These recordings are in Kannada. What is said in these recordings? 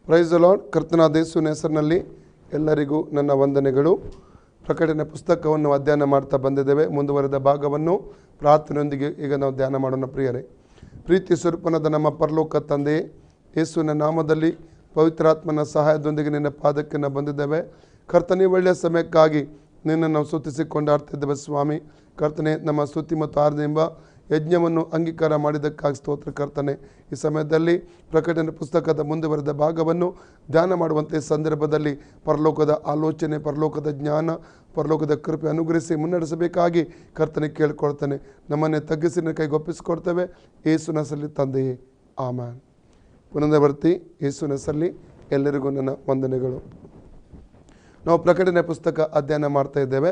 Praise the lord. ಕರ್ತನಾದ ಯೇಸುವಿನ ಹೆಸರಿನಲ್ಲಿ ಎಲ್ಲರಿಗೂ ನನ್ನ ವಂದನೆಗಳು. ಪ್ರಕಟಣೆ ಪುಸ್ತಕವನ್ನು ಅಧ್ಯಯನ ಮಾಡ್ತಾ ಬಂದಿದ್ದೇವೆ. ಮುಂದುವರೆದ ಭಾಗವನ್ನು ಪ್ರಾರ್ಥನೆಯೊಂದಿಗೆ ಈಗ ನಾವು ಧ್ಯಾನ ಮಾಡೋಣ. ಪ್ರಿಯರೇ, ಪ್ರೀತಿ ಸ್ವರೂಪನಾದ ನಮ್ಮ ಪರಲೋಕ ತಂದೆಯೇ, ಯೇಸುವಿನ ನಾಮದಲ್ಲಿ ಪವಿತ್ರಾತ್ಮನ ಸಹಾಯದೊಂದಿಗೆ ನಿನ್ನ ಪಾದಕ್ಕೆ ನಾವು ಬಂದಿದ್ದೇವೆ. ಕರ್ತನೆ, ಒಳ್ಳೆಯ ಸಮಯಕ್ಕಾಗಿ ನಿನ್ನನ್ನು ನಾವು ಸ್ತುತಿಸಿಕೊಂಡಾಡ್ತಿದ್ದೇವೆ ಸ್ವಾಮಿ. ಕರ್ತನೆ, ನಮ್ಮ ಸ್ತುತಿ ಮತ್ತು ಆರಾಧನೆ ಎಂಬ ಯಜ್ಞವನ್ನು ಅಂಗೀಕಾರ ಮಾಡಿದ್ದಕ್ಕಾಗಿ ಸ್ತೋತ್ರ. ಕರ್ತನೆ, ಈ ಸಮಯದಲ್ಲಿ ಪ್ರಕಟಣೆ ಪುಸ್ತಕದ ಮುಂದುವರೆದ ಭಾಗವನ್ನು ಧ್ಯಾನ ಮಾಡುವಂಥ ಸಂದರ್ಭದಲ್ಲಿ ಪರಲೋಕದ ಆಲೋಚನೆ, ಪರಲೋಕದ ಜ್ಞಾನ, ಪರಲೋಕದ ಕೃಪೆ ಅನುಗ್ರಹಿಸಿ ಮುನ್ನಡೆಸಬೇಕಾಗಿ ಕರ್ತನೆ ಕೇಳಿಕೊಳ್ತಾನೆ. ನಮ್ಮನ್ನೇ ತಗ್ಗಿಸಿ ಕೈಗೊಪ್ಪಿಸಿಕೊಡ್ತೇವೆ ಯೇಸುವಿನ ಹೆಸರಲ್ಲಿ ತಂದೆಯೇ, ಆಮೆನ್. ಪುನರಾವರ್ತಿ ಯೇಸುವಿನ ಹೆಸರಲ್ಲಿ ಎಲ್ಲರಿಗೂ ನನ್ನ ವಂದನೆಗಳು. ನಾವು ಪ್ರಕಟಣೆ ಪುಸ್ತಕ ಅಧ್ಯಯನ ಮಾಡ್ತಾ ಇದ್ದೇವೆ.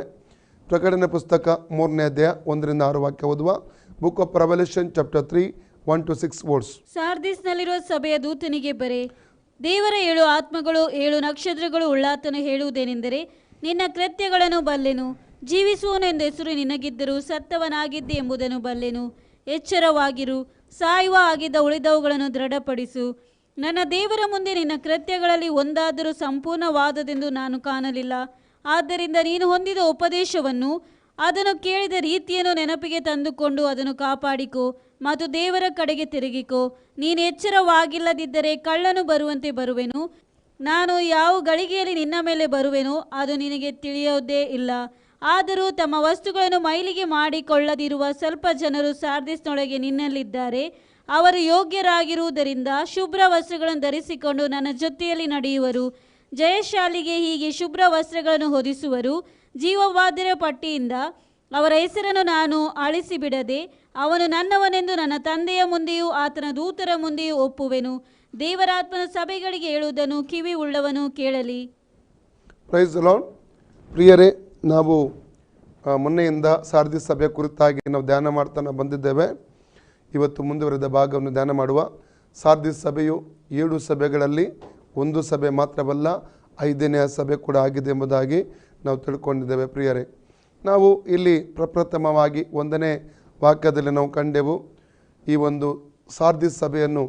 ಪ್ರಕಟಣೆ ಪುಸ್ತಕ 3ನೇ ಅಧ್ಯಾಯ 1-6 ವಾಕ್ಯ ಓದುವ. Book of revelation chapter 3 1-6 words. ಸಾರ್ದಿಸ್ನಲ್ಲಿರುವ ಸಭೆಯ ದೂತನಿಗೆ ಬರೆ, ದೇವರ 7 ಆತ್ಮಗಳು 7 ನಕ್ಷತ್ರಗಳು ಉಳ್ಳಾತನು ಹೇಳುವುದೇನೆಂದರೆ, ನಿನ್ನ ಕೃತ್ಯಗಳನ್ನು ಬಲ್ಲೆನು, ಜೀವಿಸುವನೆಂದು ಹೆಸರು ನಿನಗಿದ್ದರೂ ಸತ್ತವನಾಗಿದ್ದೆ ಎಂಬುದನ್ನು ಬಲ್ಲೆನು. ಎಚ್ಚರವಾಗಿರು, ಸಾಯುವ ಆಗಿದ್ದ ಉಳಿದವುಗಳನ್ನು ದೃಢಪಡಿಸು. ನನ್ನ ದೇವರ ಮುಂದೆ ನಿನ್ನ ಕೃತ್ಯಗಳಲ್ಲಿ ಒಂದಾದರೂ ಸಂಪೂರ್ಣವಾದದೆಂದು ನಾನು ಕಾಣಲಿಲ್ಲ. ಆದ್ದರಿಂದ ನೀನು ಹೊಂದಿದ ಉಪದೇಶವನ್ನು, ಅದನ್ನು ಕೇಳಿದ ರೀತಿಯನ್ನು ನೆನಪಿಗೆ ತಂದುಕೊಂಡು ಅದನ್ನು ಕಾಪಾಡಿಕೋ ಮತ್ತು ದೇವರ ಕಡೆಗೆ ತಿರುಗಿಕೋ. ನೀನು ಎಚ್ಚರವಾಗಿಲ್ಲದಿದ್ದರೆ ಕಳ್ಳನು ಬರುವಂತೆ ಬರುವೆನು. ನಾನು ಯಾವ ಗಳಿಗೆಯಲ್ಲಿ ನಿನ್ನ ಮೇಲೆ ಬರುವೆನೋ ಅದು ನಿನಗೆ ತಿಳಿಯೋದೇ ಇಲ್ಲ. ಆದರೂ ತಮ್ಮ ವಸ್ತುಗಳನ್ನು ಮೈಲಿಗೆ ಮಾಡಿಕೊಳ್ಳದಿರುವ ಸ್ವಲ್ಪ ಜನರು ಸಾರ್ದಿಸ್ನೊಳಗೆ ನಿನ್ನಲ್ಲಿದ್ದಾರೆ. ಅವರು ಯೋಗ್ಯರಾಗಿರುವುದರಿಂದ ಶುಭ್ರ ವಸ್ತ್ರಗಳನ್ನು ಧರಿಸಿಕೊಂಡು ನನ್ನ ಜೊತೆಯಲ್ಲಿ ನಡೆಯುವರು. ಜಯಶಾಲಿಗೆ ಹೀಗೆ ಶುಭ್ರ ವಸ್ತ್ರಗಳನ್ನು ಹೊದಿಸುವರು. ಜೀವಬಾಧ್ಯರ ಪಟ್ಟಿಯಿಂದ ಅವರ ಹೆಸರನ್ನು ನಾನು ಅಳಿಸಿಬಿಡದೆ ಅವನು ನನ್ನವನೆಂದು ನನ್ನ ತಂದೆಯ ಮುಂದೆಯೂ ಆತನ ದೂತರ ಮುಂದೆಯೂ ಒಪ್ಪುವೆನು. ದೇವರಾತ್ಮನ ಸಭೆಗಳಿಗೆ ಹೇಳುವುದನ್ನು ಕಿವಿ ಉಳ್ಳವನು ಕೇಳಲಿ. Praise the lord. ಪ್ರಿಯರೇ, ನಾವು ಮೊನ್ನೆಯಿಂದ ಸಾರ್ದಿಸ್ ಸಭೆಯ ಕುರಿತಾಗಿ ನಾವು ಧ್ಯಾನ ಮಾಡ್ತಾ ಬಂದಿದ್ದೇವೆ. ಇವತ್ತು ಮುಂದುವರೆದ ಭಾಗವನ್ನು ಧ್ಯಾನ ಮಾಡುವ. ಸಾರ್ದಿಸ್ ಸಭೆಯು 7 ಸಭೆಗಳಲ್ಲಿ ಒಂದು ಸಭೆ ಮಾತ್ರವಲ್ಲ, 5ನೇ ಸಭೆ ಕೂಡ ಆಗಿದೆ ಎಂಬುದಾಗಿ ನಾವು ತಿಳ್ಕೊಂಡಿದ್ದೇವೆ. ಪ್ರಿಯರೇ, ನಾವು ಇಲ್ಲಿ ಪ್ರಪ್ರಥಮವಾಗಿ 1ನೇ ವಾಕ್ಯದಲ್ಲಿ ನಾವು ಕಂಡೆವು. ಈ ಒಂದು ಸಾರ್ದಿಸ್ ಸಭೆಯನ್ನು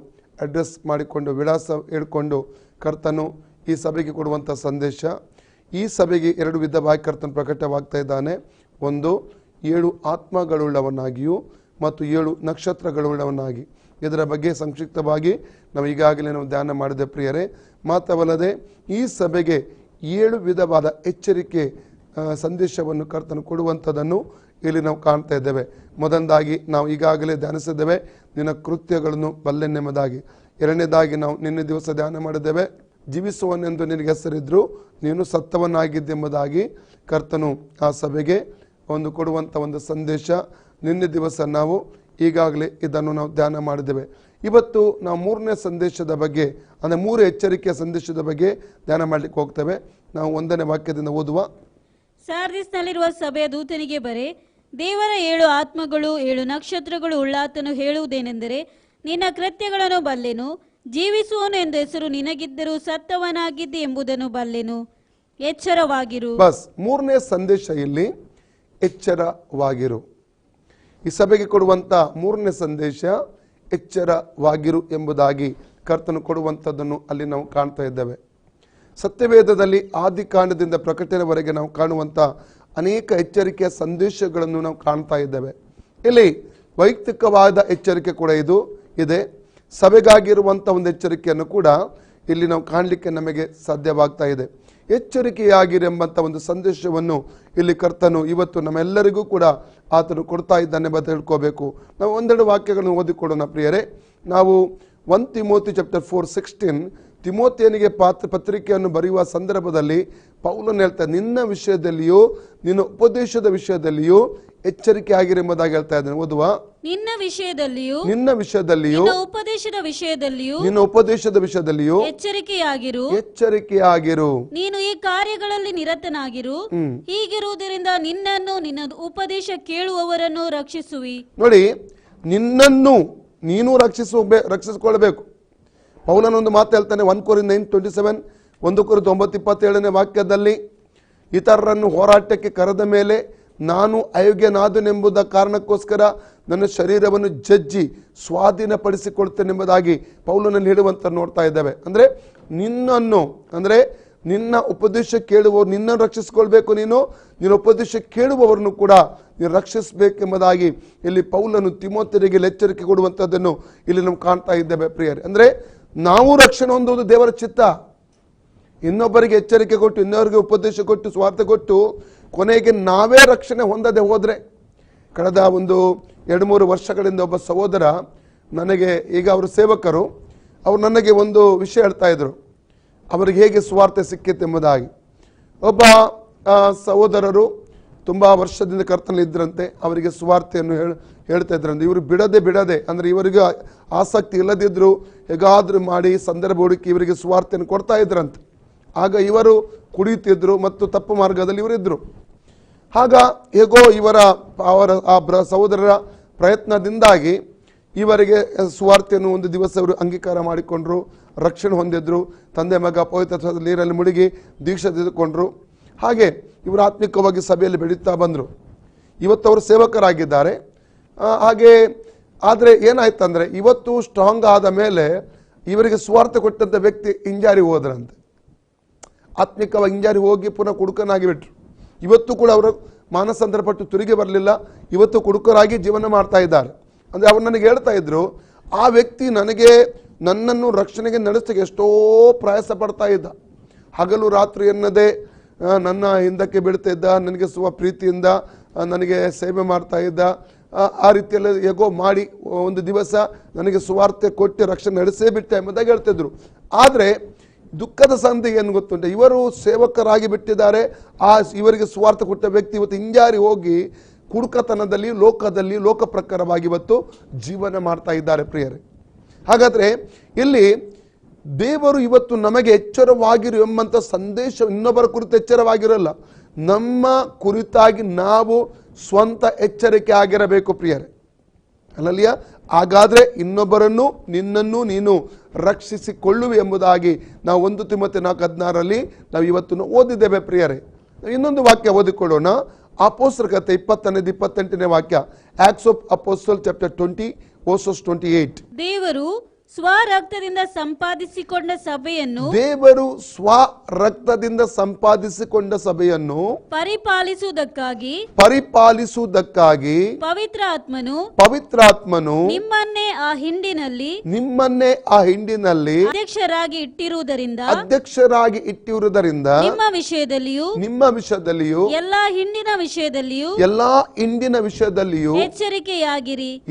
ಅಡ್ರೆಸ್ ಮಾಡಿಕೊಂಡು, ವಿಳಾಸ ಹೇಳ್ಕೊಂಡು ಕರ್ತನು ಈ ಸಭೆಗೆ ಕೊಡುವಂಥ ಸಂದೇಶ. ಈ ಸಭೆಗೆ 2 ವಿಧವಾಗಿ ಕರ್ತನು ಪ್ರಕಟವಾಗ್ತಾ ಇದ್ದಾನೆ. ಒಂದು 7 ಆತ್ಮಗಳುಳ್ಳವನಾಗಿಯೂ ಮತ್ತು 7 ನಕ್ಷತ್ರಗಳುಳ್ಳವನಾಗಿ. ಇದರ ಬಗ್ಗೆ ಸಂಕ್ಷಿಪ್ತವಾಗಿ ನಾವು ಈಗಾಗಲೇ ನಾವು ಧ್ಯಾನ ಮಾಡಿದೆ ಪ್ರಿಯರೇ. ಮಾತ್ರವಲ್ಲದೆ ಈ ಸಭೆಗೆ 7 ವಿಧವಾದ ಎಚ್ಚರಿಕೆ ಸಂದೇಶವನ್ನು ಕರ್ತನು ಕೊಡುವಂಥದ್ದನ್ನು ಇಲ್ಲಿ ನಾವು ಕಾಣ್ತಾ ಇದ್ದೇವೆ. ಮೊದಲನೇದಾಗಿ ನಾವು ಈಗಾಗಲೇ ಧ್ಯಾನಿಸಿದ್ದೇವೆ, ನಿನ್ನ ಕೃತ್ಯಗಳನ್ನು ಬಲ್ಲೆನೆಂಬುದಾಗಿ. 2ನೇದಾಗಿ ನಾವು ನಿನ್ನೆ ದಿವಸ ಧ್ಯಾನ ಮಾಡಿದ್ದೇವೆ, ಜೀವಿಸುವನೆಂದು ನಿನಗೆ ಹೆಸರಿದ್ರು ನೀನು ಸತ್ತವನಾಗಿದ್ದೆಂಬುದಾಗಿ ಕರ್ತನು ಆ ಸಭೆಗೆ ಕೊಡುವಂಥ ಒಂದು ಸಂದೇಶ. ನಿನ್ನೆ ದಿವಸ ನಾವು ಈಗಾಗಲೇ ಇದನ್ನು ನಾವು ಧ್ಯಾನ ಮಾಡಿದ್ದೇವೆ. ಇವತ್ತು ನಾವು 3ನೇ ಸಂದೇಶದ ಬಗ್ಗೆ, ಅಂದರೆ 3 ಎಚ್ಚರಿಕೆಯ ಸಂದೇಶದ ಬಗ್ಗೆ ಧ್ಯಾನ ಮಾಡಲಿಕ್ಕೆ ಹೋಗ್ತೇವೆ. ನಾವು 1ನೇ ವಾಕ್ಯದಿಂದ ಓದುವ. ಸಾರ್ದಿಸ್ನಲ್ಲಿರುವ ಸಭೆಯ ದೂತನಿಗೆ ಬರೆ, ದೇವರ 7 ಆತ್ಮಗಳು 7 ನಕ್ಷತ್ರಗಳು ಉಳ್ಳಾತನು ಹೇಳುವುದೇನೆಂದರೆ, ನಿನ್ನ ಕೃತ್ಯಗಳನ್ನು ಬಲ್ಲೆನು, ಜೀವಿಸುವನು ಎಂದು ಹೆಸರು ನಿನಗಿದ್ದರೂ ಸತ್ತವನಾಗಿದ್ದೆ ಎಂಬುದನ್ನು ಬಲ್ಲೆನು. ಎಚ್ಚರವಾಗಿರು. ಬಸ್ 3ನೇ ಸಂದೇಶ ಇಲ್ಲಿ ಎಚ್ಚರವಾಗಿರು. ಈ ಸಭೆಗೆ ಕೊಡುವಂಥ 3ನೇ ಸಂದೇಶ ಎಚ್ಚರವಾಗಿರು ಎಂಬುದಾಗಿ ಕರ್ತನು ಕೊಡುವಂಥದ್ದನ್ನು ಅಲ್ಲಿ ನಾವು ಕಾಣ್ತಾ ಇದ್ದೇವೆ. ಸತ್ಯವೇದದಲ್ಲಿ ಆದಿಕಾಂಡದಿಂದ ಪ್ರಕಟಣೆವರೆಗೆ ನಾವು ಕಾಣುವಂಥ ಅನೇಕ ಎಚ್ಚರಿಕೆಯ ಸಂದೇಶಗಳನ್ನು ನಾವು ಕಾಣ್ತಾ ಇದ್ದೇವೆ. ಇಲ್ಲಿ ವೈಯಕ್ತಿಕವಾದ ಎಚ್ಚರಿಕೆ ಕೂಡ ಇದೆ. ಸಭೆಗಾಗಿರುವಂಥ ಒಂದು ಎಚ್ಚರಿಕೆಯನ್ನು ಕೂಡ ಇಲ್ಲಿ ನಾವು ಕಾಣಲಿಕ್ಕೆ ನಮಗೆ ಸಾಧ್ಯವಾಗ್ತಾ ಇದೆ. ಎಚ್ಚರಿಕೆಯಾಗಿರೆಂಬಂಥ ಒಂದು ಸಂದೇಶವನ್ನು ಇಲ್ಲಿ ಕರ್ತನು ಇವತ್ತು ನಮ್ಮೆಲ್ಲರಿಗೂ ಕೂಡ ಆತನು ಕೊಡ್ತಾ ಇದ್ದಾನೆ ಅಂತ ಹೇಳ್ಕೋಬೇಕು. ನಾವು 1-2 ವಾಕ್ಯಗಳನ್ನು ಓದಿಕೊಡೋಣ ಪ್ರಿಯರೇ. ನಾವು 1 ತಿಮೋತಿ ಚಾಪ್ಟರ್ 4:16 ತಿಮೋತಿಯನಿಗೆ ಪತ್ರಿಕೆಯನ್ನು ಬರೆಯುವ ಸಂದರ್ಭದಲ್ಲಿ ಪೌಲನು ಹೇಳ್ತಾರೆ, ನಿನ್ನ ವಿಷಯದಲ್ಲಿಯೂ ನಿನ್ನ ಉಪದೇಶದ ವಿಷಯದಲ್ಲಿಯೂ ಎಚ್ಚರಿಕೆ ಆಗಿರೆಂಬುದಾಗಿ ಹೇಳ್ತಾ ಇದ್ದಾನೆ. ಓದುವ. ನಿನ್ನ ವಿಷಯದಲ್ಲಿಯೂ ನಿನ್ನ ಉಪದೇಶದ ವಿಷಯದಲ್ಲಿಯೂ ಎಚ್ಚರಿಕೆಯಾಗಿರು. ನೀನು ಈ ಕಾರ್ಯಗಳಲ್ಲಿ ನಿರತನಾಗಿರು. ಹೀಗಿರುವುದರಿಂದ ನಿನ್ನನ್ನು ನಿನ್ನ ಉಪದೇಶ ಕೇಳುವವರನ್ನು ರಕ್ಷಿಸುವಿ. ನೋಡಿ, ನಿನ್ನನ್ನು ನೀನು ರಕ್ಷಿಸಿಕೊಳ್ಳಬೇಕು. ಪೌಲನೊಂದು ಮಾತು ಹೇಳ್ತಾನೆ, 1 ಕೊರಿಂಥ 9:27, 1 ಕೊರಿಂಥ 9:27 ವಾಕ್ಯದಲ್ಲಿ, ಇತರರನ್ನು ಹೋರಾಟಕ್ಕೆ ಕರೆದ ಮೇಲೆ ನಾನು ಅಯೋಗ್ಯನಾದನೆಂಬುದ ಕಾರಣಕ್ಕೋಸ್ಕರ ನನ್ನ ಶರೀರವನ್ನು ಜಜ್ಜಿ ಸ್ವಾಧೀನಪಡಿಸಿಕೊಳ್ತೇನೆಂಬುದಾಗಿ ಪೌಲನಲ್ಲಿ ಹೇಳುವಂತ ನೋಡ್ತಾ ಇದ್ದೇವೆ. ಅಂದರೆ ನಿನ್ನ ಉಪದೇಶ ಕೇಳುವವರು ನಿನ್ನನ್ನು ರಕ್ಷಿಸಿಕೊಳ್ಬೇಕು, ನಿನ್ನ ಉಪದೇಶ ಕೇಳುವವರನ್ನು ಕೂಡ ನೀನು ರಕ್ಷಿಸಬೇಕೆಂಬುದಾಗಿ ಇಲ್ಲಿ ಪೌಲನು ತಿಮೋಥೆಯರಿಗೆ ಎಚ್ಚರಿಕೆ ಕೊಡುವಂಥದ್ದನ್ನು ಇಲ್ಲಿ ನಾವು ಕಾಣ್ತಾ ಇದ್ದೇವೆ ಪ್ರಿಯರೇ. ಅಂದರೆ ನಾವು ರಕ್ಷಣೆ ಹೊಂದುವುದು ದೇವರ ಚಿತ್ತ. ಇನ್ನೊಬ್ಬರಿಗೆ ಎಚ್ಚರಿಕೆ ಕೊಟ್ಟು, ಇನ್ನೊಬ್ಬರಿಗೆ ಉಪದೇಶ ಕೊಟ್ಟು, ಸ್ವಾರ್ಥ ಕೊಟ್ಟು ಕೊನೆಗೆ ನಾವೇ ರಕ್ಷಣೆ ಹೊಂದದೆ ಹೋದರೆ, ಕಳೆದ ಒಂದು 2-3 ವರ್ಷಗಳಿಂದ ಒಬ್ಬ ಸಹೋದರ ನನಗೆ, ಈಗ ಅವರು ಸೇವಕರು, ಅವರು ನನಗೆ ಒಂದು ವಿಷಯ ಹೇಳ್ತಾ ಇದ್ರು, ಅವರಿಗೆ ಹೇಗೆ ಸ್ವಾರ್ಥ ಸಿಕ್ಕಿತೆಂಬುದಾಗಿ. ಒಬ್ಬ ಸಹೋದರರು ತುಂಬ ವರ್ಷದಿಂದ ಕರ್ತನಲ್ಲಿ ಇದ್ರಂತೆ, ಅವರಿಗೆ ಸ್ವಾರ್ಥೆಯನ್ನು ಹೇಳ್ತಾ ಇದ್ರಂತೆ. ಇವರು ಬಿಡದೆ ಅಂದರೆ ಇವರಿಗೆ ಆಸಕ್ತಿ ಇಲ್ಲದಿದ್ದರೂ ಹೇಗಾದರೂ ಮಾಡಿ ಸಂದರ್ಭ ಹುಡುಕಿ ಇವರಿಗೆ ಸ್ವಾರ್ಥೆಯನ್ನು ಕೊಡ್ತಾ ಇದ್ರಂತೆ. ಆಗ ಇವರು ಕುಡಿಯುತ್ತಿದ್ದರು ಮತ್ತು ತಪ್ಪು ಮಾರ್ಗದಲ್ಲಿ ಇವರಿದ್ದರು. ಆಗ ಹೇಗೋ ಆ ಸಹೋದರರ ಪ್ರಯತ್ನದಿಂದಾಗಿ ಇವರಿಗೆ ಸುವಾರ್ತೆಯನ್ನು ಒಂದು ದಿವಸ ಅವರು ಅಂಗೀಕಾರ ಮಾಡಿಕೊಂಡ್ರು, ರಕ್ಷಣೆ ಹೊಂದಿದ್ರು. ತಂದೆ ಮಗ ಪವಿತ್ರ ನೀರಲ್ಲಿ ಮುಳುಗಿ ದೀಕ್ಷೆ ತೆಗೆದುಕೊಂಡ್ರು. ಹಾಗೆ ಇವರು ಆತ್ಮಿಕವಾಗಿ ಸಭೆಯಲ್ಲಿ ಬೆಳೀತಾ ಬಂದರು. ಇವತ್ತು ಅವರು ಸೇವಕರಾಗಿದ್ದಾರೆ. ಹಾಗೆ ಆದರೆ ಏನಾಯ್ತಂದರೆ, ಇವತ್ತು ಸ್ಟ್ರಾಂಗ್ ಆದ ಮೇಲೆ ಇವರಿಗೆ ಸ್ವಾರ್ಥ ಕೊಟ್ಟಂಥ ವ್ಯಕ್ತಿ ಹಿಂಜಾರಿ ಹೋದ್ರಂತೆ. ಆತ್ಮಿಕವಾಗಿ ಹಿಂಜಾರಿ ಹೋಗಿ ಪುನಃ ಕುಡುಕನಾಗಿ ಬಿಟ್ರು. ಇವತ್ತು ಕೂಡ ಅವರು ಮಾನಸಾಂತರಪಟ್ಟು ತಿರುಗಿ ಬರಲಿಲ್ಲ, ಇವತ್ತು ಕುಡುಕರಾಗಿ ಜೀವನ ಮಾಡ್ತಾ ಇದ್ದಾರೆ. ಅಂದರೆ ಅವರು ನನಗೆ ಹೇಳ್ತಾ ಇದ್ರು, ಆ ವ್ಯಕ್ತಿ ನನ್ನನ್ನು ರಕ್ಷಣೆಗೆ ನಡೆಸಲಿಕ್ಕೆ ಎಷ್ಟೋ ಪ್ರಯಾಸ ಪಡ್ತಾ ಇದ್ದ. ಹಗಲು ರಾತ್ರಿ ಎನ್ನದೇ ನನ್ನ ಹಿಂದಕ್ಕೆ ಬೀಳ್ತಾ ಇದ್ದ, ನನಗೆ ಪ್ರೀತಿಯಿಂದ ನನಗೆ ಸೇವೆ ಮಾಡ್ತಾ ಇದ್ದ. ಆ ರೀತಿಯಲ್ಲಿ ಹೇಗೋ ಮಾಡಿ ಒಂದು ದಿವಸ ನನಗೆ ಸುವಾರ್ತೆ ಕೊಟ್ಟು ರಕ್ಷಣೆ ನಡೆಸೇ ಬಿಟ್ಟೆ ಎಂಬುದಾಗಿ ಹೇಳ್ತಿದ್ರು. ಆದರೆ ದುಃಖದ ಸಂಧಿ ಏನು ಗೊತ್ತುಂಟು, ಇವರು ಸೇವಕರಾಗಿ ಬಿಟ್ಟಿದ್ದಾರೆ. ಇವರಿಗೆ ಸ್ವಾರ್ಥ ಕೊಟ್ಟ ವ್ಯಕ್ತಿ ಇವತ್ತು ಹಿಂಜಾರಿ ಹೋಗಿ ಕುಡುಕತನದಲ್ಲಿ ಲೋಕ ಪ್ರಕಾರವಾಗಿ ಇವತ್ತು ಜೀವನ ಮಾಡ್ತಾ ಇದ್ದಾರೆ ಪ್ರಿಯರೇ. ಹಾಗಾದರೆ ಇಲ್ಲಿ ದೇವರು ಇವತ್ತು ನಮಗೆ ಎಚ್ಚರವಾಗಿರು ಎಂಬಂಥ ಸಂದೇಶ ಇನ್ನೊಬ್ಬರ ಕುರಿತು ಎಚ್ಚರವಾಗಿರಲ್ಲ, ನಮ್ಮ ಕುರಿತಾಗಿ ನಾವು ಸ್ವಂತ ಎಚ್ಚರಿಕೆ ಆಗಿರಬೇಕು ಪ್ರಿಯರೇ. ಅಲ್ಲಲ್ಲಿಯ ಹಾಗಾದರೆ ಇನ್ನೊಬ್ಬರನ್ನು ನಿನ್ನನ್ನು ನೀನು ರಕ್ಷಿಸಿಕೊಳ್ಳುವೆ ಎಂಬುದಾಗಿ ನಾವು 1 ತಿಮೋಥೆ 4:16 ನಾವು ಇವತ್ತು ಓದಿದ್ದೇವೆ ಪ್ರಿಯರೇ. ಇನ್ನೊಂದು ವಾಕ್ಯ ಓದಿಕೊಳ್ಳೋಣ. ಅಪೊಸ್ತಲರ ಕಥೆ 20-28 ವಾಕ್ಯ. Acts of apostle chapter 20 verses 28. ದೇವರು ಸ್ವರಕ್ತದಿಂದ ಸಂಪಾದಿಸಿಕೊಂಡ ಸಭೆಯನ್ನು ಪರಿಪಾಲಿಸುವುದಕ್ಕಾಗಿ ಪವಿತ್ರಾತ್ಮನು ನಿಮ್ಮನ್ನೇ ಆ ಹಿಂಡಿನಲ್ಲಿ ಅಧ್ಯಕ್ಷರಾಗಿ ಇಟ್ಟಿರುವುದರಿಂದ ನಿಮ್ಮ ವಿಷಯದಲ್ಲಿಯೂ ಎಲ್ಲಾ ಹಿಂಡಿನ ವಿಷಯದಲ್ಲಿಯೂ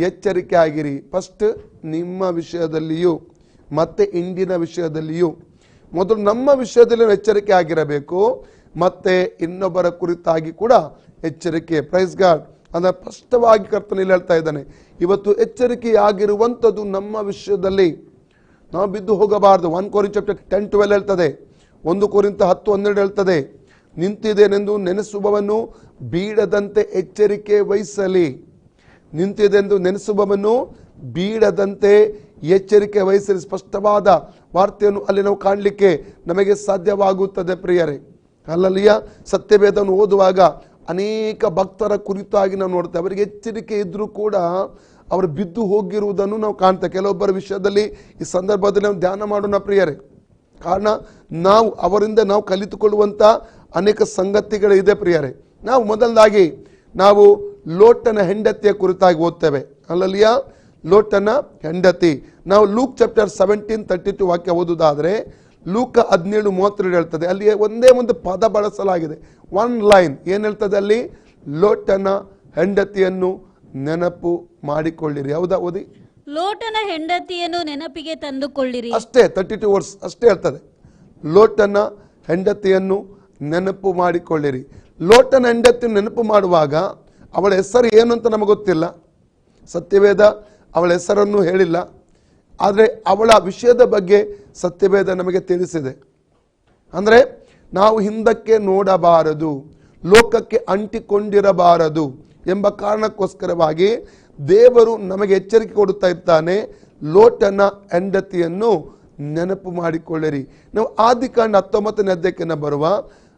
ಎಚ್ಚರಿಕೆಯಾಗಿರಿ. ಫಸ್ಟ್ ನಿಮ್ಮ ವಿಷಯದಲ್ಲಿಯೂ ಮತ್ತೆ ಇಂಡಿನ ವಿಷಯದಲ್ಲಿಯೂ. ಮೊದಲು ನಮ್ಮ ವಿಷಯದಲ್ಲಿ ಎಚ್ಚರಿಕೆ ಆಗಿರಬೇಕು, ಮತ್ತೆ ಇನ್ನೊಬ್ಬರ ಕುರಿತಾಗಿ ಕೂಡ ಎಚ್ಚರಿಕೆ. Praise God. ಅದನ್ನ ಸ್ಪಷ್ಟವಾಗಿ ಕರ್ತನಲ್ಲಿ ಹೇಳ್ತಾ ಇದ್ದಾನೆ. ಇವತ್ತು ಎಚ್ಚರಿಕೆಯಾಗಿರುವಂಥದ್ದು ನಮ್ಮ ವಿಷಯದಲ್ಲಿ. ನಾವು ಬಿದ್ದು ಹೋಗಬಾರದು. 1 Corinthians chapter 10-12 ಹೇಳ್ತದೆ. 1 Corinthians 10-12 ಹೇಳ್ತದೆ, ನಿಂತಿದ್ದೇನೆಂದು ನೆನೆಸುವವನು ಬೀಳದಂತೆ ಎಚ್ಚರಿಕೆ ವಹಿಸಲಿ. ನಿಂತಿದೆಂದು ನೆನೆಸುವವನು ಬೀಳದಂತೆ ಎಚ್ಚರಿಕೆ ವಹಿಸಲಿ. ಸ್ಪಷ್ಟವಾದ ವಾರ್ತೆಯನ್ನು ಅಲ್ಲಿ ನಾವು ಕಾಣಲಿಕ್ಕೆ ನಮಗೆ ಸಾಧ್ಯವಾಗುತ್ತದೆ ಪ್ರಿಯರೇ. ಅಲ್ಲಲ್ಲಿಯ ಸತ್ಯವೇದವನ್ನು ಓದುವಾಗ ಅನೇಕ ಭಕ್ತರ ಕುರಿತಾಗಿ ನಾವು ನೋಡ್ತೇವೆ. ಅವರಿಗೆ ಎಚ್ಚರಿಕೆ ಇದ್ರೂ ಕೂಡ ಅವರು ಬಿದ್ದು ಹೋಗಿರುವುದನ್ನು ನಾವು ಕಾಣ್ತೇವೆ. ಕೆಲವೊಬ್ಬರ ವಿಷಯದಲ್ಲಿ ಈ ಸಂದರ್ಭದಲ್ಲಿ ನಾವು ಧ್ಯಾನ ಮಾಡೋಣ ಪ್ರಿಯರೇ. ಕಾರಣ ಅವರಿಂದ ನಾವು ಕಲಿತುಕೊಳ್ಳುವಂಥ ಅನೇಕ ಸಂಗತಿಗಳಿದೆ ಪ್ರಿಯರೇ. ನಾವು ಮೊದಲದಾಗಿ ಲೋಟನ ಹೆಂಡತಿಯ ಕುರಿತಾಗಿ ಓದ್ತೇವೆ. ಅಲ್ಲಲ್ಲಿಯ ಲೋಟನ ಹೆಂಡತಿ. ನಾವು ಲೂಕ್ ಚಾಪ್ಟರ್ 17:32 ವಾಕ್ಯ ಓದುವುದಾದರೆ, ಲೂಕ 17:32 ಹೇಳ್ತದೆ. ಅಲ್ಲಿ ಒಂದೇ ಒಂದು ಪದ ಬಳಸಲಾಗಿದೆ, 1 ಲೈನ್. ಏನು ಹೇಳ್ತದೆ ಅಲ್ಲಿ? ಲೋಟನ ಹೆಂಡತಿಯನ್ನು ನೆನಪು ಮಾಡಿಕೊಳ್ಳಿರಿ. ಹೌದಾ? ಓದಿ. ಲೋಟನ ಹೆಂಡತಿಯನ್ನು ನೆನಪಿಗೆ ತಂದುಕೊಳ್ಳಿರಿ. ಅಷ್ಟೇ, 32 ವರ್ಸ್ ಅಷ್ಟೇ ಹೇಳ್ತದೆ. ಲೋಟನ ಹೆಂಡತಿಯನ್ನು ನೆನಪು ಮಾಡಿಕೊಳ್ಳಿರಿ. ಲೋಟನ ಹೆಂಡತಿಯನ್ನು ನೆನಪು ಮಾಡುವಾಗ ಅವಳ ಹೆಸರು ಏನು ಅಂತ ನಮಗೆ ಗೊತ್ತಿಲ್ಲ. ಸತ್ಯವೇದ ಅವಳ ಹೆಸರನ್ನು ಹೇಳಿಲ್ಲ. ಆದರೆ ಅವಳ ವಿಷಯದ ಬಗ್ಗೆ ಸತ್ಯವೇದ ನಮಗೆ ತಿಳಿಸಿದೆ. ಅಂದರೆ ನಾವು ಹಿಂದಕ್ಕೆ ನೋಡಬಾರದು, ಲೋಕಕ್ಕೆ ಅಂಟಿಕೊಂಡಿರಬಾರದು ಎಂಬ ಕಾರಣಕ್ಕೋಸ್ಕರವಾಗಿ ದೇವರು ನಮಗೆ ಎಚ್ಚರಿಕೆ ಕೊಡುತ್ತಾ ಇದ್ದಾನೆ. ಲೋಟನ ಹೆಂಡತಿಯನ್ನು ನೆನಪು ಮಾಡಿಕೊಳ್ಳಿರಿ. ನಾವು ಆದಿಕಾಂಡ 19ನೇ ಅಧ್ಯಾಯಕ್ಕೆ ಬರುವ,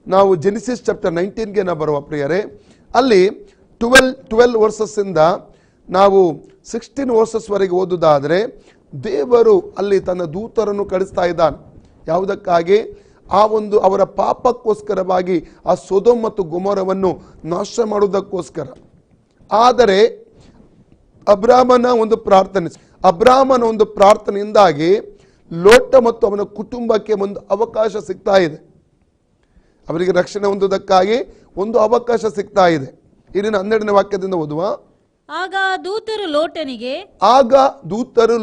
ನಾವು ಜೆನಿಸಿಸ್ ಚಾಪ್ಟರ್ 19ಗೆ ಬರುವ ಪ್ರಿಯರೇ. ಅಲ್ಲಿ 12 ವರ್ಸಸ್ಸಿಂದ ನಾವು 16 ವರ್ಸಸ್ವರೆಗೆ ಓದುವುದಾದರೆ ದೇವರು ಅಲ್ಲಿ ತನ್ನ ದೂತರನ್ನು ಕಳಿಸ್ತಾ ಇದ್ದಾನೆ. ಯಾವುದಕ್ಕಾಗಿ? ಆ ಒಂದು ಅವರ ಪಾಪಕ್ಕೋಸ್ಕರವಾಗಿ ಆ ಸೊದೋಮ್ ಮತ್ತು ಗೊಮೋರವನ್ನು ನಾಶ ಮಾಡುವುದಕ್ಕೋಸ್ಕರ. ಆದರೆ ಅಬ್ರಾಮನ ಒಂದು ಪ್ರಾರ್ಥನೆಯಿಂದಾಗಿ ಲೋಟ ಮತ್ತು ಅವನ ಕುಟುಂಬಕ್ಕೆ ಒಂದು ಅವಕಾಶ ಸಿಗ್ತಾ ಇದೆ. ಅವರಿಗೆ ರಕ್ಷಣೆ ಹೊಂದುವುದಕ್ಕಾಗಿ ಒಂದು ಅವಕಾಶ ಸಿಗ್ತಾ ಇದೆ. ಇಲ್ಲಿನ 12ನೇ ವಾಕ್ಯದಿಂದ ಓದುವ. ಆಗ ದೂತರು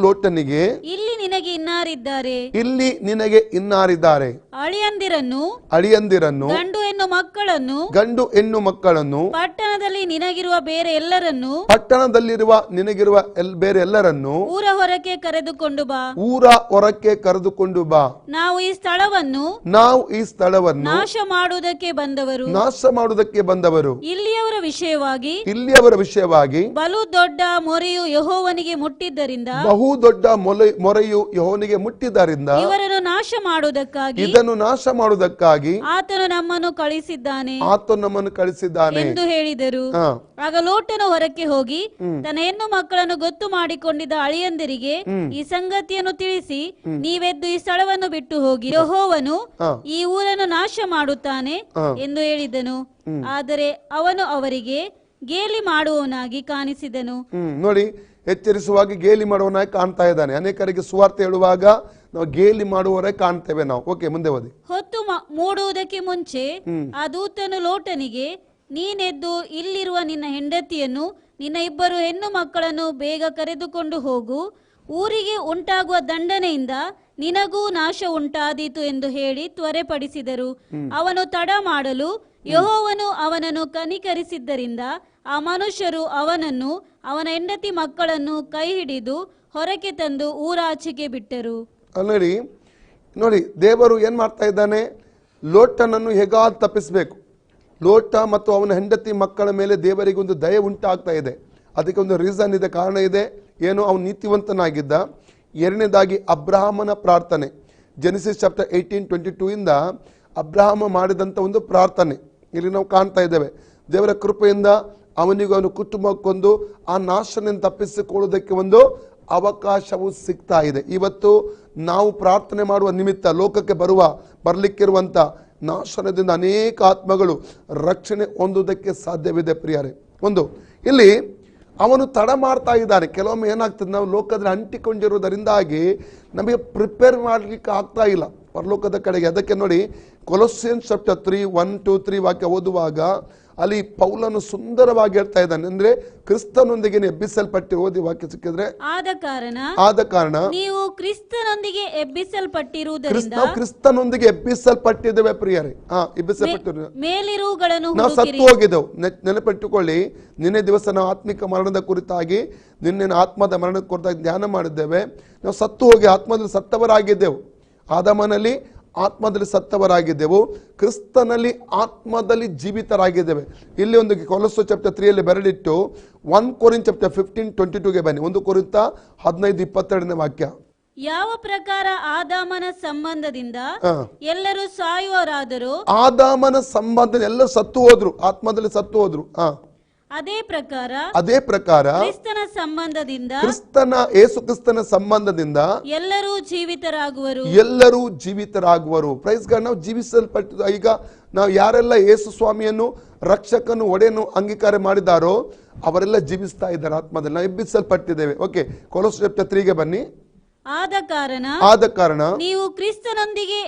ಲೋಟನಿಗೆ, ಇಲ್ಲಿ ನಿನಗೆ ಇನ್ನಾರಿದ್ದಾರೆ, ಅಳಿಯಂದಿರನ್ನು, ಗಂಡು ಹೆಣ್ಣು ಮಕ್ಕಳನ್ನು, ಪಟ್ಟಣದಲ್ಲಿರುವ ಬೇರೆ ಎಲ್ಲರನ್ನು ಊರ ಹೊರಕ್ಕೆ ಕರೆದುಕೊಂಡು ಬಾ. ನಾವು ಈ ಸ್ಥಳವನ್ನು ನಾಶ ಮಾಡುವುದಕ್ಕೆ ಬಂದವರು. ಇಲ್ಲಿಯವರ ವಿಷಯವಾಗಿ ಬಹು ದೊಡ್ಡ ಮೊರೆಯು ಯೆಹೋವನಿಗೆ ಮುಟ್ಟಿದ್ದರಿಂದ ಇವರನ್ನು ನಾಶ ಮಾಡುವುದಕ್ಕಾಗಿ ಆತನು ನಮ್ಮನ್ನು ಕಳಿಸಿದ್ದಾನೆ ಎಂದು ಹೇಳಿದರು. ಆಗ ಲೋಟನು ಹೊರಕ್ಕೆ ಹೋಗಿ ತನ್ನ ಹೆಣ್ಣು ಮಕ್ಕಳನ್ನು ಗೊತ್ತು ಮಾಡಿಕೊಂಡಿದ್ದ ಅಳಿಯಂದಿರಿಗೆ ಈ ಸಂಗತಿಯನ್ನು ತಿಳಿಸಿ, ನೀವೆದ್ದು ಈ ಸ್ಥಳವನ್ನು ಬಿಟ್ಟು ಹೋಗಿ, ಯೆಹೋವನು ಈ ಊರನ್ನು ನಾಶ ಮಾಡುತ್ತಾನೆ ಎಂದು ಹೇಳಿದನು. ಆದರೆ ಅವನು ಅವರಿಗೆ ಗೇಲಿ ಮಾಡುವವನಾಗಿ ಕಾಣಿಸಿದನು. ನೋಡಿ, ಎಚ್ಚರಿಸುವಾಗ ಗೇಲಿ ಮಾಡುವವನಾಗಿ ಕಾಣ್ತಾ ಇದ್ದಾನೆ. ಅನೇಕರಿಗೆ ಸುವಾರ್ತೆ ಹೇಳುವಾಗ ನಾವು ಗೇಲಿ ಮಾಡುವವರೇ ಕಾಣ್ತೇವೆ ನಾವು. ಓಕೆ, ಮುಂದೆ ಓದಿ. ಹೊತ್ತು ಮೂಡುವುದಕ್ಕೆ ಮುಂಚೆ ಆ ದೂತನು ಲೋಟನಿಗೆ, ನೀನೆದ್ದು ಇಲ್ಲಿರುವ ನಿನ್ನ ಹೆಂಡತಿಯನ್ನು, ನಿನ್ನ 2 ಹೆಣ್ಣು ಮಕ್ಕಳನ್ನು ಬೇಗ ಕರೆದುಕೊಂಡು ಹೋಗು. ಊರಿಗೆ ಉಂಟಾಗುವ ದಂಡನೆಯಿಂದ ನಿನಗೂ ನಾಶ ಉಂಟಾದೀತು ಎಂದು ಹೇಳಿ ತ್ವರೆಪಡಿಸಿದರು. ಅವನು ತಡ ಮಾಡಲು ಯೆಹೋವನು ಅವನನ್ನು ಕನಿಕರಿಸಿದ್ದರಿಂದ ಆ ಮನುಷ್ಯರು ಅವನನ್ನು ಅವನ ಹೆಂಡತಿ ಮಕ್ಕಳನ್ನು ಕೈ ಹಿಡಿದು ಹೊರಕ್ಕೆ ತಂದು ಊರಾಚೆಗೆ ಬಿಟ್ಟರು. ನೋಡಿ, ದೇವರು ಏನ್ ಮಾಡ್ತಾ ಇದ್ದಾನೆ? ಲೋಟನನ್ನು ಹೇಗಾದ್ ತಪ್ಪಿಸಬೇಕು. ಲೋಟ ಮತ್ತು ಅವನ ಹೆಂಡತಿ ಮಕ್ಕಳ ಮೇಲೆ ದೇವರಿಗೆ ಒಂದು ದಯೆ ಉಂಟಾಗ್ತಾ ಇದೆ. ಅದಕ್ಕೆ ಒಂದು ರೀಸನ್ ಇದೆ, ಕಾರಣ ಇದೆ. ಏನು? ಅವನು ನೀತಿವಂತನಾಗಿದ್ದ. ಎರಡನೇದಾಗಿ ಅಬ್ರಹಾಮನ ಪ್ರಾರ್ಥನೆ. ಜೆನೆಸಿಸ್ ಚಾಪ್ಟರ್ 18:22 ಇಂದ ಅಬ್ರಹಾಮ ಮಾಡಿದಂಥ ಒಂದು ಪ್ರಾರ್ಥನೆ ಇಲ್ಲಿ ನಾವು ಕಾಣ್ತಾ ಇದ್ದೇವೆ. ದೇವರ ಕೃಪೆಯಿಂದ ಅವನಿಗೂ ಅವನ ಕುಟುಂಬಕ್ಕೊಂದು ಆ ನಾಶನ ತಪ್ಪಿಸಿಕೊಳ್ಳುವುದಕ್ಕೆ ಒಂದು ಅವಕಾಶವು ಸಿಗ್ತಾ ಇದೆ. ಇವತ್ತು ನಾವು ಪ್ರಾರ್ಥನೆ ಮಾಡುವ ನಿಮಿತ್ತ ಲೋಕಕ್ಕೆ ಬರಲಿಕ್ಕಿರುವಂಥ ನಾಶನದಿಂದ ಅನೇಕ ಆತ್ಮಗಳು ರಕ್ಷಣೆ ಹೊಂದುವುದಕ್ಕೆ ಸಾಧ್ಯವಿದೆ ಪ್ರಿಯರೇ. ಇಲ್ಲಿ ಅವನು ತಡ ಮಾಡ್ತಾ ಇದ್ದಾನೆ. ಕೆಲವೊಮ್ಮೆ ಏನಾಗ್ತದೆ, ನಾವು ಲೋಕದಲ್ಲಿ ಅಂಟಿಕೊಂಡಿರುವುದರಿಂದಾಗಿ ನಮಗೆ ಪ್ರಿಪೇರ್ ಮಾಡಲಿಕ್ಕೆ ಆಗ್ತಾ ಇಲ್ಲ ಪರಲೋಕದ ಕಡೆಗೆ. ಅದಕ್ಕೆ ನೋಡಿ, ಕೊಲೊಸ್ಸಿಯನ್ಸ್ ಚಾಪ್ಟರ್ 3:1-3 ವಾಕ್ಯ ಓದುವಾಗ ಅಲ್ಲಿ ಪೌಲನು ಸುಂದರವಾಗಿ ಹೇಳ್ತಾ ಇದ್ದಾನೆ. ಅಂದ್ರೆ ಕ್ರಿಸ್ತನೊಂದಿಗೆ ಎಬ್ಬಿಸಲ್ಪಟ್ಟು ಓದಿ ವಾಕ್ಯ ಸಿಕ್ಕಿದ್ರೆ, ಆದ ಕಾರಣ ನೀವು ಕ್ರಿಸ್ತನೊಂದಿಗೆ ಎಬ್ಬಿಸಲ್ಪಟ್ಟಿದ್ದೇವೆ ಪ್ರಿಯರೇ. ನಾವು ಸತ್ತು ಹೋಗಿದ್ದೆವು. ನೆನಪಿಟ್ಟುಕೊಳ್ಳಿ, ನಿನ್ನೆ ದಿವಸ ನಾವು ಆತ್ಮಿಕ ಮರಣದ ಕುರಿತಾಗಿ, ನಿನ್ನೆ ಆತ್ಮದ ಮರಣದ ಕುರಿತಾಗಿ ಧ್ಯಾನ ಮಾಡಿದ್ದೇವೆ. ನಾವು ಸತ್ತು ಹೋಗಿ ಆತ್ಮದಲ್ಲಿ ಸತ್ತವರಾಗಿದ್ದೆವು. ಆದಾಮನಲ್ಲಿ ಆತ್ಮದಲ್ಲಿ ಸತ್ತವರಾಗಿದ್ದೆವು, ಕ್ರಿಸ್ತನಲ್ಲಿ ಆತ್ಮದಲ್ಲಿ ಜೀವಿತರಾಗಿದ್ದೇವೆ. ಇಲ್ಲಿ ಒಂದು ಕೊಲೊಸ್ಸೆ ಚಾಪ್ಟರ್ 3 ಬರೆದಿಟ್ಟು 1 ಕೊರಿಂಥ ಚಾಪ್ಟರ್ 15:22 ಬನ್ನಿ. 1 ಕೊರಿಂಥ 15:22 ವಾಕ್ಯ. ಯಾವ ಪ್ರಕಾರ ಆದಾಮನ ಸಂಬಂಧದಿಂದ ಎಲ್ಲರೂ ಸಾಯುವರಾದರೂ, ಆದಾಮನ ಸಂಬಂಧ ಎಲ್ಲರೂ ಸತ್ತು ಹೋದ್ರು, ಆತ್ಮದಲ್ಲಿ ಸತ್ತು ಹೋದ್ರು. ಅದೇ ಪ್ರಕಾರ ಕ್ರಿಸ್ತನ ಯೇಸು ಕ್ರಿಸ್ತನ ಸಂಬಂಧದಿಂದ ಎಲ್ಲರೂ ಜೀವಿತರಾಗುವರು. Praise God. ನಾವು ಜೀವಿಸಲ್ಪಟ್ಟ ಈಗ ನಾವು ಯಾರೆಲ್ಲ ಯೇಸು ಸ್ವಾಮಿಯನ್ನು ರಕ್ಷಕನು ಒಡೆಯನ್ನು ಅಂಗೀಕಾರ ಮಾಡಿದಾರೋ ಅವರೆಲ್ಲ ಜೀವಿಸ್ತಾ ಇದ್ದಾರೆ ಆತ್ಮದಲ್ಲಿ. ನಾವು ಎಬ್ಬಿಸಲ್ಪಟ್ಟಿದ್ದೇವೆ. ಓಕೆ, ಕೊಲೊಸ್ಸೆ ಚಾಪ್ಟರ್ 3 ಬನ್ನಿ. ಆದ ಕಾರಣ ನೀವು ಕ್ರಿಸ್ತನೊಂದಿಗೆ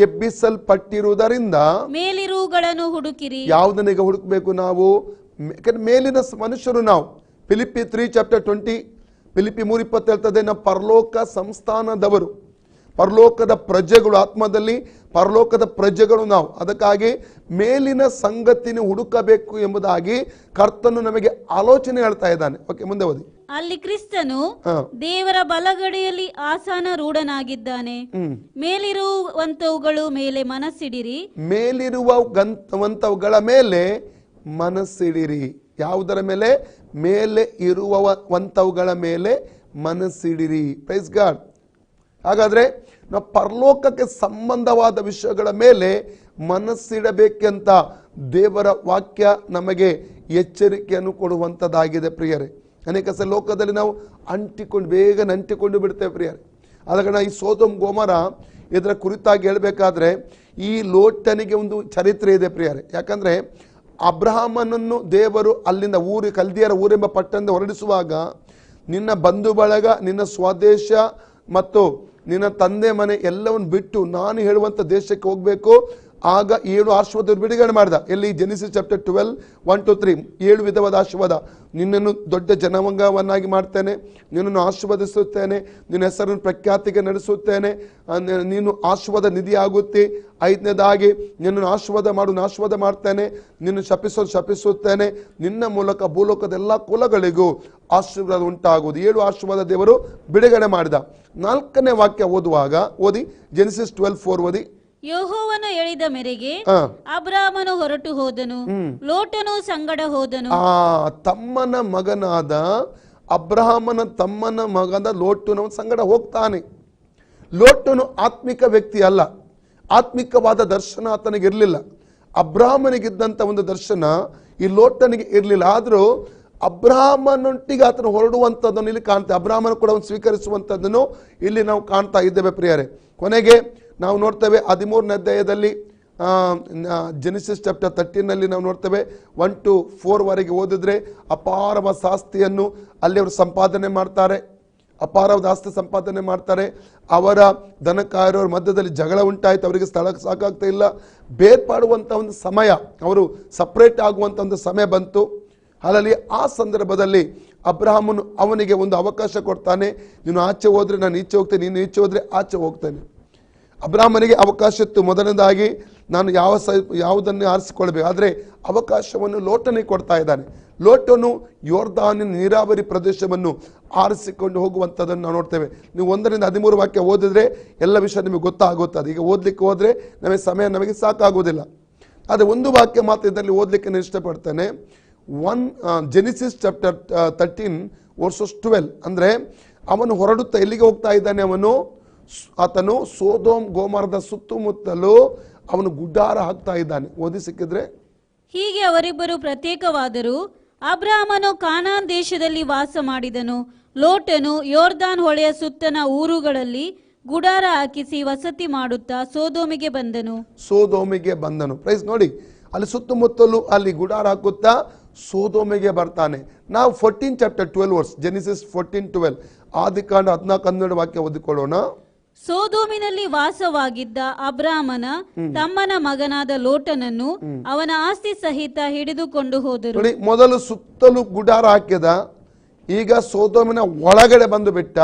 ಎಬ್ಬಿಸಲ್ಪಟ್ಟಿರುವುದರಿಂದ ಮೇಲಿರುವುಗಳನ್ನು ಹುಡುಕಿರಿ. ಯಾವುದನ್ನೀಗ ಹುಡುಕಬೇಕು ನಾವು? ಮೇಲಿನ ಮನುಷ್ಯರು ನಾವು. ಫಿಲಿಪ್ಪಿ 3:20, ಫಿಲಿಪ್ಪಿ 3:20 ಹೇಳ್ತದೆ, ನಾವು ಪರಲೋಕ ಸಂಸ್ಥಾನದವರು, ಪರಲೋಕದ ಪ್ರಜೆಗಳು, ಆತ್ಮದಲ್ಲಿ ಪರಲೋಕದ ಪ್ರಜೆಗಳು ನಾವು. ಅದಕ್ಕಾಗಿ ಮೇಲಿನ ಸಂಗತಿನ ಹುಡುಕಬೇಕು ಎಂಬುದಾಗಿ ಕರ್ತನು ನಮಗೆ ಆಲೋಚನೆ ಹೇಳ್ತಾ ಇದ್ದಾನೆ. ಓಕೆ, ಮುಂದೆ ಓದಿ. ಅಲ್ಲಿ ಕ್ರಿಸ್ತನು ದೇವರ ಬಲಗಡೆಯಲ್ಲಿ ಆಸನ ರೂಢನಾಗಿದ್ದಾನೆ. ಮೇಲಿರುವಂತವುಗಳ ಮೇಲೆ ಮನಸ್ಸಿಡಿರಿ. ಮೇಲಿರುವಂತವುಗಳ ಮೇಲೆ ಮನಸ್ಸಿಡಿರಿ. ಯಾವುದರ ಮೇಲೆ? ಮೇಲೆ ಇರುವಂತವುಗಳ ಮೇಲೆ ಮನಸ್ಸಿಡಿರಿ. Praise God. ಹಾಗಾದ್ರೆ ನಾವು ಪರಲೋಕಕ್ಕೆ ಸಂಬಂಧವಾದ ವಿಷಯಗಳ ಮೇಲೆ ಮನಸ್ಸಿಡಬೇಕೆಂತ ದೇವರ ವಾಕ್ಯ ನಮಗೆ ಎಚ್ಚರಿಕೆಯನ್ನು ಕೊಡುವಂಥದ್ದಾಗಿದೆ ಪ್ರಿಯರೇ. ಅನೇಕ ಸಲ ಲೋಕದಲ್ಲಿ ನಾವು ಬೇಗನೆ ಅಂಟಿಕೊಂಡು ಬಿಡ್ತೇವೆ ಪ್ರಿಯರೇ. ಆದ ಕಾರಣ ಈ ಸೋದೋಮ್ ಗೊಮೋರ ಇದರ ಕುರಿತಾಗಿ ಹೇಳಬೇಕಾದ್ರೆ ಈ ಲೋಟನಿಗೆ ಒಂದು ಚರಿತ್ರೆ ಇದೆ ಪ್ರಿಯರೇ. ಯಾಕಂದರೆ ಅಬ್ರಹಾಮನನ್ನು ದೇವರು ಅಲ್ಲಿಂದ ಕಲ್ದಿಯರ ಊರೆಂಬ ಪಟ್ಟಣದಿಂದ ಹೊರಡಿಸುವಾಗ, ನಿನ್ನ ಬಂಧು ಬಳಗ, ನಿನ್ನ ಸ್ವದೇಶ ಮತ್ತು ನಿನ್ನ ತಂದೆ ಮನೆ ಎಲ್ಲವನ್ನು ಬಿಟ್ಟು ನಾನು ಹೇಳುವಂಥ ದೇಶಕ್ಕೆ ಹೋಗಬೇಕು. ಆಗ 7 ಆಶೀರ್ವಾದ ಬಿಡುಗಡೆ ಮಾಡಿದ. ಎಲ್ಲಿ? ಜೆನಿಸಿಸ್ ಚಾಪ್ಟರ್ 12, 1-3 7 ವಿಧವಾದ ಆಶೀರ್ವಾದ. ನಿನ್ನನ್ನು ದೊಡ್ಡ ಜನಾಂಗವನ್ನಾಗಿ ಮಾಡ್ತೇನೆ, ನಿನ್ನನ್ನು ಆಶೀರ್ವದಿಸುತ್ತೇನೆ, ನಿನ್ನ ಹೆಸರನ್ನು ಪ್ರಖ್ಯಾತಿಗೆ ನಡೆಸುತ್ತೇನೆ, ನೀನು ಆಶೀರ್ವಾದ ನಿಧಿ ಆಗುತ್ತೆ. 5ನೇದಾಗಿ ನಿನ್ನನ್ನು ಆಶೀರ್ವಾದ ಮಾಡ್ತೇನೆ, ನಿನ್ನ ಶಪಿಸುತ್ತೇನೆ, ನಿನ್ನ ಮೂಲಕ ಭೂಲೋಕದ ಎಲ್ಲ ಕುಲಗಳಿಗೂ ಆಶೀರ್ವಾದ ಉಂಟಾಗುವುದು. 7 ಆಶೀರ್ವಾದ ದೇವರು ಬಿಡುಗಡೆ ಮಾಡಿದ. 4ನೇ ವಾಕ್ಯ ಓದಿ ಜೆನಿಸಿಸ್ 12:4 ಓದಿ. ಯೆಹೋವನು ಹೇಳಿದ ಮೇರೆಗೆ ಅಬ್ರಾಮನು ಹೊರಟು ಹೋದನು, ಲೋಟನು ಸಂಗಡ ಹೋದನು. ತಮ್ಮನ ಮಗನಾದ ಅಬ್ರಹಾಮನ ತಮ್ಮನ ಮಗನ ಲೋಟನು ಸಂಗಡ ಹೋಗ್ತಾನೆ. ಲೋಟನು ಆತ್ಮಿಕ ವ್ಯಕ್ತಿ ಅಲ್ಲ, ಆತ್ಮಿಕವಾದ ದರ್ಶನ ಆತನಿಗೆ ಇರಲಿಲ್ಲ. ಅಬ್ರಹಾಮನಿಗಿದ್ದಂಥ ಒಂದು ದರ್ಶನ ಈ ಲೋಟನಿಗೆ ಇರಲಿಲ್ಲ. ಆದರೂ ಅಬ್ರಹಾಮನೊಟ್ಟಿಗೆ ಆತನು ಹೊರಡುವಂಥದ್ದನ್ನು ಇಲ್ಲಿ ಕಾಣ್ತೇವೆ. ಅಬ್ರಹಾಮನ ಕೂಡ ಒಂದು ಸ್ವೀಕರಿಸುವಂಥದ್ದನ್ನು ಇಲ್ಲಿ ನಾವು ಕಾಣ್ತಾ ಇದ್ದೇವೆ ಪ್ರಿಯರೇ. ಕೊನೆಗೆ ನಾವು ನೋಡ್ತೇವೆ 13ನೇ ಅಧ್ಯಾಯದಲ್ಲಿ ಜೆನಿಸಿಸ್ ಚಾಪ್ಟರ್ 13ನಲ್ಲಿ ನಾವು ನೋಡ್ತೇವೆ 1-4 ಓದಿದ್ರೆ ಅಪಾರವಾದ ಆಸ್ತಿಯನ್ನು ಅಲ್ಲಿ ಅವರು ಸಂಪಾದನೆ ಮಾಡ್ತಾರೆ. ಅಪಾರವಾದ ಆಸ್ತಿ ಸಂಪಾದನೆ ಮಾಡ್ತಾರೆ. ಅವರ ದನಕಾಯರವ್ರ ಮಧ್ಯದಲ್ಲಿ ಜಗಳ ಉಂಟಾಯಿತು. ಅವರಿಗೆ ಸ್ಥಳ ಸಾಕಾಗ್ತಾ ಇಲ್ಲ. ಬೇರ್ಪಾಡುವಂಥ ಒಂದು ಸಮಯ, ಅವರು ಸಪ್ರೇಟ್ ಆಗುವಂಥ ಒಂದು ಸಮಯ ಬಂತು. ಅಲ್ಲಿ ಆ ಸಂದರ್ಭದಲ್ಲಿ ಅಬ್ರಹಾಮನು ಅವನಿಗೆ ಒಂದು ಅವಕಾಶ ಕೊಡ್ತಾನೆ. ನೀನು ಆಚೆ ಹೋದ್ರೆ ನಾನು ಈಚೆ ಹೋಗ್ತೇನೆ, ನೀನು ಈಚೆ ಹೋದ್ರೆ ಆಚೆ ಹೋಗ್ತೇನೆ. ಅಬ್ರಹಾಮನಿಗೆ ಅವಕಾಶ ಇತ್ತು. ಮೊದಲನೇದಾಗಿ ನಾನು ಯಾವುದನ್ನು ಆರಿಸಿಕೊಳ್ಬೇಕು, ಆದರೆ ಅವಕಾಶವನ್ನು ಲೋಟನಿಗೆ ಕೊಡ್ತಾ ಇದ್ದಾನೆ. ಲೋಟನು ಯೋರ್ದಾನಿನ ನೀರಾವರಿ ಪ್ರದೇಶವನ್ನು ಆರಿಸಿಕೊಂಡು ಹೋಗುವಂಥದ್ದನ್ನು ನಾವು ನೋಡ್ತೇವೆ. ನೀವು 1-13 ವಾಕ್ಯ ಓದಿದ್ರೆ ಎಲ್ಲ ವಿಷಯ ನಿಮಗೆ ಗೊತ್ತಾಗುತ್ತದೆ. ಈಗ ಓದಲಿಕ್ಕೆ ಹೋದರೆ ನಮಗೆ ಸಾಕಾಗುವುದಿಲ್ಲ. ಆದರೆ ಒಂದು ವಾಕ್ಯ ಮಾತ್ರ ಇದರಲ್ಲಿ ಓದಲಿಕ್ಕೆ ನಾನು ಇಷ್ಟಪಡ್ತೇನೆ. ಜೆನಿಸಿಸ್ ಚಾಪ್ಟರ್ 13:12 ಅಂದರೆ ಅವನು ಹೊರಡುತ್ತಾ ಎಲ್ಲಿಗೆ ಹೋಗ್ತಾ ಇದ್ದಾನೆ? ಆತನು ಸೋದೋಮ್ ಗೊಮೋರದ ಸುತ್ತಮುತ್ತಲು ಅವನು ಗುಡ್ಡಾರ ಹಾಕ್ತಾ ಇದ್ದಾನೆ. ಓದಿ ಸಿಕ್ಕಿದ್ರೆ. ಹೀಗೆ ಅವರಿಬ್ಬರು ಪ್ರತ್ಯೇಕವಾದರು. ಅಬ್ರಹಾಮನು ಕಾನಾನ್ ದೇಶದಲ್ಲಿ ವಾಸ ಮಾಡಿದನು. ಲೋಟನು ಯೋರ್ದಾನ್ ಹೊಳೆಯ ಸುತ್ತನ ಊರುಗಳಲ್ಲಿ ಗುಡಾರ ಹಾಕಿಸಿ ವಸತಿ ಮಾಡುತ್ತಾ ಸೋದೋಮಿಗೆ ಬಂದನು. ಪ್ರೈಸ್ ನೋಡಿ, ಅಲ್ಲಿ ಸುತ್ತಮುತ್ತಲು ಅಲ್ಲಿ ಗುಡಾರ ಹಾಕುತ್ತಾ ಸೋದೋಮಿಗೆ ಬರ್ತಾನೆ. ನಾವು 14 ಚಾಪ್ಟರ್ 12 ಜೆನಿಸಿಸ್ 14:12 ಆದಿಕಾಂಡ 14-12 ವಾಕ್ಯ ಓದಿಕೊಳ್ಳೋಣ. ಸೋದೋಮಿನಲ್ಲಿ ವಾಸವಾಗಿದ್ದ ಅಬ್ರಾಮನ ತಮ್ಮನ ಮಗನಾದ ಲೋಟನನ್ನು ಅವನ ಆಸ್ತಿ ಸಹಿತ ಹಿಡಿದುಕೊಂಡು ಹೋದರು. ನೋಡಿ, ಮೊದಲು ಸುತ್ತಲೂ ಗುಡಾರ ಹಾಕಿದ, ಈಗ ಸೋದೋಮಿನ ಒಳಗಡೆ ಬಂದು ಬಿಟ್ಟ.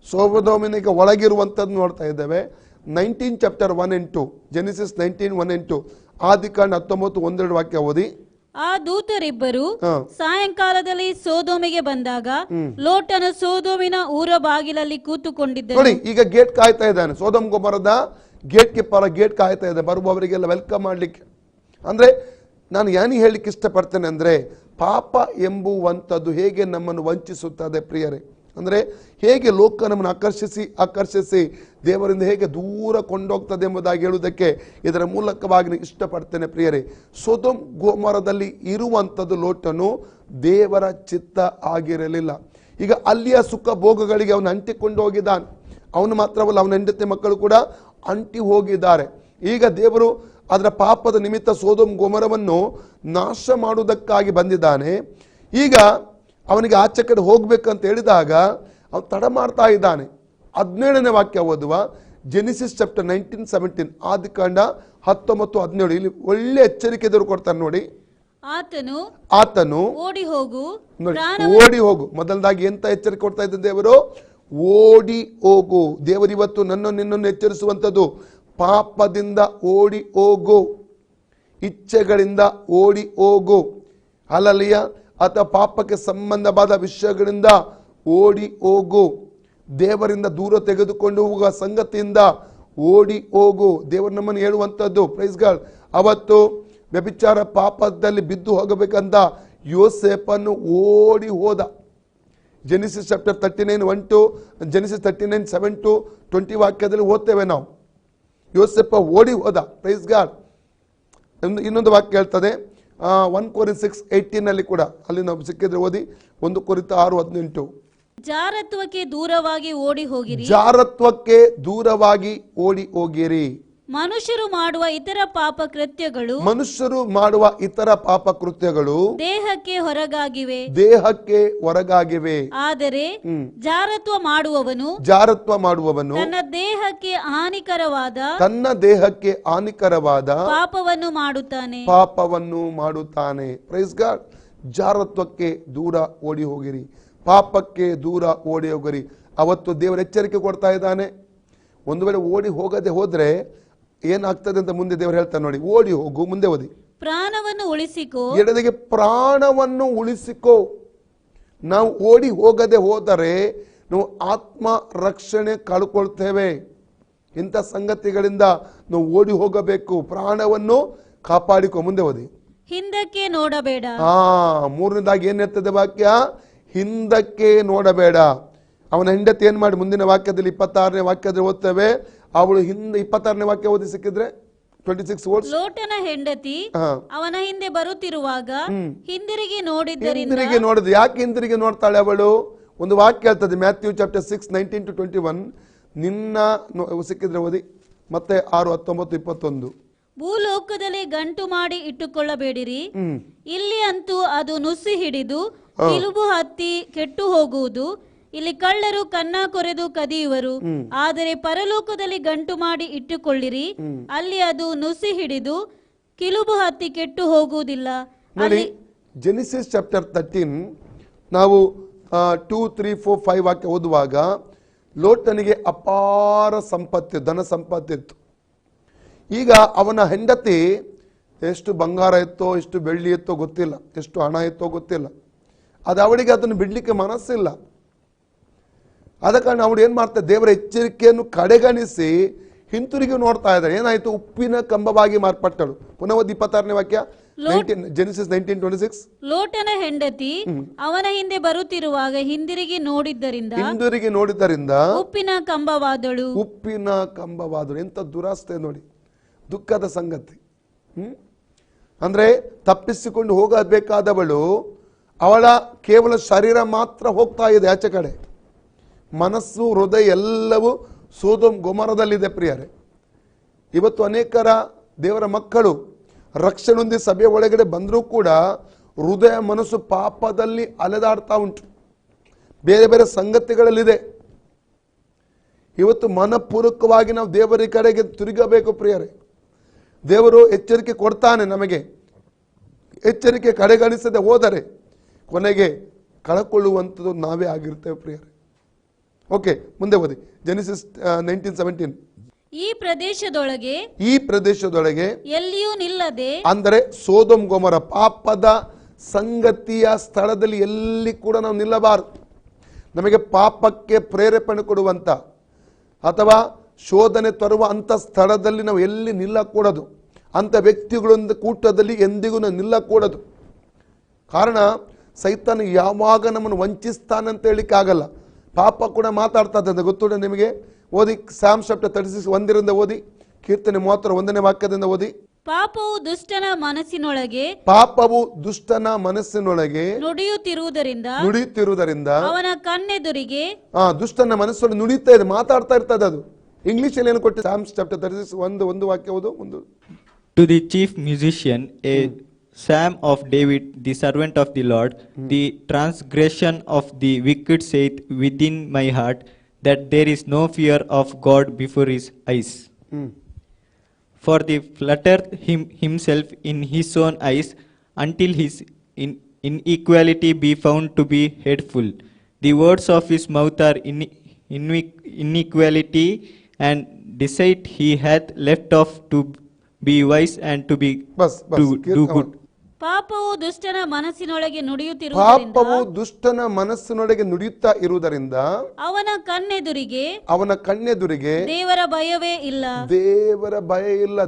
ಸೋದೋಮಿನಿಗೆ ಒಳಗಿರುವಂಥದ್ದು ನೋಡ್ತಾ ಇದ್ದೇವೆ. 19 ಚಾಪ್ಟರ್ 1-2 ಜೆನಿಸಿಸ್ 19:1-2 ಆದಿಕಾಂಡ 19:1-2 ವಾಕ್ಯ ಓದಿ. ಆ ದೂತರಿಬ್ಬರು ಸಾಯಂಕಾಲದಲ್ಲಿ ಸೋದೋಮಿಗೆ ಬಂದಾಗ ಲೋಟನು ಸೋದೋಮಿನ ಊರ ಬಾಗಿಲಲ್ಲಿ ಕೂತುಕೊಂಡಿದ್ದರು. ನೋಡಿ, ಈಗ ಗೇಟ್ ಕಾಯ್ತಾ ಇದ್ದಾನೆ. ಸೋದೋಮ್ ಗೊಮೋರದ ಗೇಟ್ ಕೀಪರ್ ಗೇಟ್ ಕಾಯ್ತಾ ಇದೆ, ಬರುವವರಿಗೆಲ್ಲ ವೆಲ್ಕಮ್ ಮಾಡ್ಲಿಕ್ಕೆ. ಅಂದ್ರೆ ನಾನು ಏನು ಹೇಳಲಿಕ್ಕೆ ಇಷ್ಟಪಡ್ತೇನೆ ಅಂದ್ರೆ, ಪಾಪ ಎಂಬುವಂಥದ್ದು ಹೇಗೆ ನಮ್ಮನ್ನು ವಂಚಿಸುತ್ತದೆ ಪ್ರಿಯರೇ. ಅಂದರೆ ಹೇಗೆ ಲೋಕ ನಮ್ಮನ್ನು ಆಕರ್ಷಿಸಿ ದೇವರಿಂದ ಹೇಗೆ ದೂರ ಕೊಂಡೋಗ್ತದೆ ಎಂಬುದಾಗಿ ಹೇಳುವುದಕ್ಕೆ ಇದರ ಮೂಲಕವಾಗಿ ಇಷ್ಟಪಡ್ತೇನೆ ಪ್ರಿಯರೇ. ಸೊದೋಮ್ ಗೊಮೋರದಲ್ಲಿ ಇರುವಂಥದ್ದು ಲೋಟನು ದೇವರ ಚಿತ್ತ ಆಗಿರಲಿಲ್ಲ. ಈಗ ಅಲ್ಲಿಯ ಸುಖ ಭೋಗಗಳಿಗೆ ಅವನು ಅಂಟಿಕೊಂಡು ಹೋಗಿದ್ದಾನೆ. ಅವನು ಮಾತ್ರವಲ್ಲ, ಅವನ ಹೆಂಡತಿ ಮಕ್ಕಳು ಕೂಡ ಅಂಟಿ ಹೋಗಿದ್ದಾರೆ. ಈಗ ದೇವರು ಅದರ ಪಾಪದ ನಿಮಿತ್ತ ಸೊದೋಮ್ ಗೊಮೋರವನ್ನು ನಾಶ ಮಾಡುವುದಕ್ಕಾಗಿ ಬಂದಿದ್ದಾನೆ. ಈಗ ಅವನಿಗೆ ಆಚೆ ಕಡೆ ಹೋಗ್ಬೇಕಂತ ಹೇಳಿದಾಗ ಅವನು ತಡ ಮಾಡ್ತಾ ಇದ್ದಾನೆ. 17ನೇ ವಾಕ್ಯ ಓದುವ. ಜೆನಿಸಿಸ್ ಚಾಪ್ಟರ್ 19:17 ಆದಿಕಾಂಡ 19:17 ಇಲ್ಲಿ ಒಳ್ಳೆ ಎಚ್ಚರಿಕೆ ದೇವರು ಕೊಡ್ತಾನೆ ನೋಡಿ. ಆತನು ಓಡಿ ಹೋಗು. ಮೊದಲದಾಗಿ ಎಂತ ಎಚ್ಚರಿಕೆ ಕೊಡ್ತಾ ಇದ್ದ ದೇವರು? ಓಡಿ ಹೋಗು. ದೇವರು ಇವತ್ತು ನಿನ್ನನ್ನು ಎಚ್ಚರಿಸುವಂಥದ್ದು. ಪಾಪದಿಂದ ಓಡಿ ಹೋಗು, ಇಚ್ಛೆಗಳಿಂದ ಓಡಿ ಹೋಗು. ಹಲ್ಲೆಲೂಯಾ. ಅಥವಾ ಪಾಪಕ್ಕೆ ಸಂಬಂಧವಾದ ವಿಷಯಗಳಿಂದ ಓಡಿ ಹೋಗು. ದೇವರಿಂದ ದೂರ ತೆಗೆದುಕೊಂಡು ಹೋಗುವ ಸಂಗತಿಯಿಂದ ಓಡಿ ಹೋಗು. ದೇವರು ನಮ್ಮನ್ನು ಹೇಳುವಂಥದ್ದು. Praise God. ಅವತ್ತು ವ್ಯಭಿಚಾರ ಪಾಪದಲ್ಲಿ ಬಿದ್ದು ಹೋಗಬೇಕಂತ ಯೋಸೇಫನು ಓಡಿ ಹೋದ. ಜೆನಿಸಿಸ್ ಚಾಪ್ಟರ್ 39:1-2 ಜೆನಿಸಿಸ್ 39:7-20 ವಾಕ್ಯದಲ್ಲಿ ಓದ್ತೇವೆ ನಾವು. ಯೋಸೆಫ ಓಡಿ ಹೋದ. Praise God. ಇನ್ನೊಂದು ವಾಕ್ಯ ಹೇಳ್ತದೆ 1 Corinthians 6:18 ಕೂಡ, ಅಲ್ಲಿ ನಾವು ಸಿಕ್ಕಿದ್ರೆ ಓದಿ. 1 Corinthians 6:18. ಜಾರತ್ವಕ್ಕೆ ದೂರವಾಗಿ ಓಡಿ ಹೋಗಿರಿ. ಜಾರತ್ವಕ್ಕೆ ದೂರವಾಗಿ ಓಡಿ ಹೋಗಿರಿ. ಮನುಷ್ಯರು ಮಾಡುವ ಇತರ ಪಾಪ ಕೃತ್ಯಗಳು, ಮನುಷ್ಯರು ಮಾಡುವ ಇತರ ಪಾಪ ಕೃತ್ಯಗಳು ದೇಹಕ್ಕೆ ಹೊರಗಾಗಿವೆ, ದೇಹಕ್ಕೆ ಹೊರಗಾಗಿವೆ. ಆದರೆ ಜಾರತ್ವ ಮಾಡುವವನು ತನ್ನ ದೇಹಕ್ಕೆ ಹಾನಿಕರವಾದ ಪಾಪವನ್ನು ಮಾಡುತ್ತಾನೆ. Praise God. ಜಾರತ್ವಕ್ಕೆ ದೂರ ಓಡಿ ಹೋಗಿರಿ, ಪಾಪಕ್ಕೆ ದೂರ ಓಡಿ ಹೋಗಿರಿ. ಅವತ್ತು ದೇವರ ಎಚ್ಚರಿಕೆ ಕೊಡ್ತಾ ಇದ್ದಾನೆ. ಒಂದು ವೇಳೆ ಓಡಿ ಹೋಗದೆ ಹೋದ್ರೆ ಏನಾಗ್ತದೆ ಅಂತ ಮುಂದೆ ದೇವರು ಹೇಳ್ತಾನೆ ನೋಡಿ. ಓಡಿ ಹೋಗು, ಮುಂದೆ ಓದಿ. ಪ್ರಾಣವನ್ನು ಉಳಿಸಿಕೋ, ಎಡದಿಗೆ ಪ್ರಾಣವನ್ನು ಉಳಿಸಿಕೋ. ನಾವು ಓಡಿ ಹೋಗದೆ ಹೋದರೆ ನಾವು ಆತ್ಮ ರಕ್ಷಣೆ ಕಳ್ಕೊಳ್ತೇವೆ. ಇಂಥ ಸಂಗತಿಗಳಿಂದ ನಾವು ಓಡಿ ಹೋಗಬೇಕು. ಪ್ರಾಣವನ್ನು ಕಾಪಾಡಿಕೋ, ಮುಂದೆ ಓದಿ. ಹಿಂದಕ್ಕೆ ನೋಡಬೇಡ. ಮೂರನೇದಾಗಿ ಏನ್ ಹೇಳ್ತದೆ ವಾಕ್ಯ? ಹಿಂದಕ್ಕೆ ನೋಡಬೇಡ. ಅವನ ಹೆಂಡತಿ ಏನ್ ಮಾಡಿ ಮುಂದಿನ ವಾಕ್ಯದಲ್ಲಿ 26ನೇ ವಾಕ್ಯದಲ್ಲಿ ಓದ್ತೇವೆ. ಅವಳು ಹಿಂದೆ 26ನೇ ವಾಕ್ಯ ಓದಿ ಸಿಕ್ಕಿದ್ರೆ 26 words. ಲೋಟನ ಹೆಂಡತಿ ಅವನ ಹಿಂದೆ ಬರುತ್ತಿರುವಾಗ ಹಿಂದಿರುಗಿ ನೋಡಿದ. ಯಾಕೆ ಹಿಂದಿರುಗಿ ನೋಡ್ತಾಳೆ ಅವಳು? ಒಂದು ವಾಕ್ಯ ಹೇಳ್ತದೆ ಮ್ಯಾಥ್ಯೂ ಚಾಪ್ಟರ್ 6:19-21. ನಿನ್ನ ಸಿಕ್ಕಿದ್ರೆ ಓದಿ. ಮತ್ತೆ 6:19-21. ಭೂಲೋಕದಲ್ಲಿ ಗಂಟು ಮಾಡಿ ಇಟ್ಟುಕೊಳ್ಳಬೇಡಿರಿ. ಇಲ್ಲಿ ಅಂತೂ ಅದು ನುಸಿ ಹಿಡಿದು ಕಿಲುಬು ಹತ್ತಿ ಕೆಟ್ಟು ಹೋಗುವುದು. ಇಲ್ಲಿ ಕಳ್ಳರು ಕನ್ನ ಕೊರೆದು ಕದಿಯುವರು. ಆದರೆ ಪರಲೋಕದಲ್ಲಿ ಗಂಟು ಮಾಡಿ ಇಟ್ಟುಕೊಳ್ಳಿರಿ. ಅಲ್ಲಿ ಅದು ನುಸಿ ಹಿಡಿದು ಕಿಲುಬು ಹತ್ತಿ ಕೆಟ್ಟು ಹೋಗುವುದಿಲ್ಲ. ನೋಡಿ, ಜೆನಿಸಿಸ್ ಚಾಪ್ಟರ್ 13 ನಾವು 2, 3, 4, 5 ವಾಕ್ಯ ಓದುವಾಗ ಲೋಟನಿಗೆ ಅಪಾರ ಸಂಪತ್ತು, ಧನ ಸಂಪತ್ತಿತ್ತು. ಈಗ ಅವನ ಹೆಂಡತಿ ಎಷ್ಟು ಬಂಗಾರ ಇತ್ತೋ, ಎಷ್ಟು ಬೆಳ್ಳಿ ಇತ್ತೋ ಗೊತ್ತಿಲ್ಲ, ಎಷ್ಟು ಹಣ ಇತ್ತೋ ಗೊತ್ತಿಲ್ಲ. ಅದು ಅವಳಿಗೆ ಅದನ್ನು ಬಿಡ್ಲಿಕ್ಕೆ ಮನಸ್ಸಿಲ್ಲ. ಆದ ಕಾರಣ ಅವಳು ಏನ್ ಮಾಡ್ತಾರೆ, ದೇವರ ಎಚ್ಚರಿಕೆಯನ್ನು ಕಡೆಗಣಿಸಿ ಹಿಂತಿರುಗಿ ನೋಡ್ತಾ ಇದ್ದಾರೆ. ಏನಾಯ್ತು? ಉಪ್ಪಿನ ಕಂಬವಾಗಿ ಮಾರ್ಪಟ್ಟಳು. ಪುನಃ 26ನೇ ವಾಕ್ಯ, ಜೆನಿಸಿಸ್ 19:26. ಲೋಟನ ಹೆಂಡತಿ ಅವನ ಹಿಂದೆ ಬರುತ್ತಿರುವಾಗ ಹಿಂದಿರುಗಿ ನೋಡಿದ್ದರಿಂದ ಉಪ್ಪಿನ ಕಂಬವಾದಳು. ಎಂತ ದುರಾಸ್ತೆ ನೋಡಿ, ದುಃಖದ ಸಂಗತಿ. ಅಂದ್ರೆ ತಪ್ಪಿಸಿಕೊಂಡು ಹೋಗಬೇಕಾದವಳು, ಅವಳ ಕೇವಲ ಶರೀರ ಮಾತ್ರ ಹೋಗ್ತಾ ಇದೆ ಆಚೆ ಕಡೆ. ಮನಸ್ಸು, ಹೃದಯ ಎಲ್ಲವೂ ಸೋದೋಮ್ ಗೊಮರದಲ್ಲಿದೆ. ಪ್ರಿಯರೇ, ಇವತ್ತು ಅನೇಕರ ದೇವರ ಮಕ್ಕಳು ರಕ್ಷಣೆ ಹೊಂದಿ ಸಭೆ ಒಳಗಡೆ ಬಂದರೂ ಕೂಡ ಹೃದಯ ಮನಸ್ಸು ಪಾಪದಲ್ಲಿ ಅಲೆದಾಡ್ತಾ ಉಂಟು, ಬೇರೆ ಬೇರೆ ಸಂಗತಿಗಳಲ್ಲಿದೆ. ಇವತ್ತು ಮನಪೂರ್ವಕವಾಗಿ ನಾವು ದೇವರ ಕಡೆಗೆ ತಿರುಗಬೇಕು. ಪ್ರಿಯರೇ, ದೇವರು ಎಚ್ಚರಿಕೆ ಕೊಡ್ತಾನೆ ನಮಗೆ. ಎಚ್ಚರಿಕೆ ಕಡೆಗಣಿಸದೆ ಹೋದರೆ ಕೊನೆಗೆ ಕಳಕೊಳ್ಳುವಂಥದ್ದು ನಾವೇ ಆಗಿರ್ತೇವೆ. ಪ್ರಿಯರೇ, ಓಕೆ, ಮುಂದೆ ಓದಿ. ಜೆನಿಸಿಸ್ 19:17. ಈ ಪ್ರದೇಶದೊಳಗೆ ಎಲ್ಲಿಯೂ ನಿಲ್ಲದೆ, ಅಂದರೆ ಸೋದೋಮ್ ಗೊಮರ ಪಾಪದ ಸಂಗತಿಯ ಸ್ಥಳದಲ್ಲಿ ಎಲ್ಲಿ ಕೂಡ ನಾವು ನಿಲ್ಲಬಾರದು. ನಮಗೆ ಪಾಪಕ್ಕೆ ಪ್ರೇರೇಪಣೆ ಕೊಡುವಂತ ಅಥವಾ ಶೋಧನೆ ತರುವ ಅಂತ ಸ್ಥಳದಲ್ಲಿ ನಾವು ಎಲ್ಲಿ ನಿಲ್ಲಕೂಡದು. ಅಂತ ವ್ಯಕ್ತಿಗಳೊಂದು ಕೂಟದಲ್ಲಿ ಎಂದಿಗೂ ನಾವು ನಿಲ್ಲಕೂಡದು. ಕಾರಣ ಸೈತಾನ ಯಾವಾಗ ನಮ್ಮನ್ನು ವಂಚಿಸ್ತಾನಂತ ಹೇಳಿಕ್ಕೆ ಆಗಲ್ಲ. ಪಾಪ ಕೂಡ ಮಾತಾಡ್ತಾ ಇದ್ದ, ಗೊತ್ತುಂಟ ನಿಮಗೆ. ಓದಿ ಸಾಮ್ ಚಾಪ್ಟರ್ 36 1ರಿಂದ ಓದಿ. ಕೀರ್ತನೆ 31ನೇ ವಾಕ್ಯದಿಂದ ಓದಿ. ಪಾಪವು ದುಷ್ಟನ ಮನಸ್ಸಿನೊಳಗೆ ನುಡಿಯುತ್ತಿರುವುದರಿಂದ ಅವನ ಕಣ್ಣೆದುರಿಗೆ, ದುಷ್ಟನ ಮನಸ್ಸೊಳಗೆ ನುಡಿಯುತ್ತಾ ಇದೆ, ಮಾತಾಡ್ತಾ ಇರ್ತದೆ. ಅದು ಇಂಗ್ಲಿಷ್ ಅಲ್ಲಿ ಏನು ಕೊಟ್ಟು ಸಾಮ್ಸ್ ಚಾಪ್ಟರ್ 36 ಒಂದು ವಾಕ್ಯ ಓದು. To the chief musician, a psalm of David, the servant of the Lord, the transgression of the wicked saith within my heart, that there is no fear of God before his eyes. For they flatter himself in his own eyes, until his inequality be found to be hateful. The words of his mouth are iniquity, and deceit he hath left off to be wise and to be do good. ಪಾಪವು ದುಷ್ಟನ ಮನಸ್ಸಿನೊಳಗೆ ನುಡಿಯುತ್ತಾ ಇರುವುದರಿಂದ ಅವನ ಕಣ್ಣೆದುರಿಗೆ ದೇವರ ಭಯವೇ ಇಲ್ಲ.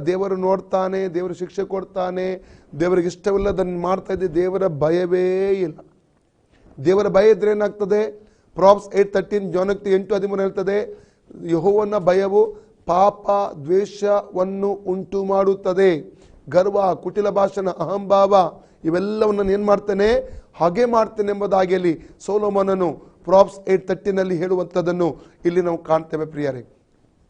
ದೇವರು ನೋಡ್ತಾನೆ, ದೇವರು ಶಿಕ್ಷೆ ಕೊಡ್ತಾನೆ, ದೇವರಿಗೆ ಇಷ್ಟವಿಲ್ಲದನ್ನು ಮಾಡ್ತಾ ಇದ್ದೆ, ದೇವರ ಭಯವೇ ಇಲ್ಲ. ದೇವರ ಭಯ ಇದ್ರೆ ಏನಾಗ್ತದೆ? ಪ್ರಾಬ್ಸ್ 8:13, ಜಾನ್ 8:13 ಹೇಳ್ತದೆ, ಯೆಹೋವನ ಭಯವು ಪಾಪ ದ್ವೇಷವನ್ನು ಉಂಟು ಮಾಡುತ್ತದೆ. ಗರ್ವ, ಕುಟಿಲ ಭಾಷಣ, ಅಹಂಭಾವ ಇವೆಲ್ಲವನ್ನು ಏನು ಮಾಡ್ತೇನೆ, ಹಾಗೆ ಮಾಡ್ತೇನೆ ಎಂಬುದಾಗಿ ಅಲ್ಲಿ ಸೊಲೊಮೋನನು ಪ್ರಾಬ್ಸ್ 8:30 ಹೇಳುವಂಥದ್ದನ್ನು ಇಲ್ಲಿ ನಾವು ಕಾಣ್ತೇವೆ ಪ್ರಿಯರೇ.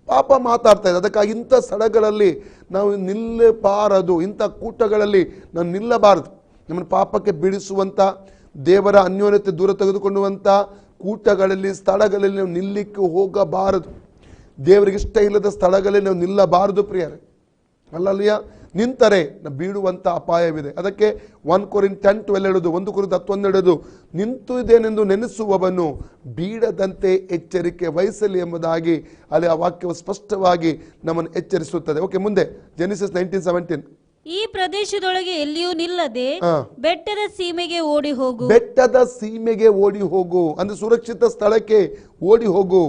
ಪಾಪ ಮಾತಾಡ್ತಾ ಇದೆ. ಅದಕ್ಕಾಗಿ ಇಂಥ ಸ್ಥಳಗಳಲ್ಲಿ ನಾವು ನಿಲ್ಲಬಾರದು, ಇಂಥ ಕೂಟಗಳಲ್ಲಿ ನಾವು ನಿಲ್ಲಬಾರದು. ನಮ್ಮನ್ನು ಪಾಪಕ್ಕೆ ಬೀಳಿಸುವಂಥ, ದೇವರ ಅನ್ಯೋನ್ಯತೆ ದೂರ ತೆಗೆದುಕೊಳ್ಳುವಂಥ ಕೂಟಗಳಲ್ಲಿ, ಸ್ಥಳಗಳಲ್ಲಿ ನಾವು ನಿಲ್ಲಿಕ್ಕೆ ಹೋಗಬಾರದು. ದೇವರಿಗೆ ಇಷ್ಟ ಇಲ್ಲದ ಸ್ಥಳಗಳಲ್ಲಿ ನಾವು ನಿಲ್ಲಬಾರದು ಪ್ರಿಯರೇ. ಅಲ್ಲಲ್ಲಿಯ ನಿಂತರೆ ನಾವು ಬೀಳುವಂಥ ಅಪಾಯವಿದೆ. ಅದಕ್ಕೆ 1 ಕೊರಿಂಥ 10:12 ಹೇಳುದು, 1 ಕೊರಿಂಥ 11 ಹೇಳುದು, ನಿಂತಿದ್ದೇನೆಂದು ನೆನೆಸುವವನು ಬೀಳದಂತೆ ಎಚ್ಚರಿಕೆ ವಹಿಸಲಿ ಎಂಬುದಾಗಿ ಅಲ್ಲಿ ಆ ವಾಕ್ಯವು ಸ್ಪಷ್ಟವಾಗಿ ನಮ್ಮನ್ನು ಎಚ್ಚರಿಸುತ್ತದೆ. ಓಕೆ, ಮುಂದೆ ಜೆನಿಸಿಸ್ 19:17. ಈ ಪ್ರದೇಶದೊಳಗೆ ಎಲ್ಲಿಯೂ ನಿಲ್ಲದೆ ಬೆಟ್ಟದ ಸೀಮೆಗೆ ಓಡಿ ಹೋಗು. ಬೆಟ್ಟದ ಸೀಮೆಗೆ ಓಡಿ ಹೋಗು ಅಂದ್ರೆ ಸುರಕ್ಷಿತ ಸ್ಥಳಕ್ಕೆ ಓಡಿ ಹೋಗು.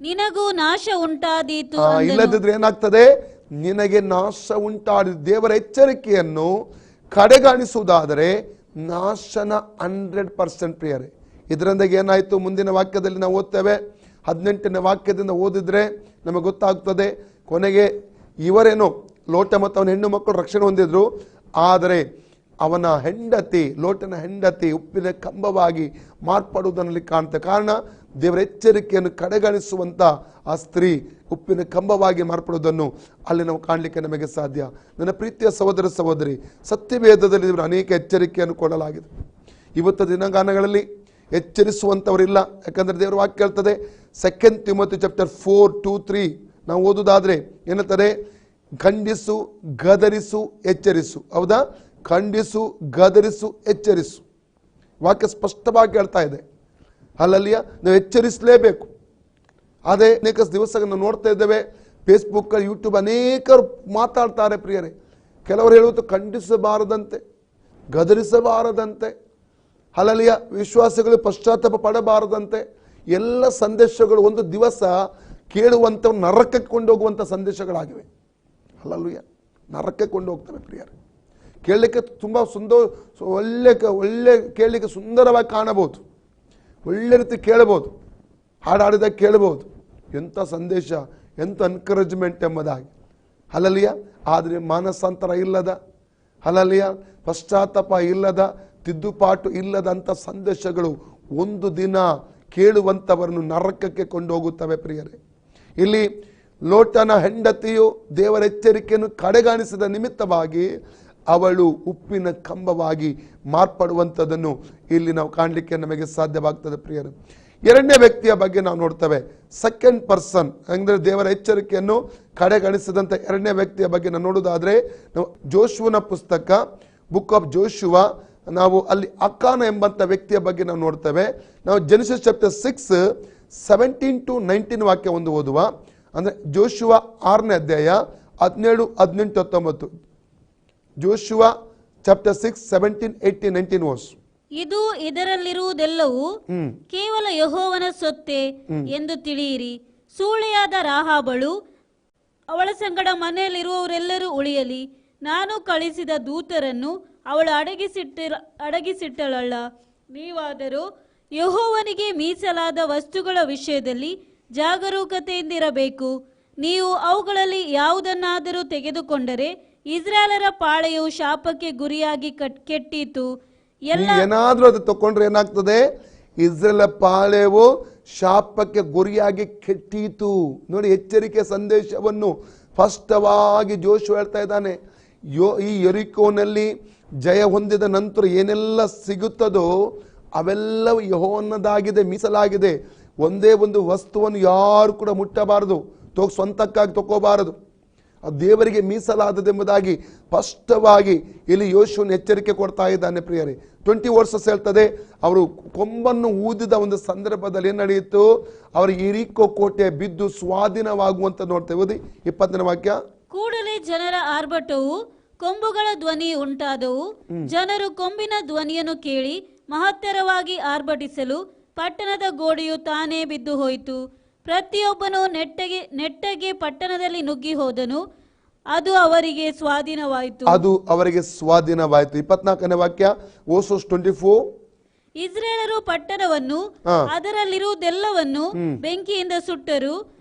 ನಿನಗೂ ನಾಶ ಉಂಟಾದೀತು. ಇಲ್ಲದಿದ್ರೆ ಏನಾಗ್ತದೆ, ನಿನಗೆ ನಾಶ ಉಂಟಾದ. ದೇವರ ಎಚ್ಚರಿಕೆಯನ್ನು ಕಡೆಗಾಣಿಸುವುದಾದರೆ ನಾಶನ 100% ಪ್ರಿಯರೇ. ಇದರಿಂದ ಏನಾಯ್ತು, ಮುಂದಿನ ವಾಕ್ಯದಲ್ಲಿ ನಾವು ಓದ್ತೇವೆ. 18ನೇ ವಾಕ್ಯದಿಂದ ಓದಿದ್ರೆ ನಮಗೆ ಗೊತ್ತಾಗ್ತದೆ. ಕೊನೆಗೆ ಇವರೇನೋ ಲೋಟ ಮತ್ತು ಅವನ ಹೆಣ್ಣು ಮಕ್ಕಳು ರಕ್ಷಣೆ ಹೊಂದಿದ್ರು, ಆದರೆ ಅವನ ಹೆಂಡತಿ, ಲೋಟನ ಹೆಂಡತಿ ಉಪ್ಪಿನ ಕಂಬವಾಗಿ ಮಾರ್ಪಡುವುದರಲ್ಲಿ ಕಾಣ್ತೇವೆ. ಕಾರಣ ದೇವರ ಎಚ್ಚರಿಕೆಯನ್ನು ಕಡೆಗಣಿಸುವಂಥ ಆ ಸ್ತ್ರೀ ಉಪ್ಪಿನ ಕಂಬವಾಗಿ ಮಾರ್ಪಡುವುದನ್ನು ಅಲ್ಲಿ ನಾವು ಕಾಣಲಿಕ್ಕೆ ನಮಗೆ ಸಾಧ್ಯ. ನನ್ನ ಪ್ರೀತಿಯ ಸಹೋದರ ಸಹೋದರಿ, ಸತ್ಯವೇದದಲ್ಲಿ ಇವರು ಅನೇಕ ಎಚ್ಚರಿಕೆಯನ್ನು ಕೊಡಲಾಗಿದೆ. ಇವತ್ತು ದಿನಗಾನಗಳಲ್ಲಿ ಎಚ್ಚರಿಸುವಂಥವರಿಲ್ಲ. ಯಾಕಂದರೆ ದೇವರ ವಾಕ್ಯ ಹೇಳ್ತದೆ, 2 ತಿಮೋಥಿ 4:2-3 ನಾವು ಓದುವುದಾದ್ರೆ ಏನಂತಾರೆ, ಖಂಡಿಸು, ಗದರಿಸು, ಎಚ್ಚರಿಸು. ಹೌದಾ? ಖಂಡಿಸು, ಗದರಿಸು, ಎಚ್ಚರಿಸು. ವಾಕ್ಯ ಸ್ಪಷ್ಟವಾಗಿ ಹೇಳ್ತಾ ಇದೆ. ಅಲ್ಲಲ್ಲಿಯ ನಾವು ಎಚ್ಚರಿಸಲೇಬೇಕು. ಅದೇ ಅನೇಕ ದಿವಸಗಳನ್ನು ನೋಡ್ತಾ ಇದ್ದೇವೆ, ಫೇಸ್ಬುಕ್, ಯೂಟ್ಯೂಬ್ ಅನೇಕರು ಮಾತಾಡ್ತಾರೆ ಪ್ರಿಯರೇ. ಕೆಲವರು ಹೇಳುವುದು ಖಂಡಿಸಬಾರದಂತೆ, ಗದರಿಸಬಾರದಂತೆ, ಅಲ್ಲಲ್ಲಿಯ ವಿಶ್ವಾಸಗಳು ಪಶ್ಚಾತ್ತಾಪ ಪಡಬಾರದಂತೆ. ಎಲ್ಲ ಸಂದೇಶಗಳು ಒಂದು ದಿವಸ ಕೇಳುವಂಥ ನರಕಕ್ಕೆ ಕೊಂಡೋಗುವಂಥ ಸಂದೇಶಗಳಾಗಿವೆ. ಅಲ್ಲಲ್ಲೂಯ, ನರಕಕ್ಕೆ ಕೊಂಡು ಹೋಗ್ತವೆ ಪ್ರಿಯರೇ. ಕೇಳಲಿಕ್ಕೆ ತುಂಬ ಒಳ್ಳೆ ಕೇಳಲಿಕ್ಕೆ ಸುಂದರವಾಗಿ ಕಾಣಬಹುದು, ಒಳ್ಳೆ ರೀತಿ ಕೇಳಬಹುದು, ಹಾಡಾಡಿದಾಗ ಕೇಳಬಹುದು, ಎಂಥ ಸಂದೇಶ, ಎಂಥ ಎನ್ಕರೇಜ್ಮೆಂಟ್ ಎಂಬುದಾಗಿ. ಅಲ್ಲಲ್ಲಿಯ, ಆದರೆ ಮಾನಸಾಂತರ ಇಲ್ಲದ, ಅಲ್ಲಲ್ಲಿಯ ಪಶ್ಚಾತ್ತಾಪ ಇಲ್ಲದ, ತಿದ್ದುಪಾಟು ಇಲ್ಲದಂಥ ಸಂದೇಶಗಳು ಒಂದು ದಿನ ಕೇಳುವಂಥವರನ್ನು ನರಕಕ್ಕೆ ಕೊಂಡೋಗುತ್ತವೆ ಪ್ರಿಯರೇ. ಇಲ್ಲಿ ಲೋಟನ ಹೆಂಡತಿಯು ದೇವರ ಎಚ್ಚರಿಕೆಯನ್ನು ಕಡೆಗಾಣಿಸಿದ ನಿಮಿತ್ತವಾಗಿ ಅವಳು ಉಪ್ಪಿನ ಕಂಬವಾಗಿ ಮಾರ್ಪಡುವಂಥದ್ದನ್ನು ಇಲ್ಲಿ ನಾವು ಕಾಣಲಿಕ್ಕೆ ನಮಗೆ ಸಾಧ್ಯವಾಗ್ತದೆ ಪ್ರಿಯರೇ. ಎರಡನೇ ವ್ಯಕ್ತಿಯ ಬಗ್ಗೆ ನಾವು ನೋಡ್ತೇವೆ, ಸೆಕೆಂಡ್ ಪರ್ಸನ್ ಅಂದರೆ ದೇವರ ಎಚ್ಚರಿಕೆಯನ್ನು ಕಡೆಗಣಿಸಿದಂಥ ಎರಡನೇ ವ್ಯಕ್ತಿಯ ಬಗ್ಗೆ ನಾವು ನೋಡೋದಾದ್ರೆ, ನಾವು ಜೋಶುವನ ಪುಸ್ತಕ, ಬುಕ್ ಆಫ್ ಜೋಶುವ, ನಾವು ಅಲ್ಲಿ ಅಕಾನ ಎಂಬಂಥ ವ್ಯಕ್ತಿಯ ಬಗ್ಗೆ ನಾವು ನೋಡ್ತೇವೆ. ನಾವು ಜೆನೆಸಿಸ್ ಚಾಪ್ಟರ್ 6:17-19 ವಾಕ್ಯ ಒಂದು ಓದುವ. ಅಂದರೆ ಜೋಶುವ 6ನೇ ಅಧ್ಯಾಯ 17, 18, 19. Joshua chapter 6, 17, 18, 19 verse. ಇದು ಇದರಲ್ಲಿರುವುದೆಲ್ಲವೂ ಕೇವಲ ಯೆಹೋವನ ಸೊತ್ತೆ ಎಂದು ತಿಳಿಯಿರಿ. ಸೂಳೆಯಾದ ರಾಹಾಬಳು ಅವಳ ಸಂಗಡ ಮನೆಯಲ್ಲಿರುವವರೆಲ್ಲರೂ ಉಳಿಯಲಿ. ನಾನು ಕಳಿಸಿದ ದೂತರನ್ನು ಅವಳು ಅಡಗಿಸಿಟ್ಟಳಲ್ಲ. ನೀವಾದರೂ ಯೆಹೋವನಿಗೆ ಮೀಸಲಾದ ವಸ್ತುಗಳ ವಿಷಯದಲ್ಲಿ ಜಾಗರೂಕತೆಯಿಂದಿರಬೇಕು. ನೀವು ಅವುಗಳಲ್ಲಿ ಯಾವುದನ್ನಾದರೂ ತೆಗೆದುಕೊಂಡರೆ ಇಸ್ರಾಯೇಲರ ಪಾಳೆಯು ಶಾಪಕ್ಕೆ ಗುರಿಯಾಗಿ ಕೆಟ್ಟೀತು. ಏನಾದ್ರೂ ಅದು ತಕೊಂಡ್ರೆ ಏನಾಗ್ತದೆ, ಇಸ್ರೇಲ್ ಪಾಳೆಯವು ಶಾಪಕ್ಕೆ ಗುರಿಯಾಗಿ ಕೆಟ್ಟೀತು. ನೋಡಿ, ಎಚ್ಚರಿಕೆ ಸಂದೇಶವನ್ನು ಸ್ಪಷ್ಟವಾಗಿ ಜೋಶುವ ಹೇಳ್ತಾ ಇದ್ದಾನೆ. ಈ ಯೆರಿಕೋನಲ್ಲಿ ಜಯ ಹೊಂದಿದ ನಂತರ ಏನೆಲ್ಲ ಸಿಗುತ್ತದೋ ಅವೆಲ್ಲವೂ ಯೆಹೋವನದಾಗಿದೆ, ಮೀಸಲಾಗಿದೆ. ಒಂದೇ ಒಂದು ವಸ್ತುವನ್ನು ಯಾರು ಕೂಡ ಮುಟ್ಟಬಾರದು, ಸ್ವಂತಕ್ಕಾಗಿ ತಗೋಬಾರದು, ಅದು ದೇವರಿಗೆ ಮೀಸಲಾದದೆಂಬುದಾಗಿ ಸ್ಪಷ್ಟವಾಗಿ ಇಲ್ಲಿ ಯೋಶುವನ ಎಚ್ಚರಿಕೆ ಕೊಡ್ತಾ ಇದ್ದಾನೆ ಪ್ರಿಯರೇ. 20 ವರ್ಷಸ್ ಹೇಳ್ತದೆ, ಅವರು ಕೊಂಬನ್ನು ಊದಿದ ಒಂದು ಸಂದರ್ಭದಲ್ಲಿ ಏನು ನಡೆಯಿತು, ಅವರ ಯೆರಿಕೋ ಕೋಟೆ ಬಿದ್ದು ಸ್ವಾಧೀನವಾಗುವಂತ ನೋಡ್ತೇವೆ. ಓದಿ 20ನೇ ವಾಕ್ಯ. ಕೂಡಲೇ ಜನರ ಆರ್ಭಟವು, ಕೊಂಬುಗಳ ಧ್ವನಿ ಉಂಟಾದವು. ಜನರು ಕೊಂಬಿನ ಧ್ವನಿಯನ್ನು ಕೇಳಿ ಮಹತ್ತರವಾಗಿ ಆರ್ಭಟಿಸಲು ಪಟ್ಟಣದ ಗೋಡೆಯು ತಾನೇ ಬಿದ್ದು ಹೋಯಿತು. ಪ್ರತಿಯೊಬ್ಬನು ನೆಟ್ಟಗೆ ಪಟ್ಟಣದಲ್ಲಿ ನುಗ್ಗಿ ಹೋದನು. ಅದು ಅವರಿಗೆ ಸ್ವಾಧೀನವಾಯಿತು. 24ನೇ ವಾಕ್ಯ, ಓಸೋಸ್ 24. ಇಸ್ರಾಯೇಲರು ಪಟ್ಟಣವನ್ನು ಹಾ. ಅದರಲ್ಲಿರುವುದೆಲ್ಲವನ್ನು ಬೆಂಕಿಯಿಂದ ಸುಟ್ಟರು.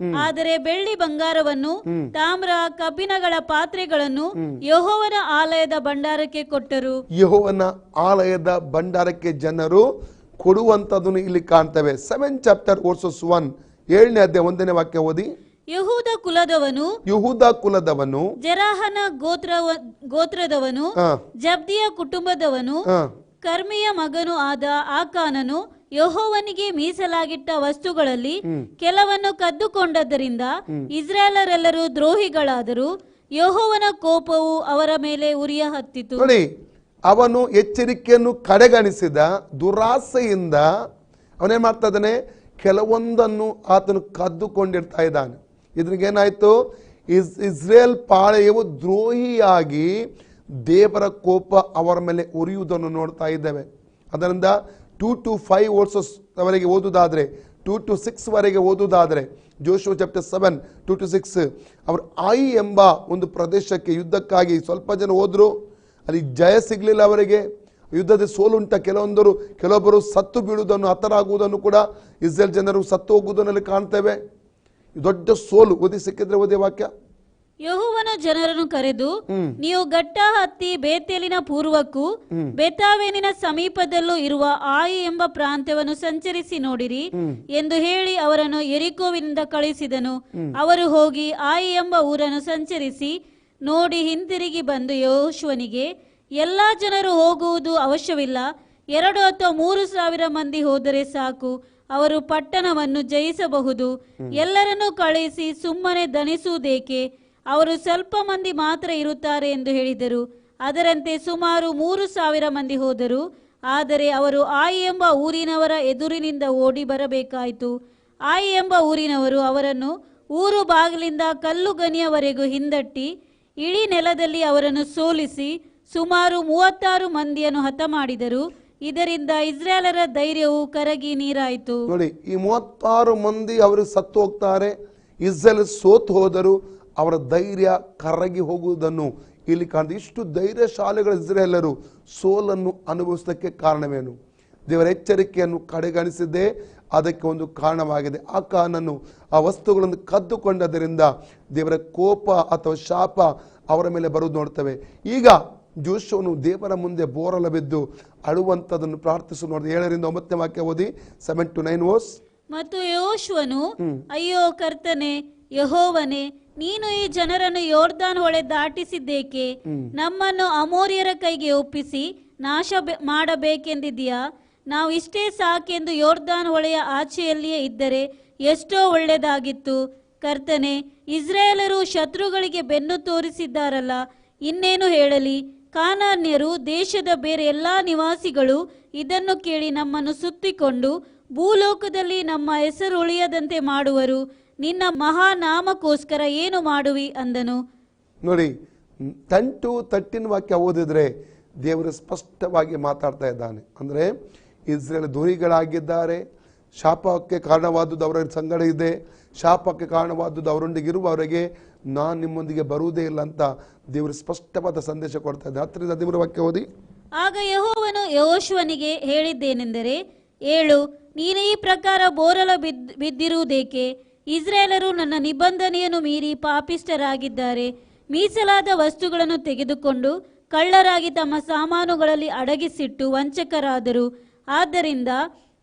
ಆದರೆ ಬೆಳ್ಳಿ ಬಂಗಾರವನ್ನು ತಾಮ್ರ ಕಬ್ಬಿಣಗಳ ಪಾತ್ರೆಗಳನ್ನು ಯೆಹೋವನ ಆಲಯದ ಭಂಡಾರಕ್ಕೆ ಕೊಟ್ಟರು. ಯೆಹೋವನ ಆಲಯದ ಭಂಡಾರಕ್ಕೆ ಜನರು ಕೊಡುವಂತದನ್ನು ಇಲ್ಲಿ ಕಾಣ್ತೇವೆ. 7 ಚಾಪ್ಟರ್ ವರ್ಸಸ್ 1, 7ನೇ ಅಧ್ಯಾಯ 1ನೇ ವಾಕ್ಯ ಓದಿ. ಯಹೂದ ಕುಲದವನು ಯಹೂದ ಕುಲದವನು, ಜೆರಾಹನ ಗೋತ್ರದವನು, ಜಬ್ದಿಯ ಕುಟುಂಬದವನು, ಕರ್ಮಿಯ ಮಗನು ಆದ ಆಕಾನನು ಯೆಹೋವನಿಗೆ ಮೀಸಲಾಗಿಟ್ಟ ವಸ್ತುಗಳಲ್ಲಿ ಕೆಲವನ್ನು ಕದ್ದುಕೊಂಡದ್ದರಿಂದ ಇಸ್ರಾಯೇಲರೆಲ್ಲರೂ ದ್ರೋಹಿಗಳಾದರು. ಯೆಹೋವನ ಕೋಪವು ಅವರ ಮೇಲೆ ಉರಿಯ ಹತ್ತಿತು. ನೋಡಿ, ಅವನು ಎಚ್ಚರಿಕೆಯನ್ನು ಕಡೆಗಣಿಸಿದ ದುರಾಸೆಯಿಂದ ಅವನೇನ್ ಮಾಡ್ತಾ ಇದ್ದಾನೆ, ಕೆಲವೊಂದನ್ನು ಆತನು ಕದ್ದುಕೊಂಡಿರ್ತಾ ಇದ್ದಾನೆ. ಇದ್ರಿಗೇನಾಯ್ತು, ಇಸ್ರೇಲ್ ಪಾಳೆಯವು ದ್ರೋಹಿಯಾಗಿ ದೇವರ ಕೋಪ ಅವರ ಮೇಲೆ ಉರಿಯುವುದನ್ನು ನೋಡ್ತಾ ಇದ್ದೇವೆ. ಅದರಿಂದ 2 to 5 ವರ್ಸಸ್ ವರೆಗೆ ಓದುವುದಾದ್ರೆ, 2 to 6 ವರೆಗೆ ಓದುವುದಾದ್ರೆ, ಜೋಶುವ ಚಾಪ್ಟರ್ 7 2 to 6 ಅವರು ಆಯಿ ಎಂಬ ಒಂದು ಪ್ರದೇಶಕ್ಕೆ ಯುದ್ಧಕ್ಕಾಗಿ ಸ್ವಲ್ಪ ಜನ ಹೋದ್ರು. ಅಲ್ಲಿ ಜಯ ಸಿಗಲಿಲ್ಲ ಅವರಿಗೆ, ಯುದ್ಧದ ಸೋಲುಂಟ. ಕೆಲವೊಬ್ಬರು ಸತ್ತು ಬೀಳುವುದನ್ನು, ಹತರಾಗುವುದನ್ನು ಕೂಡ ಇಸ್ರೇಲ್ ಜನರು ಸತ್ತು ಹೋಗುವುದನ್ನು ಕಾಣ್ತೇವೆ. ದೊಡ್ಡ ಸೋಲು. ಓದಿ, ಸಿಕ್ಕಿದ್ರೆ ಓದಿ ವಾಕ್ಯ. ಯೆಹೋವನು ಜನರನ್ನು ಕರೆದು, ನೀವು ಗಟ್ಟ ಹತ್ತಿ ಬೇತೇಲಿನ ಪೂರ್ವಕ್ಕೂ ಬೆತಾವೇನಿನ ಸಮೀಪದಲ್ಲೂ ಇರುವ ಆಯಿ ಎಂಬ ಪ್ರಾಂತ್ಯವನ್ನು ಸಂಚರಿಸಿ ನೋಡಿರಿ ಎಂದು ಹೇಳಿ ಅವರನ್ನು ಯೆರಿಕೋವಿನಿಂದ ಕಳುಹಿಸಿದನು. ಅವರು ಹೋಗಿ ಆಯಿ ಎಂಬ ಊರನ್ನು ಸಂಚರಿಸಿ ನೋಡಿ ಹಿಂತಿರುಗಿ ಬಂದು ಯೆಹೋಶುವನಿಗೆ, ಎಲ್ಲಾ ಜನರು ಹೋಗುವುದು ಅವಶ್ಯವಿಲ್ಲ, 2 ಅಥವಾ 3 ಸಾವಿರ ಮಂದಿ ಹೋದರೆ ಸಾಕು, ಅವರು ಪಟ್ಟಣವನ್ನು ಜಯಿಸಬಹುದು. ಎಲ್ಲರನ್ನೂ ಕಳುಹಿಸಿ ಸುಮ್ಮನೆ ದಣಿಸುವುದೇಕೆ, ಅವರು ಸ್ವಲ್ಪ ಮಂದಿ ಮಾತ್ರ ಇರುತ್ತಾರೆ ಎಂದು ಹೇಳಿದರು. ಅದರಂತೆ ಸುಮಾರು 3 ಸಾವಿರ ಮಂದಿ ಹೋದರು. ಆದರೆ ಅವರು ಆಯಿ ಎಂಬ ಊರಿನವರ ಎದುರಿನಿಂದ ಓಡಿ ಬರಬೇಕಾಯಿತು. ಆಯಿ ಎಂಬ ಊರಿನವರು ಅವರನ್ನು ಊರು ಬಾಗಿಲಿಂದ ಕಲ್ಲು ಗನಿಯವರೆಗೂ ಹಿಂದಟ್ಟಿ ಇಳಿ ನೆಲದಲ್ಲಿ ಅವರನ್ನು ಸೋಲಿಸಿ ಸುಮಾರು 36 ಮಂದಿಯನ್ನು ಹತ ಮಾಡಿದರು. ಇದರಿಂದ ಇಸ್ರಾಯೇಲರ ಧೈರ್ಯವು ಕರಗಿ ನೀರಾಯಿತು. ನೋಡಿ, ಈ 36 ಮಂದಿ ಅವರು ಸತ್ತು ಹೋಗ್ತಾರೆ, ಇಸ್ರೇಲ್ ಸೋತು ಹೋದರು, ಅವರ ಧೈರ್ಯ ಕರಗಿ ಹೋಗುವುದನ್ನು ಇಲ್ಲಿ ಕಾಣ್ತೀವಿ. ಇಷ್ಟು ಧೈರ್ಯಶಾಲಿಗಳ ಇಸ್ರೇಲರು ಸೋಲನ್ನು ಅನುಭವಿಸೋದಕ್ಕೆ ಕಾರಣವೇನು? ದೇವರ ಎಚ್ಚರಿಕೆಯನ್ನು ಕಡೆಗಣಿಸಿದ್ದೇ ಅದಕ್ಕೆ ಒಂದು ಕಾರಣವಾಗಿದೆ. ಆಕಾನನು ಆ ವಸ್ತುಗಳನ್ನು ಕದ್ದುಕೊಂಡದರಿಂದ ದೇವರ ಕೋಪ ಅಥವಾ ಶಾಪ ಅವರ ಮೇಲೆ ಬರುವುದು ನೋಡ್ತೇವೆ. ಈಗ ಜೋಶುವನು ದೇವರ ಮುಂದೆ ಬೋರಲ ಬಿದ್ದು ಅಳುವಂತದನ್ನು ಪ್ರಾರ್ಥಿಸಿ ನೋಡಿದ. 7ರಿಂದ 9ನೇ ವಾಕ್ಯ ಓದಿ. 7 to 9 ವರ್ಸ್. ಮತ್ತು ಯೆಹೋಶುವನು, ಅಯ್ಯೋ ಕರ್ತನೇ, ಯೆಹೋವನೇ, ನೀನು ಈ ಜನರನ್ನು ಯೊರ್ದಾನ್ ಹೊಳೆ ದಾಟಿಸಿದ್ದೇಕೆ? ನಮ್ಮನ್ನು ಅಮೋರಿಯರ ಕೈಗೆ ಒಪ್ಪಿಸಿ ನಾಶ ಮಾಡಬೇಕೆಂದಿದೆಯಾ? ನಾವು ಇಷ್ಟೇ ಸಾಕೆಂದು ಯೊರ್ದಾನ್ ಹೊಳೆಯ ಆಚೆಯಲ್ಲಿಯೇ ಇದ್ದರೆ ಎಷ್ಟೋ ಒಳ್ಳೆಯದಾಗಿತ್ತು. ಕರ್ತನೇ, ಇಸ್ರಾಯೇಲರು ಶತ್ರುಗಳಿಗೆ ಬೆನ್ನು ತೋರಿಸಿದ್ದಾರಲ್ಲ, ಇನ್ನೇನು ಹೇಳಲಿ? ಕಾನಾನ್ಯರು, ದೇಶದ ಬೇರೆ ಎಲ್ಲಾ ನಿವಾಸಿಗಳು ಇದನ್ನು ಕೇಳಿ ನಮ್ಮನ್ನು ಸುತ್ತಿಕೊಂಡು ಭೂಲೋಕದಲ್ಲಿ ನಮ್ಮ ಹೆಸರು ಉಳಿಯದಂತೆ ಮಾಡುವರು. ನಿನ್ನ ಮಹಾನಾಮಕ್ಕೋಸ್ಕರ ಏನು ಮಾಡುವಿ ಅಂದನು. ನೋಡಿ, 10 to 13 ವಾಕ್ಯ ಓದಿದ್ರೆ ದೇವರು ಸ್ಪಷ್ಟವಾಗಿ ಮಾತಾಡ್ತಾ ಇದ್ದಾನೆ. ಅಂದರೆ ಇಸ್ರೇಲ್ ದ್ರೋಹಿಗಳಾಗಿದ್ದಾರೆ, ಶಾಪಕ್ಕೆ ಕಾರಣವಾದದ್ದು ಅವರ ಸಂಗಡ ಇದೆ, ಶಾಪಕ್ಕೆ ಕಾರಣವಾದದ್ದು ಅವರೊಂದಿಗಿರುವವರೆಗೆ ನಾನು ನಿಮ್ಮೊಂದಿಗೆ ಬರುವುದೇ ಇಲ್ಲ ಅಂತ ದೇವರು ಸ್ಪಷ್ಟವಾದ ಸಂದೇಶ ಕೊಡ್ತಾ ಇದ್ದಾರೆ. 10ರಿಂದ 13 ವಾಕ್ಯ ಓದಿ. ಆಗ ಯೆಹೋವನು ಯೆಹೋಶುವನಿಗೆ ಹೇಳಿದ್ದೇನೆಂದರೆ, ಏಳು, ನೀನು ಈ ಪ್ರಕಾರ ಬೋರಲ ಬಿದ್ದಿರುವುದೇಕೆ? ಇಸ್ರಾಯೇಲರು ನನ್ನ ನಿಬಂಧನೆಯನ್ನು ಮೀರಿ ಪಾಪಿಷ್ಠರಾಗಿದ್ದಾರೆ. ಮೀಸಲಾದ ವಸ್ತುಗಳನ್ನು ತೆಗೆದುಕೊಂಡು ಕಳ್ಳರಾಗಿ ತಮ್ಮ ಸಾಮಾನುಗಳಲ್ಲಿ ಅಡಗಿಸಿಟ್ಟು ವಂಚಕರಾದರು. ಆದ್ದರಿಂದ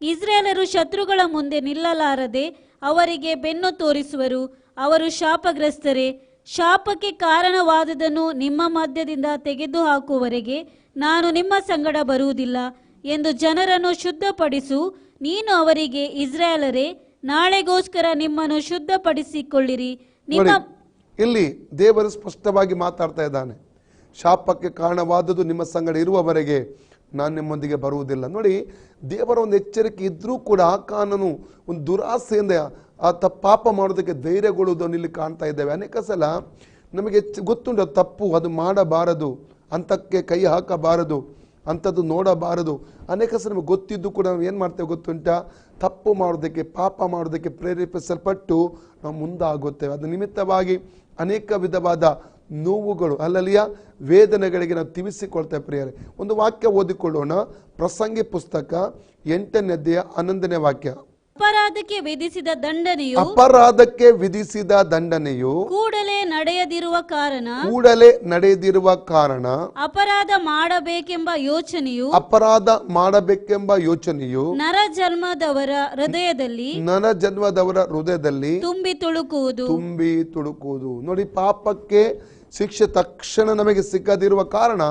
ಇಸ್ರಾಯೇಲರು ಶತ್ರುಗಳ ಮುಂದೆ ನಿಲ್ಲಲಾರದೆ ಅವರಿಗೆ ಬೆನ್ನು ತೋರಿಸುವರು. ಅವರು ಶಾಪಗ್ರಸ್ತರೇ. ಶಾಪಕ್ಕೆ ಕಾರಣವಾದುದನ್ನು ನಿಮ್ಮ ಮಧ್ಯದಿಂದ ತೆಗೆದುಹಾಕುವವರೆಗೆ ನಾನು ನಿಮ್ಮ ಸಂಗಡ ಬರುವುದಿಲ್ಲ ಎಂದು ಜನರನ್ನು ಶುದ್ಧಪಡಿಸು. ನೀನು ಅವರಿಗೆ, ಇಸ್ರಾಯೇಲರೇ, ನಾಳೆಗೋಸ್ಕರ ನಿಮ್ಮನ್ನು ಶುದ್ಧಪಡಿಸಿಕೊಳ್ಳಿರಿ. ಇಲ್ಲಿ ದೇವರು ಸ್ಪಷ್ಟವಾಗಿ ಮಾತಾಡ್ತಾ ಇದ್ದಾನೆ. ಶಾಪಕ್ಕೆ ಕಾರಣವಾದದ್ದು ನಿಮ್ಮ ಸಂಗಡ ಇರುವವರೆಗೆ ನಾನು ನಿಮ್ಮೊಂದಿಗೆ ಬರುವುದಿಲ್ಲ. ನೋಡಿ, ದೇವರ ಒಂದು ಎಚ್ಚರಿಕೆ ಇದ್ರೂ ಕೂಡ ಆಕಾನನು ಒಂದು ದುರಾಸೆಯಿಂದ ಆತ ಪಾಪ ಮಾಡೋದಕ್ಕೆ ಧೈರ್ಯಗೊಳ್ಳುವುದನ್ನು ಇಲ್ಲಿ ಕಾಣ್ತಾ ಇದ್ದೇವೆ. ಅನೇಕ ಸಲ ನಮಗೆ ಗೊತ್ತುಂಟು ತಪ್ಪು, ಅದು ಮಾಡಬಾರದು, ಅಂತಕ್ಕೆ ಕೈ ಹಾಕಬಾರದು, ಅಂಥದ್ದು ನೋಡಬಾರದು. ಅನೇಕ ಸಲ ನಮಗೆ ಗೊತ್ತಿದ್ದು ಕೂಡ ನಾವು ಏನು ಮಾಡ್ತೇವೆ ಗೊತ್ತುಂಟ? ತಪ್ಪು ಮಾಡೋದಕ್ಕೆ, ಪಾಪ ಮಾಡೋದಕ್ಕೆ ಪ್ರೇರೇಪಿಸಲ್ಪಟ್ಟು ನಾವು ಮುಂದಾಗುತ್ತೇವೆ. ಅದು ನಿಮಿತ್ತವಾಗಿ ಅನೇಕ ವಿಧವಾದ ನೋವುಗಳು ಅಲ್ಲಲಿಯ ವೇದನೆಗಳಿಗೆ ನಾವು ತಿವಿಸಿಕೊಳ್ತೇವೆ ಪ್ರಿಯರೇ. ಒಂದು ವಾಕ್ಯ ಓದಿಕೊಳ್ಳೋಣ. ಪ್ರಸಂಗಿ ಪುಸ್ತಕ 8ನೇ ಅಧ್ಯಾಯ 11ನೇ ವಾಕ್ಯ. ಅಪರಾಧಕ್ಕೆ ವಿಧಿಸಿದ ದಂಡನೆಯು ಕೂಡಲೇ ನಡೆಯದಿರುವ ಕಾರಣ ಅಪರಾಧ ಮಾಡಬೇಕೆಂಬ ಯೋಚನೆಯು ನರಜನ್ಮದವರ ಹೃದಯದಲ್ಲಿ ತುಂಬಿ ತುಳುಕುವುದು. ನೋಡಿ, ಪಾಪಕ್ಕೆ ಶಿಕ್ಷೆ ತಕ್ಷಣ ನಮಗೆ ಸಿಕ್ಕದಿರುವ ಕಾರಣ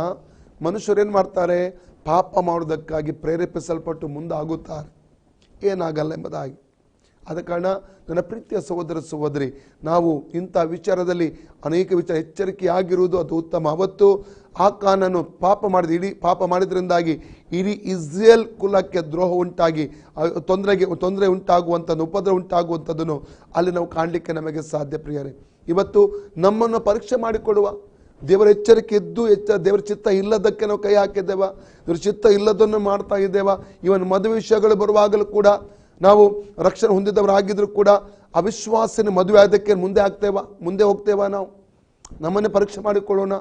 ಮನುಷ್ಯರು ಏನ್ ಮಾಡ್ತಾರೆ? ಪಾಪ ಮಾಡುವುದಕ್ಕಾಗಿ ಪ್ರೇರೇಪಿಸಲ್ಪಟ್ಟು ಮುಂದಾಗುತ್ತಾರೆ, ಏನಾಗಲ್ಲ ಎಂಬುದಾಗಿ. ಆದ ಕಾರಣ ನನ್ನ ಪ್ರೀತಿಯ ಸಹೋದರ ಸಹೋದರಿ, ನಾವು ಇಂಥ ವಿಚಾರದಲ್ಲಿ ಅನೇಕ ವಿಚಾರ ಎಚ್ಚರಿಕೆಯಾಗಿರುವುದು ಅದು ಉತ್ತಮ. ಅವತ್ತು ಆಕಾನನು ಪಾಪ ಮಾಡಿದ್ರಿಂದಾಗಿ ಇಡೀ ಇಸ್ರೇಲ್ ಕುಲಕ್ಕೆ ದ್ರೋಹ ಉಂಟಾಗಿ ತೊಂದರೆ ಉಂಟಾಗುವಂಥದ್ದು, ಉಪದ್ರವ ಉಂಟಾಗುವಂಥದ್ದನ್ನು ಅಲ್ಲಿ ನಾವು ಕಾಣಲಿಕ್ಕೆ ನಮಗೆ ಸಾಧ್ಯ ಪ್ರಿಯರೇ. ಇವತ್ತು ನಮ್ಮನ್ನು ಪರೀಕ್ಷೆ ಮಾಡಿಕೊಳ್ಳುವ ದೇವರ ಎಚ್ಚರಿಕೆ ಇದ್ದು ದೇವರ ಚಿತ್ತ ಇಲ್ಲದಕ್ಕೆ ನಾವು ಕೈ ಹಾಕಿದ್ದೇವ, ದೇವರ ಚಿತ್ತ ಇಲ್ಲದನ್ನು ಮಾಡ್ತಾ ಇದ್ದೇವ. ಇವನ್ ಮದುವೆ ವಿಷಯಗಳು ಬರುವಾಗಲೂ ಕೂಡ ನಾವು ರಕ್ಷಣೆ ಹೊಂದಿದವರಾಗಿದ್ರು ಕೂಡ ಅವಿಶ್ವಾಸನ ಮದುವೆ ಆದಕ್ಕೆ ಮುಂದೆ ಹೋಗ್ತೇವ. ನಾವು ನಮ್ಮನ್ನೇ ಪರೀಕ್ಷೆ ಮಾಡಿಕೊಳ್ಳೋಣ.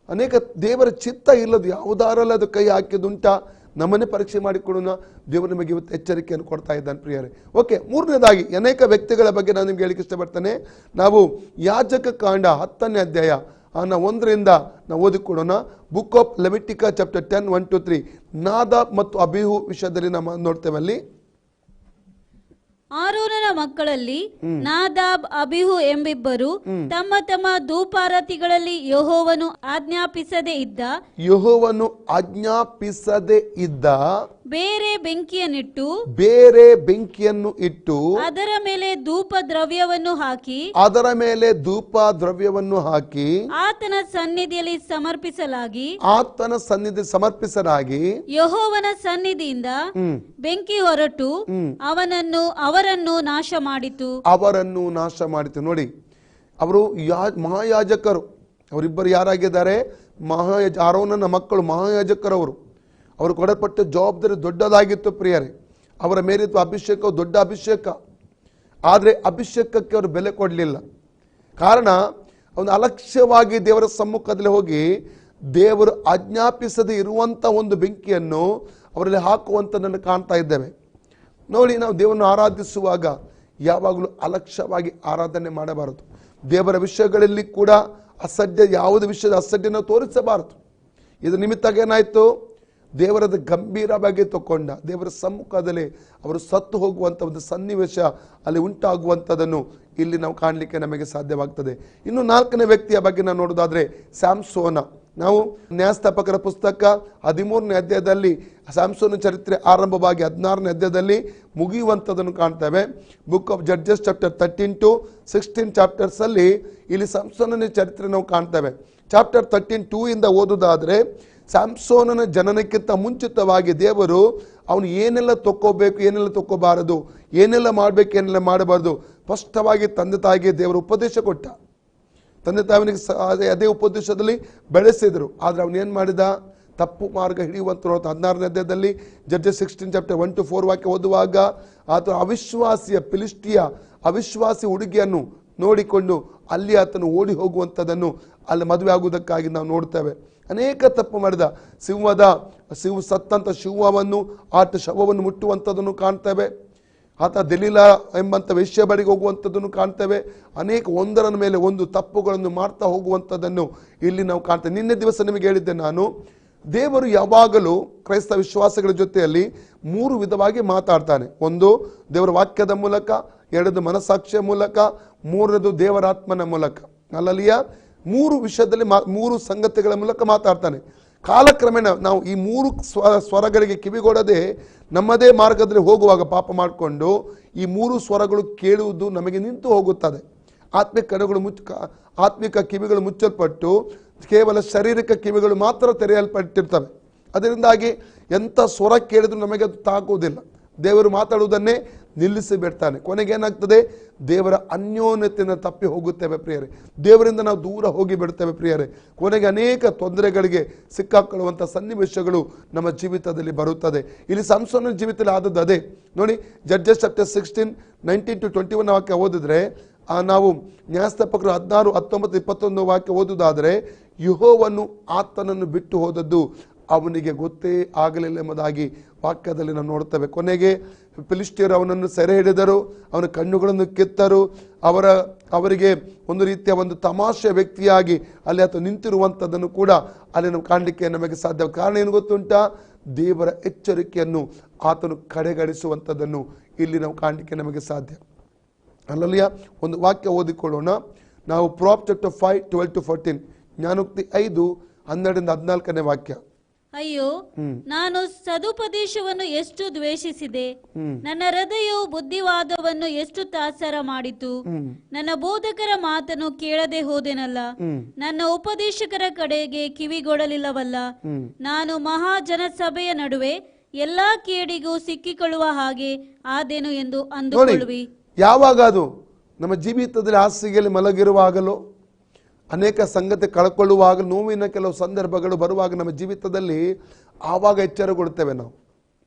ಅನೇಕ ದೇವರ ಚಿತ್ತ ಇಲ್ಲದು ಯಾವುದಾರಲ್ಲ ಅದು ಕೈ ಹಾಕಿದುಂಟಾ, ನಮ್ಮನ್ನೇ ಪರೀಕ್ಷೆ ಮಾಡಿಕೊಳ್ಳೋಣ. ದೇವರು ನಮಗೆ ಇವತ್ತು ಎಚ್ಚರಿಕೆಯನ್ನು ಕೊಡ್ತಾ ಇದ್ದಾನೆ ಪ್ರಿಯರೇ. ಓಕೆ, ಮೂರನೇದಾಗಿ ಅನೇಕ ವ್ಯಕ್ತಿಗಳ ಬಗ್ಗೆ ನಾನು ನಿಮ್ಗೆ ಹೇಳಿಕ್ಕೆ ಇಷ್ಟಪಡ್ತೇನೆ. ನಾವು ಯಾಜಕ ಕಾಂಡ 10ನೇ ಅಧ್ಯಾಯ 1ರಿಂದ ನಾವು ಓದಿಕೊಳ್ಳೋಣ. Book of Leviticus chapter 10 1 to 3 Nadab ಮತ್ತು ಅಬಿಹು ವಿಷಯದಲ್ಲಿ ನಾವು ನೋಡ್ತೇವೆ. ಅಲ್ಲಿ ಆರೋನನ ಮಕ್ಕಳಲ್ಲಿ ನಾದಾಬ್ ಅಬಿಹು ಎಂಬಿಬ್ಬರು ತಮ್ಮ ತಮ್ಮ ಧೂಪಾರತಿಗಳಲ್ಲಿ ಯೆಹೋವನು ಆಜ್ಞಾಪಿಸದೆ ಇದ್ದ ಬೇರೆ ಬೆಂಕಿಯನ್ನು ಇಟ್ಟು ಅದರ ಮೇಲೆ ಧೂಪ ದ್ರವ್ಯವನ್ನು ಹಾಕಿ ಆತನ ಸನ್ನಿಧಿಯಲ್ಲಿ ಸಮರ್ಪಿಸಲಾಗಿ ಯೆಹೋವನ ಸನ್ನಿಧಿಯಿಂದ ಬೆಂಕಿ ಹೊರಟು ಅವರನ್ನು ನಾಶ ಮಾಡಿತು. ನೋಡಿ, ಅವರು ಮಹಾಯಾಜಕರು, ಅವರಿಬ್ಬರು ಯಾರಾಗಿದ್ದಾರೆ? ಆರೋನನ ಮಕ್ಕಳು ಮಹಾಯಾಜಕರವರು. ಅವರು ಕೊಡಲ್ಪಟ್ಟ ಜವಾಬ್ದಾರಿ ದೊಡ್ಡದಾಗಿತ್ತು ಪ್ರಿಯರೇ. ಅವರ ಮೇಲಿತ್ತು ಅಭಿಷೇಕ, ದೊಡ್ಡ ಅಭಿಷೇಕ. ಆದರೆ ಅಭಿಷೇಕಕ್ಕೆ ಅವರು ಬೆಲೆ ಕೊಡಲಿಲ್ಲ. ಕಾರಣ, ಅವನು ಅಲಕ್ಷ್ಯವಾಗಿ ದೇವರ ಸಮ್ಮುಖದಲ್ಲಿ ಹೋಗಿ ದೇವರು ಆಜ್ಞಾಪಿಸದೆ ಇರುವಂತ ಒಂದು ಬೆಂಕಿಯನ್ನು ಅವರಲ್ಲಿ ಹಾಕುವಂಥದ್ದನ್ನು ಕಾಣ್ತಾ ಇದ್ದೇವೆ. ನೋಡಿ, ನಾವು ದೇವರನ್ನು ಆರಾಧಿಸುವಾಗ ಯಾವಾಗಲೂ ಅಲಕ್ಷ್ಯವಾಗಿ ಆರಾಧನೆ ಮಾಡಬಾರದು. ದೇವರ ವಿಷಯಗಳಲ್ಲಿ ಕೂಡ ಯಾವುದೇ ವಿಷಯದ ಅಸಡ್ಡೆಯನ್ನು ತೋರಿಸಬಾರದು. ಇದು ನಿಮಿತ್ತ ಏನಾಯ್ತು? ದೇವರದ ಗಂಭೀರವಾಗಿ ತಗೊಂಡ ದೇವರ ಸಮ್ಮುಖದಲ್ಲಿ ಅವರು ಸತ್ತು ಹೋಗುವಂಥ ಒಂದು ಸನ್ನಿವೇಶ ಅಲ್ಲಿ ಉಂಟಾಗುವಂಥದ್ದನ್ನು ಇಲ್ಲಿ ನಾವು ಕಾಣಲಿಕ್ಕೆ ನಮಗೆ ಸಾಧ್ಯವಾಗ್ತದೆ. ಇನ್ನು 4ನೇ ವ್ಯಕ್ತಿಯ ಬಗ್ಗೆ ನಾವು ನೋಡೋದಾದ್ರೆ ಸ್ಯಾಮ್ಸೋನ. ನಾವು ನ್ಯಾಯಸ್ಥಾಪಕರ ಪುಸ್ತಕ 13ನೇ ಅಧ್ಯಾಯದಲ್ಲಿ ಸ್ಯಾಮ್ಸೋನ ಚರಿತ್ರೆ ಆರಂಭವಾಗಿ 16ನೇ ಅಧ್ಯಾಯದಲ್ಲಿ ಮುಗಿಯುವಂಥದ್ದನ್ನು ಕಾಣ್ತೇವೆ. Book of judges chapter 13 to 16 chapters ಅಲ್ಲಿ ಇಲ್ಲಿ ಸ್ಯಾಮ್ಸೋನನ ಚರಿತ್ರೆ ನಾವು ಕಾಣ್ತೇವೆ. ಚಾಪ್ಟರ್ 13:2 ಇಂದ ಓದುವುದಾದ್ರೆ, ಸ್ಯಾಮ್ಸೋನನ ಜನನಕ್ಕಿಂತ ಮುಂಚಿತವಾಗಿ ದೇವರು ಅವನು ಏನೆಲ್ಲ ತಕ್ಕೋಬೇಕು, ಏನೆಲ್ಲ ತಕ್ಕೋಬಾರದು, ಏನೆಲ್ಲ ಮಾಡಬೇಕು, ಏನೆಲ್ಲ ಮಾಡಬಾರದು ಸ್ಪಷ್ಟವಾಗಿ ತಂದೆ ತಾಯಿಗೆ ದೇವರು ಉಪದೇಶ ಕೊಟ್ಟ. ತಂದೆ ತಾಯಿನಿಗೆ ಅದೇ ಉಪದೇಶದಲ್ಲಿ ಬೆಳೆಸಿದ್ರು. ಆದರೆ ಅವನು ಏನು ಮಾಡಿದ? ತಪ್ಪು ಮಾರ್ಗ ಹಿಡಿಯುವಂತ 16ನೇ ಅಧ್ಯಾಯದಲ್ಲಿ ಜಡ್ಜಸ್ 16 ಚಾಪ್ಟರ್ 1 to 4 ವಾಕ್ಯ ಓದುವಾಗ ಆತ ಫಿಲಿಸ್ಟಿಯ ಅವಿಶ್ವಾಸಿ ಹುಡುಗಿಯನ್ನು ನೋಡಿಕೊಂಡು ಅಲ್ಲಿ ಆತನು ಓಡಿ ಹೋಗುವಂಥದ್ದನ್ನು ಅಲ್ಲಿ ಮದುವೆ ಆಗುವುದಕ್ಕಾಗಿ ನಾವು ನೋಡ್ತೇವೆ. ಅನೇಕ ತಪ್ಪು ಮಾಡಿದ. ಸತ್ತಂತ ಶಿವವನ್ನು ಆತ ಶವವನ್ನು ಮುಟ್ಟುವಂಥದ್ದನ್ನು ಕಾಣ್ತೇವೆ. ಆತ ದೆಲೀಲ ಎಂಬಂಥ ವೇಶ್ಯ ಬಳಿಗೆ ಹೋಗುವಂಥದ್ದನ್ನು ಕಾಣ್ತೇವೆ. ಅನೇಕ ಒಂದರ ಮೇಲೆ ಒಂದು ತಪ್ಪುಗಳನ್ನು ಮಾಡ್ತಾ ಹೋಗುವಂಥದ್ದನ್ನು ಇಲ್ಲಿ ನಾವು ಕಾಣ್ತೇವೆ. ನಿನ್ನೆ ದಿವಸ ನಿಮಗೆ ಹೇಳಿದ್ದೆ ನಾನು, ದೇವರು ಯಾವಾಗಲೂ ಕ್ರೈಸ್ತ ವಿಶ್ವಾಸಗಳ ಜೊತೆಯಲ್ಲಿ 3 ವಿಧವಾಗಿ ಮಾತಾಡ್ತಾನೆ. ಒಂದು ದೇವರ ವಾಕ್ಯದ ಮೂಲಕ, 2 ಮನಸ್ಸಾಕ್ಷಿಯ ಮೂಲಕ, 3 ದೇವರಾತ್ಮನ ಮೂಲಕ. ಅಲ್ಲಲ್ಲಿಯ 3 ವಿಷಯದಲ್ಲಿ 3 ಸಂಗತಿಗಳ ಮೂಲಕ ಮಾತಾಡ್ತಾನೆ. ಕಾಲಕ್ರಮೇಣ ನಾವು ಈ 3 ಸ್ವರಗಳಿಗೆ ಕಿವಿಗೊಡದೆ ನಮ್ಮದೇ ಮಾರ್ಗದಲ್ಲಿ ಹೋಗುವಾಗ ಪಾಪ ಮಾಡಿಕೊಂಡು ಈ 3 ಸ್ವರಗಳು ಕೇಳುವುದು ನಮಗೆ ನಿಂತು ಹೋಗುತ್ತದೆ. ಆತ್ಮಿಕ ಕಿವಿಗಳು ಮುಚ್ಚಲ್ಪಟ್ಟು ಕೇವಲ ಶಾರೀರಿಕ ಕಿವಿಗಳು ಮಾತ್ರ ತೆರೆಯಲ್ಪಟ್ಟಿರ್ತವೆ. ಅದರಿಂದಾಗಿ ಎಂಥ ಸ್ವರ ಕೇಳಿದ್ರು ನಮಗೆ ಅದು ತಾಗುವುದಿಲ್ಲ. ದೇವರು ಮಾತಾಡುವುದನ್ನೇ ನಿಲ್ಲಿಸಿ ಬಿಡ್ತಾನೆ. ಕೊನೆಗೆ ಏನಾಗ್ತದೆ? ದೇವರ ಅನ್ಯೋನ್ಯತೆಯನ್ನು ತಪ್ಪಿ ಹೋಗುತ್ತೇವೆ ಪ್ರಿಯರೇ. ದೇವರಿಂದ ನಾವು ದೂರ ಹೋಗಿ ಬಿಡ್ತೇವೆ ಪ್ರಿಯರೇ. ಕೊನೆಗೆ ಅನೇಕ ತೊಂದರೆಗಳಿಗೆ ಸಿಕ್ಕಾಕೊಳ್ಳುವಂಥ ಸನ್ನಿವೇಶಗಳು ನಮ್ಮ ಜೀವಿತದಲ್ಲಿ ಬರುತ್ತದೆ. ಇಲ್ಲಿ ಸಂಸೋನ ಜೀವಿತದಲ್ಲಿ ಆದದ್ದು ಅದೇ ನೋಡಿ. ಜಡ್ಜಸ್ ಚಾಪ್ಟರ್ 16 19 to 21 ವಾಕ್ಯ ಓದಿದ್ರೆ, ನಾವು ನ್ಯಾಯಸ್ಥಾಪಕರು 16, 19, 21 ವಾಕ್ಯ ಓದುವುದಾದರೆ, ಯೆಹೋವನು ಆತನನ್ನು ಬಿಟ್ಟು ಹೋದದ್ದು ಅವನಿಗೆ ಗೊತ್ತೇ ಆಗಲಿಲ್ಲ ಎಂಬುದಾಗಿ ವಾಕ್ಯದಲ್ಲಿ ನಾವು ನೋಡ್ತೇವೆ. ಕೊನೆಗೆ ಫಿಲಿಷ್ಟಿಯರು ಅವನನ್ನು ಸೆರೆ ಹಿಡಿದರು, ಅವನ ಕಣ್ಣುಗಳನ್ನು ಕಿತ್ತರು, ಅವರಿಗೆ ಒಂದು ರೀತಿಯ ಒಂದು ತಮಾಷೆ ವ್ಯಕ್ತಿಯಾಗಿ ಅಲ್ಲಿ ಆತ ನಿಂತಿರುವಂಥದ್ದನ್ನು ಕೂಡ ಅಲ್ಲಿ ನಾವು ಕಾಣಲಿಕ್ಕೆ ನಮಗೆ ಸಾಧ್ಯ. ಕಾರಣ ಏನು ಗೊತ್ತುಂಟಾ? ದೇವರ ಎಚ್ಚರಿಕೆಯನ್ನು ಆತನು ಕಡೆಗಣಿಸುವಂಥದ್ದನ್ನು ಇಲ್ಲಿ ನಾವು ಕಾಣಲಿಕ್ಕೆ ನಮಗೆ ಸಾಧ್ಯ. ಅಲ್ಲಲ್ಲಿಯ ಒಂದು ವಾಕ್ಯ ಓದಿಕೊಳ್ಳೋಣ. ನಾವು ಪ್ರಾಪ್ ಚಾಪ್ಟರ್ 5, 12-14, ಜ್ಞಾನೋಕ್ತಿ 5, 12-14 ವಾಕ್ಯ. ಅಯ್ಯೋ, ನಾನು ಸದುಪದೇಶವನ್ನು ಎಷ್ಟು ದ್ವೇಷಿಸಿದೆ, ನನ್ನ ಹೃದಯವು ಬುದ್ಧಿವಾದವನ್ನು ಎಷ್ಟು ತಾತ್ಸಾರ ಮಾಡಿತು. ನನ್ನ ಬೋಧಕರ ಮಾತನ್ನು ಕೇಳದೆ ಹೋದೆನಲ್ಲ, ನನ್ನ ಉಪದೇಶಕರ ಕಡೆಗೆ ಕಿವಿಗೊಡಲಿಲ್ಲವಲ್ಲ. ನಾನು ಮಹಾಜನಸಭೆಯ ನಡುವೆ ಎಲ್ಲಾ ಕೇಡಿಗೂ ಸಿಕ್ಕಿಕೊಳ್ಳುವ ಹಾಗೆ ಆದೆನು ಎಂದು ಅಂದುಕೊಳ್ಳುವಿ. ಯಾವಾಗ ಅದು ನಮ್ಮ ಜೀವಿತದಲ್ಲಿ ಹಾಸಿಗೆಯಲ್ಲಿ ಮಲಗಿರುವಾಗಲೂ, ಅನೇಕ ಸಂಗತಿ ಕಳ್ಕೊಳ್ಳುವಾಗ, ನೋವಿನ ಕೆಲವು ಸಂದರ್ಭಗಳು ಬರುವಾಗ ನಮ್ಮ ಜೀವಿತದಲ್ಲಿ ಆವಾಗ ಎಚ್ಚರಗೊಳ್ತೇವೆ.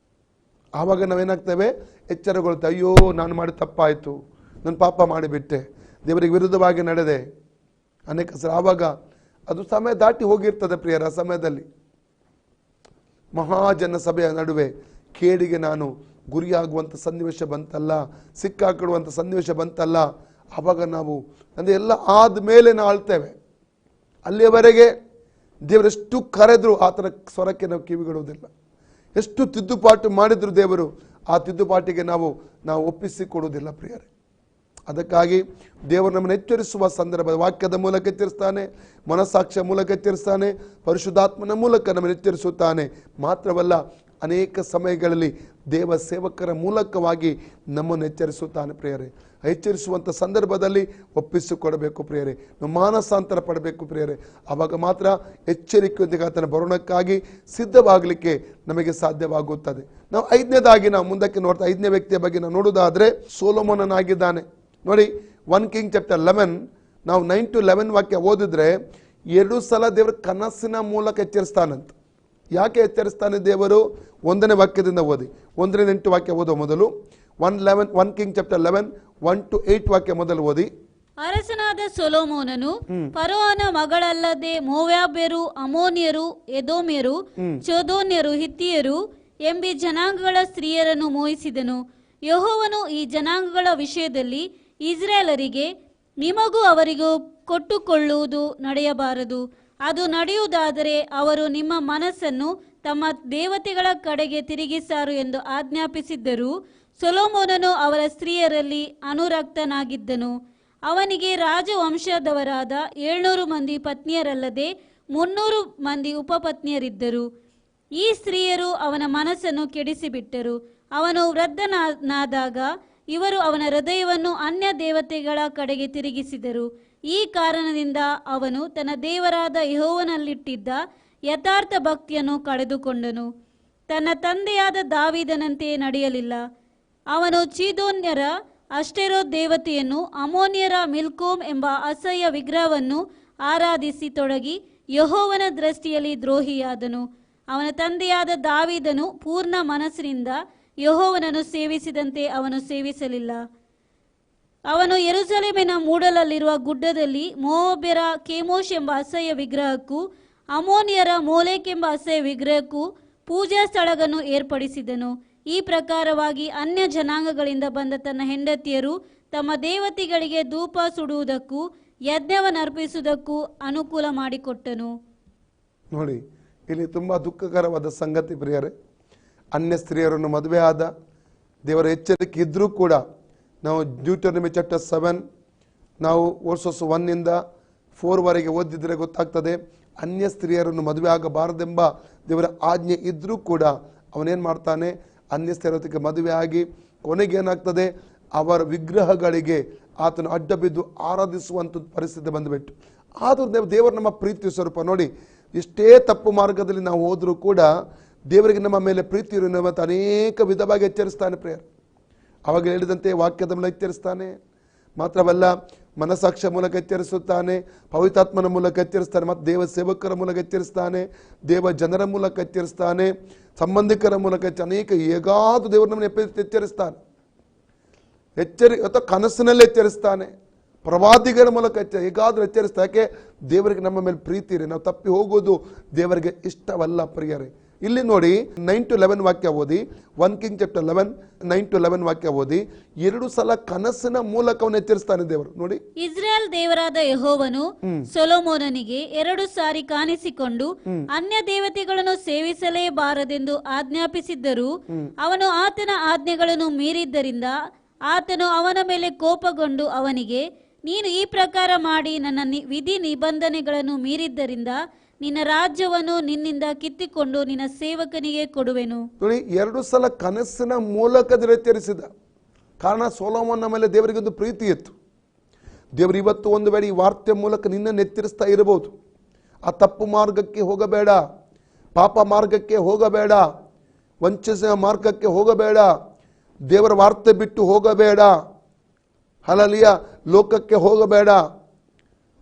ಆವಾಗ ನಾವೇನಾಗ್ತೇವೆ? ಎಚ್ಚರಗೊಳ್ತೇವೆ. ಅಯ್ಯೋ, ನಾನು ಮಾಡಿ ತಪ್ಪಾಯಿತು, ನಾನು ಪಾಪ ಮಾಡಿಬಿಟ್ಟೆ, ದೇವರಿಗೆ ವಿರುದ್ಧವಾಗಿ ನಡೆದೆ. ಅನೇಕ ಸಲ ಆವಾಗ ಅದು ಸಮಯ ದಾಟಿ ಹೋಗಿರ್ತದೆ ಪ್ರಿಯರ. ಸಮಯದಲ್ಲಿ ಮಹಾಜನ ಸಭೆಯ ನಡುವೆ ಕೇಡಿಗೆ ನಾನು ಗುರಿಯಾಗುವಂಥ ಸನ್ನಿವೇಶ ಬಂತಲ್ಲ, ಸಿಕ್ಕಾಕಿಡುವಂಥ ಸನ್ನಿವೇಶ ಬಂತಲ್ಲ, ಆವಾಗ ನಾವು ಅಂದರೆ ಎಲ್ಲ ಆದಮೇಲೆ ನಾವು ಅಳ್ತೇವೆ. ಅಲ್ಲಿಯವರೆಗೆ ದೇವರೆಷ್ಟು ಕರೆದ್ರು ಆತನ ಸ್ವರಕ್ಕೆ ನಾವು ಕಿವಿಗೊಡುವುದಿಲ್ಲ. ಎಷ್ಟು ತಿದ್ದುಪಾಟು ಮಾಡಿದ್ರು ದೇವರು, ಆ ತಿದ್ದುಪಾಟಿಗೆ ನಾವು ಒಪ್ಪಿಸಿಕೊಡುವುದಿಲ್ಲ ಪ್ರಿಯರೇ. ಅದಕ್ಕಾಗಿ ದೇವರು ನಮ್ಮನ್ನು ಎಚ್ಚರಿಸುವ ಸಂದರ್ಭ ವಾಕ್ಯದ ಮೂಲಕ ಎಚ್ಚರಿಸ್ತಾನೆ, ಮನಸ್ಸಾಕ್ಷಿಯ ಮೂಲಕ ಎಚ್ಚರಿಸ್ತಾನೆ, ಪರಿಶುದ್ಧಾತ್ಮನ ಮೂಲಕ ನಮ್ಮನ್ನು ಎಚ್ಚರಿಸುತ್ತಾನೆ. ಮಾತ್ರವಲ್ಲ, ಅನೇಕ ಸಮಯಗಳಲ್ಲಿ ದೇವ ಸೇವಕರ ಮೂಲಕವಾಗಿ ನಮ್ಮನ್ನು ಎಚ್ಚರಿಸುತ್ತಾನೆ ಪ್ರಿಯರೇ. ಎಚ್ಚರಿಸುವಂಥ ಸಂದರ್ಭದಲ್ಲಿ ಒಪ್ಪಿಸಿಕೊಡಬೇಕು ಪ್ರಿಯರೇ, ನಾವು ಮಾನಸಾಂತರ ಪಡಬೇಕು ಪ್ರಿಯರೇ. ಆವಾಗ ಮಾತ್ರ ಎಚ್ಚರಿಕೆಯೊಂದಿಗೆ ಆತನ ಬರೋಣಕ್ಕಾಗಿ ಸಿದ್ಧವಾಗಲಿಕ್ಕೆ ನಮಗೆ ಸಾಧ್ಯವಾಗುತ್ತದೆ. ನಾವು 5ನೇದಾಗಿ ನಾವು ಮುಂದಕ್ಕೆ ನೋಡ್ತಾ 5ನೇ ವ್ಯಕ್ತಿಯ ಬಗ್ಗೆ ನಾವು ನೋಡುವುದಾದರೆ ಸೊಲೊಮೋನನಾಗಿದ್ದಾನೆ. ನೋಡಿ, 1 King chapter 11 ನಾವು 9-11 ವಾಕ್ಯ ಓದಿದ್ರೆ 2 ಸಲ ದೇವರು ಕನಸಿನ ಮೂಲಕ ಎಚ್ಚರಿಸ್ತಾನಂತ. ಯಾಕೆ ಎಚ್ಚರಿಸ್ತಾನೆ ದೇವರು? 1ನೇ ವಾಕ್ಯದಿಂದ ಓದಿ, 1-8 ವಾಕ್ಯ ಓದೋ ಮೊದಲು. 1 King chapter 11, 1-8 ವಾಕ್ಯ ಮೊದಲು ಓದಿ. ಅರಸನಾದ ಸೊಲೊಮೋನನು ಫರೋಹನ ಮಗಳಲ್ಲದೆ ಮೋವಾಬ್ಯರು, ಅಮೋನಿಯರು, ಎದೋಮ್ಯರು, ಚೋದೋನ್ಯರು, ಹಿತ್ತಿಯರು ಎಂಬಿ ಜನಾಂಗಗಳ ಸ್ತ್ರೀಯರನ್ನು ಮೋಹಿಸಿದನು. ಯೆಹೋವನು ಈ ಜನಾಂಗಗಳ ವಿಷಯದಲ್ಲಿ ಇಸ್ರಾಯೇಲರಿಗೆ, ನಿಮಗೂ ಅವರಿಗೂ ಕೊಟ್ಟುಕೊಳ್ಳುವುದು ನಡೆಯಬಾರದು. ಅದು ನಡೆಯುವುದಾದರೆ ಅವರು ನಿಮ್ಮ ಮನಸ್ಸನ್ನು ತಮ್ಮ ದೇವತೆಗಳ ಕಡೆಗೆ ತಿರುಗಿಸಾರು ಎಂದು ಆಜ್ಞಾಪಿಸಿದ್ದರು. ಸೊಲೊಮೋನನು ಅವರ ಸ್ತ್ರೀಯರಲ್ಲಿ ಅನುರಕ್ತನಾಗಿದ್ದನು. ಅವನಿಗೆ ರಾಜವಂಶದವರಾದ 700 ಮಂದಿ ಪತ್ನಿಯರಲ್ಲದೆ 300 ಮಂದಿ ಉಪಪತ್ನಿಯರಿದ್ದರು. ಈ ಸ್ತ್ರೀಯರು ಅವನ ಮನಸ್ಸನ್ನು ಕೆಡಿಸಿಬಿಟ್ಟರು. ಅವನು ವೃದ್ಧನಾದಾಗ ಇವರು ಅವನ ಹೃದಯವನ್ನು ಅನ್ಯ ದೇವತೆಗಳ ಕಡೆಗೆ ತಿರುಗಿಸಿದರು. ಈ ಕಾರಣದಿಂದ ಅವನು ತನ್ನ ದೇವರಾದ ಯೆಹೋವನಲ್ಲಿಟ್ಟಿದ್ದ ಯಥಾರ್ಥ ಭಕ್ತಿಯನ್ನು ಕಳೆದುಕೊಂಡನು. ತನ್ನ ತಂದೆಯಾದ ದಾವೀದನಂತೆ ನಡೆಯಲಿಲ್ಲ. ಅವನು ಚೀದೋನ್ಯರ ಅಷ್ಟೆರೋತ್ ದೇವತೆಯನ್ನು, ಅಮೋನಿಯರ ಮಿಲ್ಕೋಮ್ ಎಂಬ ಅಸಹ್ಯ ವಿಗ್ರಹವನ್ನು ಆರಾಧಿಸಿ ತೊಡಗಿ ಯೆಹೋವನ ದೃಷ್ಟಿಯಲ್ಲಿ ದ್ರೋಹಿಯಾದನು. ಅವನ ತಂದೆಯಾದ ದಾವೀದನು ಪೂರ್ಣ ಮನಸ್ಸಿನಿಂದ ಯೆಹೋವನನ್ನು ಸೇವಿಸಿದಂತೆ ಅವನು ಸೇವಿಸಲಿಲ್ಲ. ಅವನು ಯೆರೂಸಲೇಮಿನ ಮೂಡಲಲ್ಲಿರುವ ಗುಡ್ಡದಲ್ಲಿ ಮೋವಾಬ್ಯರ ಕೆಮೋಷ್ ಎಂಬ ಅಸಹ್ಯ ವಿಗ್ರಹಕ್ಕೂ ಅಮೋನಿಯರ ಮೋಲೆಕ್ ಎಂಬ ಅಸಹ್ಯ ವಿಗ್ರಹಕ್ಕೂ ಪೂಜಾ ಸ್ಥಳಗಳನ್ನು ಏರ್ಪಡಿಸಿದನು. ಈ ಪ್ರಕಾರವಾಗಿ ಅನ್ಯ ಜನಾಂಗಗಳಿಂದ ಬಂದ ತನ್ನ ಹೆಂಡತಿಯರು ತಮ್ಮ ದೇವತೆಗಳಿಗೆ ಧೂಪ ಸುಡುವುದಕ್ಕೂ ಯಜ್ಞವನ್ನರ್ಪಿಸುವುದಕ್ಕೂ ಅನುಕೂಲ ಮಾಡಿಕೊಟ್ಟನು. ನೋಡಿ, ಇಲ್ಲಿ ತುಂಬ ದುಃಖಕರವಾದ ಸಂಗತಿ ಪ್ರಿಯರೇ. ಅನ್ಯ ಸ್ತ್ರೀಯರನ್ನು ಮದುವೆ ಆದ ದೇವರ ಎಚ್ಚರಿಕೆ ಇದ್ದರೂ ಕೂಡ ನಾವು ಡ್ಯೂಟರನಮಿ ಚಾಪ್ಟರ್ 7 ನಾವು ವರ್ಸಸ್ 1-4 ಓದಿದ್ರೆ ಗೊತ್ತಾಗ್ತದೆ. ಅನ್ಯ ಸ್ತ್ರೀಯರನ್ನು ಮದುವೆ ಆಗಬಾರದೆಂಬ ದೇವರ ಆಜ್ಞೆ ಇದ್ದರೂ ಕೂಡ ಅವನೇನು ಮಾಡ್ತಾನೆ? ಅನ್ಯ ಸ್ತ್ರೀಯರೊತ್ತಿಗೆ ಮದುವೆ ಆಗಿ ಕೊನೆಗೆ ಏನಾಗ್ತದೆ? ಅವರ ವಿಗ್ರಹಗಳಿಗೆ ಆತನು ಅಡ್ಡ ಬಿದ್ದು ಆರಾಧಿಸುವಂಥ ಪರಿಸ್ಥಿತಿ ಬಂದುಬಿಟ್ಟು. ಆದರೂ ದೇವರು ನಮ್ಮ ಪ್ರೀತಿ ಸ್ವರೂಪ. ನೋಡಿ, ಎಷ್ಟೇ ತಪ್ಪು ಮಾರ್ಗದಲ್ಲಿ ನಾವು ಹೋದರೂ ಕೂಡ ದೇವರಿಗೆ ನಮ್ಮ ಮೇಲೆ ಪ್ರೀತಿ ಇರುವ ಅನೇಕ ವಿಧವಾಗಿ ಎಚ್ಚರಿಸ್ತಾನೆ ಪ್ರೇಯರ್. ಅವಾಗ ಹೇಳಿದಂತೆ ವಾಕ್ಯದ ಮೂಲಕ ಎಚ್ಚರಿಸ್ತಾನೆ. ಮಾತ್ರವಲ್ಲ, ಮನಸಾಕ್ಷಿಯ ಮೂಲಕ ಎಚ್ಚರಿಸುತ್ತಾನೆ, ಪವಿತ್ರಾತ್ಮನ ಮೂಲಕ ಎಚ್ಚರಿಸ್ತಾನೆ, ಮತ್ತು ದೇವ ಸೇವಕರ ಮೂಲಕ ಎಚ್ಚರಿಸ್ತಾನೆ, ದೇವ ಜನರ ಮೂಲಕ ಎಚ್ಚರಿಸ್ತಾನೆ, ಸಂಬಂಧಿಕರ ಮೂಲಕ ಅನೇಕ ಹೇಗಾದರೂ ದೇವರು ನಮ್ಮನ್ನು ಎಚ್ಚರಿಸ್ತಾನೆ. ಅಥವಾ ಕನಸಿನಲ್ಲಿ ಎಚ್ಚರಿಸ್ತಾನೆ, ಪ್ರವಾದಿಗಳ ಮೂಲಕ ಹೇಗಾದ್ರೂ ಎಚ್ಚರಿಸ್ತಾ. ಯಾಕೆ? ದೇವರಿಗೆ ನಮ್ಮ ಮೇಲೆ ಪ್ರೀತಿ ಇದೆ. ನಾವು ತಪ್ಪಿ ಹೋಗೋದು ದೇವರಿಗೆ ಇಷ್ಟವಲ್ಲ ಪ್ರಿಯರೇ. ಇಲ್ಲಿ ನೋಡಿ 9-11 ವಾಕ್ಯ ಓದಿ. 1 King chapter 11 9-11 ವಾಕ್ಯ ಓದಿ. 2 ಸಲ ಕನಸಿನ ಮೂಲಕ ಅವನು ಎಚ್ಚರಿಸ್ತಾನೆ ದೇವರು. ನೋಡಿ, ಇಸ್ರಾಯೇಲ್ ದೇವರಾದ ಯೆಹೋವನು ಸೊಲೊಮೋನನಿಗೆ 2 ಸಾರಿ ಕಾಣಿಸಿಕೊಂಡು ಅನ್ಯ ದೇವತೆಗಳನ್ನು ಸೇವಿಸಲೇಬಾರದೆಂದು ಆಜ್ಞಾಪಿಸಿದ್ದರೂ ಅವನು ಆತನ ಆಜ್ಞೆಗಳನ್ನು ಮೀರಿದ್ದರಿಂದ ಆತನು ಅವನ ಮೇಲೆ ಕೋಪಗೊಂಡು ಅವನಿಗೆ, ನೀನು ಈ ಪ್ರಕಾರ ಮಾಡಿ ನನ್ನ ವಿಧಿ ನಿಬಂಧನೆಗಳನ್ನು ಮೀರಿದ್ದರಿಂದ ನಿನ್ನ ರಾಜ್ಯವನ್ನು ನಿನ್ನಿಂದ ಕಿತ್ತಿಕೊಂಡು ನಿನ್ನ ಸೇವಕನಿಗೆ ಕೊಡುವೆನು. ನೋಡಿ, 2 ಸಲ ಕನಸಿನ ಮೂಲಕ ದೇವರು ಎಚ್ಚರಿಸಿದ. ಕಾರಣ ಸೊಲೊಮೋನನ ಮೇಲೆ ದೇವರಿಗೆ ಒಂದು ಪ್ರೀತಿ ಇತ್ತು. ದೇವರು ಇವತ್ತು ಒಂದು ವೇಳೆ ಈ ವಾರ್ತೆ ಮೂಲಕ ನಿನ್ನನ್ನು ಎಚ್ಚರಿಸ್ತಾ ಇರಬಹುದು. ಆ ತಪ್ಪು ಮಾರ್ಗಕ್ಕೆ ಹೋಗಬೇಡ, ಪಾಪ ಮಾರ್ಗಕ್ಕೆ ಹೋಗಬೇಡ, ವಂಚಿಸುವ ಮಾರ್ಗಕ್ಕೆ ಹೋಗಬೇಡ, ದೇವರ ವಾರ್ತೆ ಬಿಟ್ಟು ಹೋಗಬೇಡ, ಹಲಲಿಯ ಲೋಕಕ್ಕೆ ಹೋಗಬೇಡ,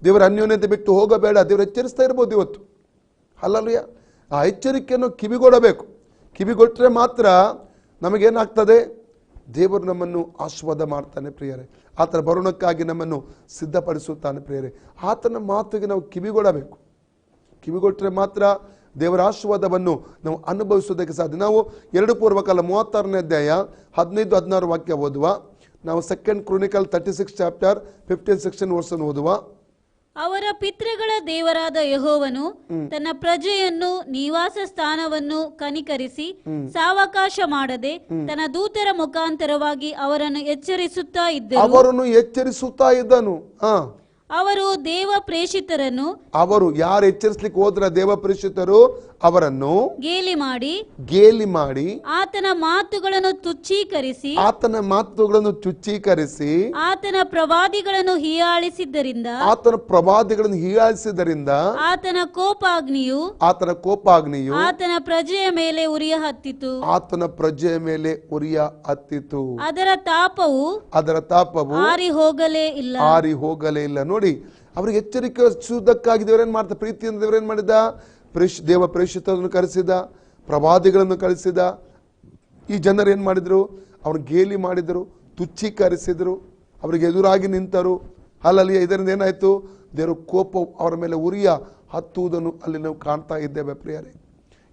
ದೇವರ ಅನ್ಯೋನ್ಯತೆ ಬಿಟ್ಟು ಹೋಗಬೇಡ. ದೇವರು ಎಚ್ಚರಿಸ್ತಾ ಇರ್ಬೋದು ಇವತ್ತು. ಹಲಲಿಯ ಆ ಎಚ್ಚರಿಕೆಯನ್ನು ಕಿವಿಗೊಡಬೇಕು. ಕಿವಿಗೊಟ್ಟರೆ ಮಾತ್ರ ನಮಗೇನಾಗ್ತದೆ? ದೇವರು ನಮ್ಮನ್ನು ಆಶೀರ್ವಾದ ಮಾಡ್ತಾನೆ ಪ್ರಿಯರೇ. ಆತನ ಬರುಣಕ್ಕಾಗಿ ನಮ್ಮನ್ನು ಸಿದ್ಧಪಡಿಸುತ್ತಾನೆ ಪ್ರಿಯರೇ. ಆತನ ಮಾತಿಗೆ ನಾವು ಕಿವಿಗೊಡಬೇಕು. ಕಿವಿಗೊಟ್ಟರೆ ಮಾತ್ರ ದೇವರ ಆಶೀರ್ವಾದವನ್ನು ನಾವು ಅನುಭವಿಸುವುದಕ್ಕೆ ಸಾಧ್ಯ. ನಾವು 2 ಪೂರ್ವಕಾಲ 36ನೇ ಅಧ್ಯಾಯ 15-16 ವಾಕ್ಯ ಓದುವ. ನಾವು 2 Chronicle 36 chapter 15-16 ವರ್ಷ ಓದುವ. ಅವರ ಪಿತೃಗಳ ದೇವರಾದ ಯೆಹೋವನು ತನ್ನ ಪ್ರಜೆಯನ್ನು ನಿವಾಸ ಸ್ಥಾನವನ್ನು ಕನಿಕರಿಸಿ ಸಾವಕಾಶ ಮಾಡದೆ ತನ್ನ ದೂತರ ಮುಖಾಂತರವಾಗಿ ಅವರನ್ನು ಎಚ್ಚರಿಸುತ್ತಾ ಇದ್ದನು. ಅವರು ದೇವ ಪ್ರೇಷಿತರನ್ನು, ಅವರು ಯಾರು ಎಚ್ಚರಿಸಲಿಕ್ಕೆ ಹೋದ್ರ ದೇವ ಪ್ರೇಷಿತರು ಅವರನ್ನು ಗೇಲಿ ಮಾಡಿ ಆತನ ಮಾತುಗಳನ್ನು ತುಚ್ಛೀಕರಿಸಿ ಆತನ ಪ್ರವಾದಿಗಳನ್ನು ಹೀಯಾಳಿಸಿದ್ದರಿಂದ ಆತನ ಕೋಪಾಗ್ನಿಯು ಆತನ ಪ್ರಜೆಯ ಮೇಲೆ ಉರಿಯ ಹತ್ತಿತು. ಅದರ ತಾಪವು ಆರಿ ಹೋಗಲೇ ಇಲ್ಲ. ನೋಡಿ, ಅವ್ರಿಗೆ ಎಚ್ಚರಿಕೆ ಹಚ್ಚುವುದಕ್ಕಾಗಿ ದೇವರೇನ್ ಮಾಡ್ತಾರೆ? ಪ್ರೀತಿಯಿಂದ ದೇವರೇನ್ ಮಾಡಿದ? ದೇವ ಪ್ರೇಷಿತರನ್ನು ಕರೆಸಿದ, ಪ್ರವಾದಿಗಳನ್ನು ಕಳಿಸಿದ. ಈ ಜನರು ಏನ್ ಮಾಡಿದ್ರು? ಅವ್ರು ಗೇಲಿ ಮಾಡಿದರು, ತುಚ್ಛೀಕರಿಸಿದ್ರು, ಅವರಿಗೆ ಎದುರಾಗಿ ನಿಂತರು. ಅಲ್ಲಲ್ಲಿ ಇದರಿಂದ ಏನಾಯ್ತು? ದೇವರ ಕೋಪ ಅವರ ಮೇಲೆ ಉರಿಯ ಹತ್ತುವುದನ್ನು ಅಲ್ಲಿ ನಾವು ಕಾಣ್ತಾ ಇದ್ದೇವೆ ಪ್ರಿಯರೇ.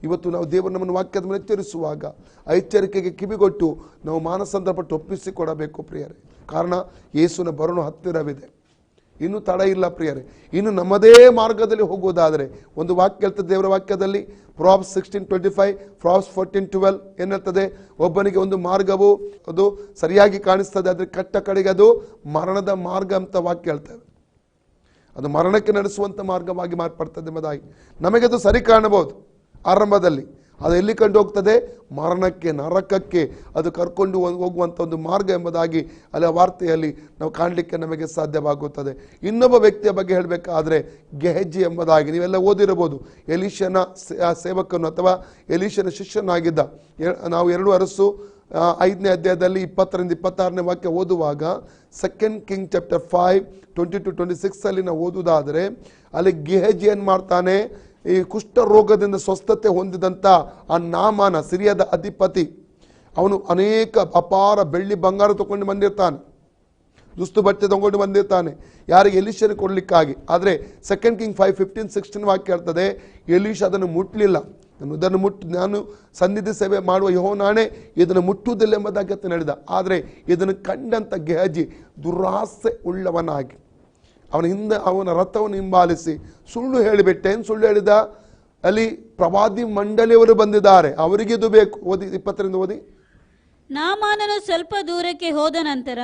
ಇವತ್ತು ನಾವು ದೇವರು ನಮ್ಮನ್ನು ವಾಕ್ಯದ ಮೇಲೆ ಎಚ್ಚರಿಸುವಾಗ ಆ ಎಚ್ಚರಿಕೆಗೆ ಕಿವಿಗೊಟ್ಟು ನಾವು ಮಾನಸಂದರ್ಪಟ್ಟು ಒಪ್ಪಿಸಿಕೊಡಬೇಕು ಪ್ರಿಯರೇ. ಕಾರಣ ಯೇಸುವಿನ ಬರೋಣ ಹತ್ತಿರವಿದೆ. ಇನ್ನು ತಡ ಇಲ್ಲ ಪ್ರಿಯರೇ. ಇನ್ನು ನಮ್ಮದೇ ಮಾರ್ಗದಲ್ಲಿ ಹೋಗುವುದಾದರೆ ಒಂದು ವಾಕ್ಯ ಹೇಳ್ತದೆ ದೇವರ ವಾಕ್ಯದಲ್ಲಿ, Proverbs 16:25, Proverbs 14:12 ಏನ್ ಹೇಳ್ತದೆ? ಒಬ್ಬನಿಗೆ ಒಂದು ಮಾರ್ಗವು ಅದು ಸರಿಯಾಗಿ ಕಾಣಿಸ್ತದೆ, ಅದ್ರ ಕಟ್ಟ ಕಡೆಗೆ ಅದು ಮರಣದ ಮಾರ್ಗ ಅಂತ ವಾಕ್ಯ ಹೇಳ್ತೇವೆ. ಅದು ಮರಣಕ್ಕೆ ನಡೆಸುವಂತ ಮಾರ್ಗವಾಗಿ ಮಾರ್ಪಡ್ತದೆ ಎಂಬುದಾಗಿ ನಮಗೆ ಅದು ಸರಿ ಕಾಣಬಹುದು ಆರಂಭದಲ್ಲಿ. ಅದು ಎಲ್ಲಿ ಕಂಡು ಹೋಗ್ತದೆ? ಮರಣಕ್ಕೆ, ನರಕಕ್ಕೆ ಅದು ಕರ್ಕೊಂಡು ಹೋಗುವಂಥ ಒಂದು ಮಾರ್ಗ ಎಂಬುದಾಗಿ ಅಲ್ಲಿ ವಾರ್ತೆಯಲ್ಲಿ ನಾವು ಕಾಣಲಿಕ್ಕೆ ನಮಗೆ ಸಾಧ್ಯವಾಗುತ್ತದೆ. ಇನ್ನೊಬ್ಬ ವ್ಯಕ್ತಿಯ ಬಗ್ಗೆ ಹೇಳಬೇಕಾದ್ರೆ ಗೆಹಜಿ ಎಂಬುದಾಗಿ ನೀವೆಲ್ಲ ಓದಿರಬಹುದು. ಎಲೀಷನ ಸೇವಕನು ಅಥವಾ ಎಲೀಷನ ಶಿಷ್ಯನಾಗಿದ್ದ. ನಾವು 2 ಅರಸು 5ನೇ ಅಧ್ಯಾಯದಲ್ಲಿ 20-26ನೇ ವಾಕ್ಯ ಓದುವಾಗ 2 King chapter 5 20-26 ಅಲ್ಲಿ ನಾವು ಓದುವುದಾದರೆ ಅಲ್ಲಿ ಗೆಹಜಿ ಏನ್ ಮಾಡ್ತಾನೆ? ಈ ಕುಷ್ಠ ರೋಗದಿಂದ ಸ್ವಸ್ಥತೆ ಹೊಂದಿದಂತ ಆ ನಾಮಾನ ಸಿರಿಯಾದ ಅಧಿಪತಿ, ಅವನು ಅನೇಕ ಅಪಾರ ಬೆಳ್ಳಿ ಬಂಗಾರ ತಗೊಂಡು ಬಂದಿರ್ತಾನೆ, ದುಸ್ತು ಬಟ್ಟೆ ತಗೊಂಡು ಬಂದಿರ್ತಾನೆ, ಯಾರಿಗೆ? ಎಲೀಷನ ಕೊಡ್ಲಿಕ್ಕಾಗಿ. ಆದರೆ 2 King 5:15-16 ವಾಕ್ಯ ಹೇಳ್ತದೆ, ಎಲೀಷ ಅದನ್ನು ಮುಟ್ಟಲಿಲ್ಲ. ನಾನು ಸನ್ನಿಧಿ ಸೇವೆ ಮಾಡುವ ಯೆಹೋವನೇ ಇದನ್ನು ಮುಟ್ಟುವುದಿಲ್ಲ ಎಂಬುದಾಗಿ ನಡೆದ. ಆದರೆ ಇದನ್ನು ಕಂಡಂತ ಗೆಹಜಿ ದುರಾಸೆ ಉಳ್ಳವನಾಗಿ ಅವನ ರಥವನ್ನು ಹಿಂಬಾಲಿಸಿ ಸುಳ್ಳು ಹೇಳಿಬಿಟ್ಟೆ. ಏನು ಸುಳ್ಳು ಹೇಳಿದ? ಅಲ್ಲಿ ಪ್ರವಾದಿ ಮಂಡಳಿಯವರು ಬಂದಿದ್ದಾರೆ, ಅವರಿಗೆ ಇದು ಬೇಕು. ಓದಿ 20ರಿಂದ ಓದಿ. ನಾಮಾನನು ಸ್ವಲ್ಪ ದೂರಕ್ಕೆ ಹೋದ ನಂತರ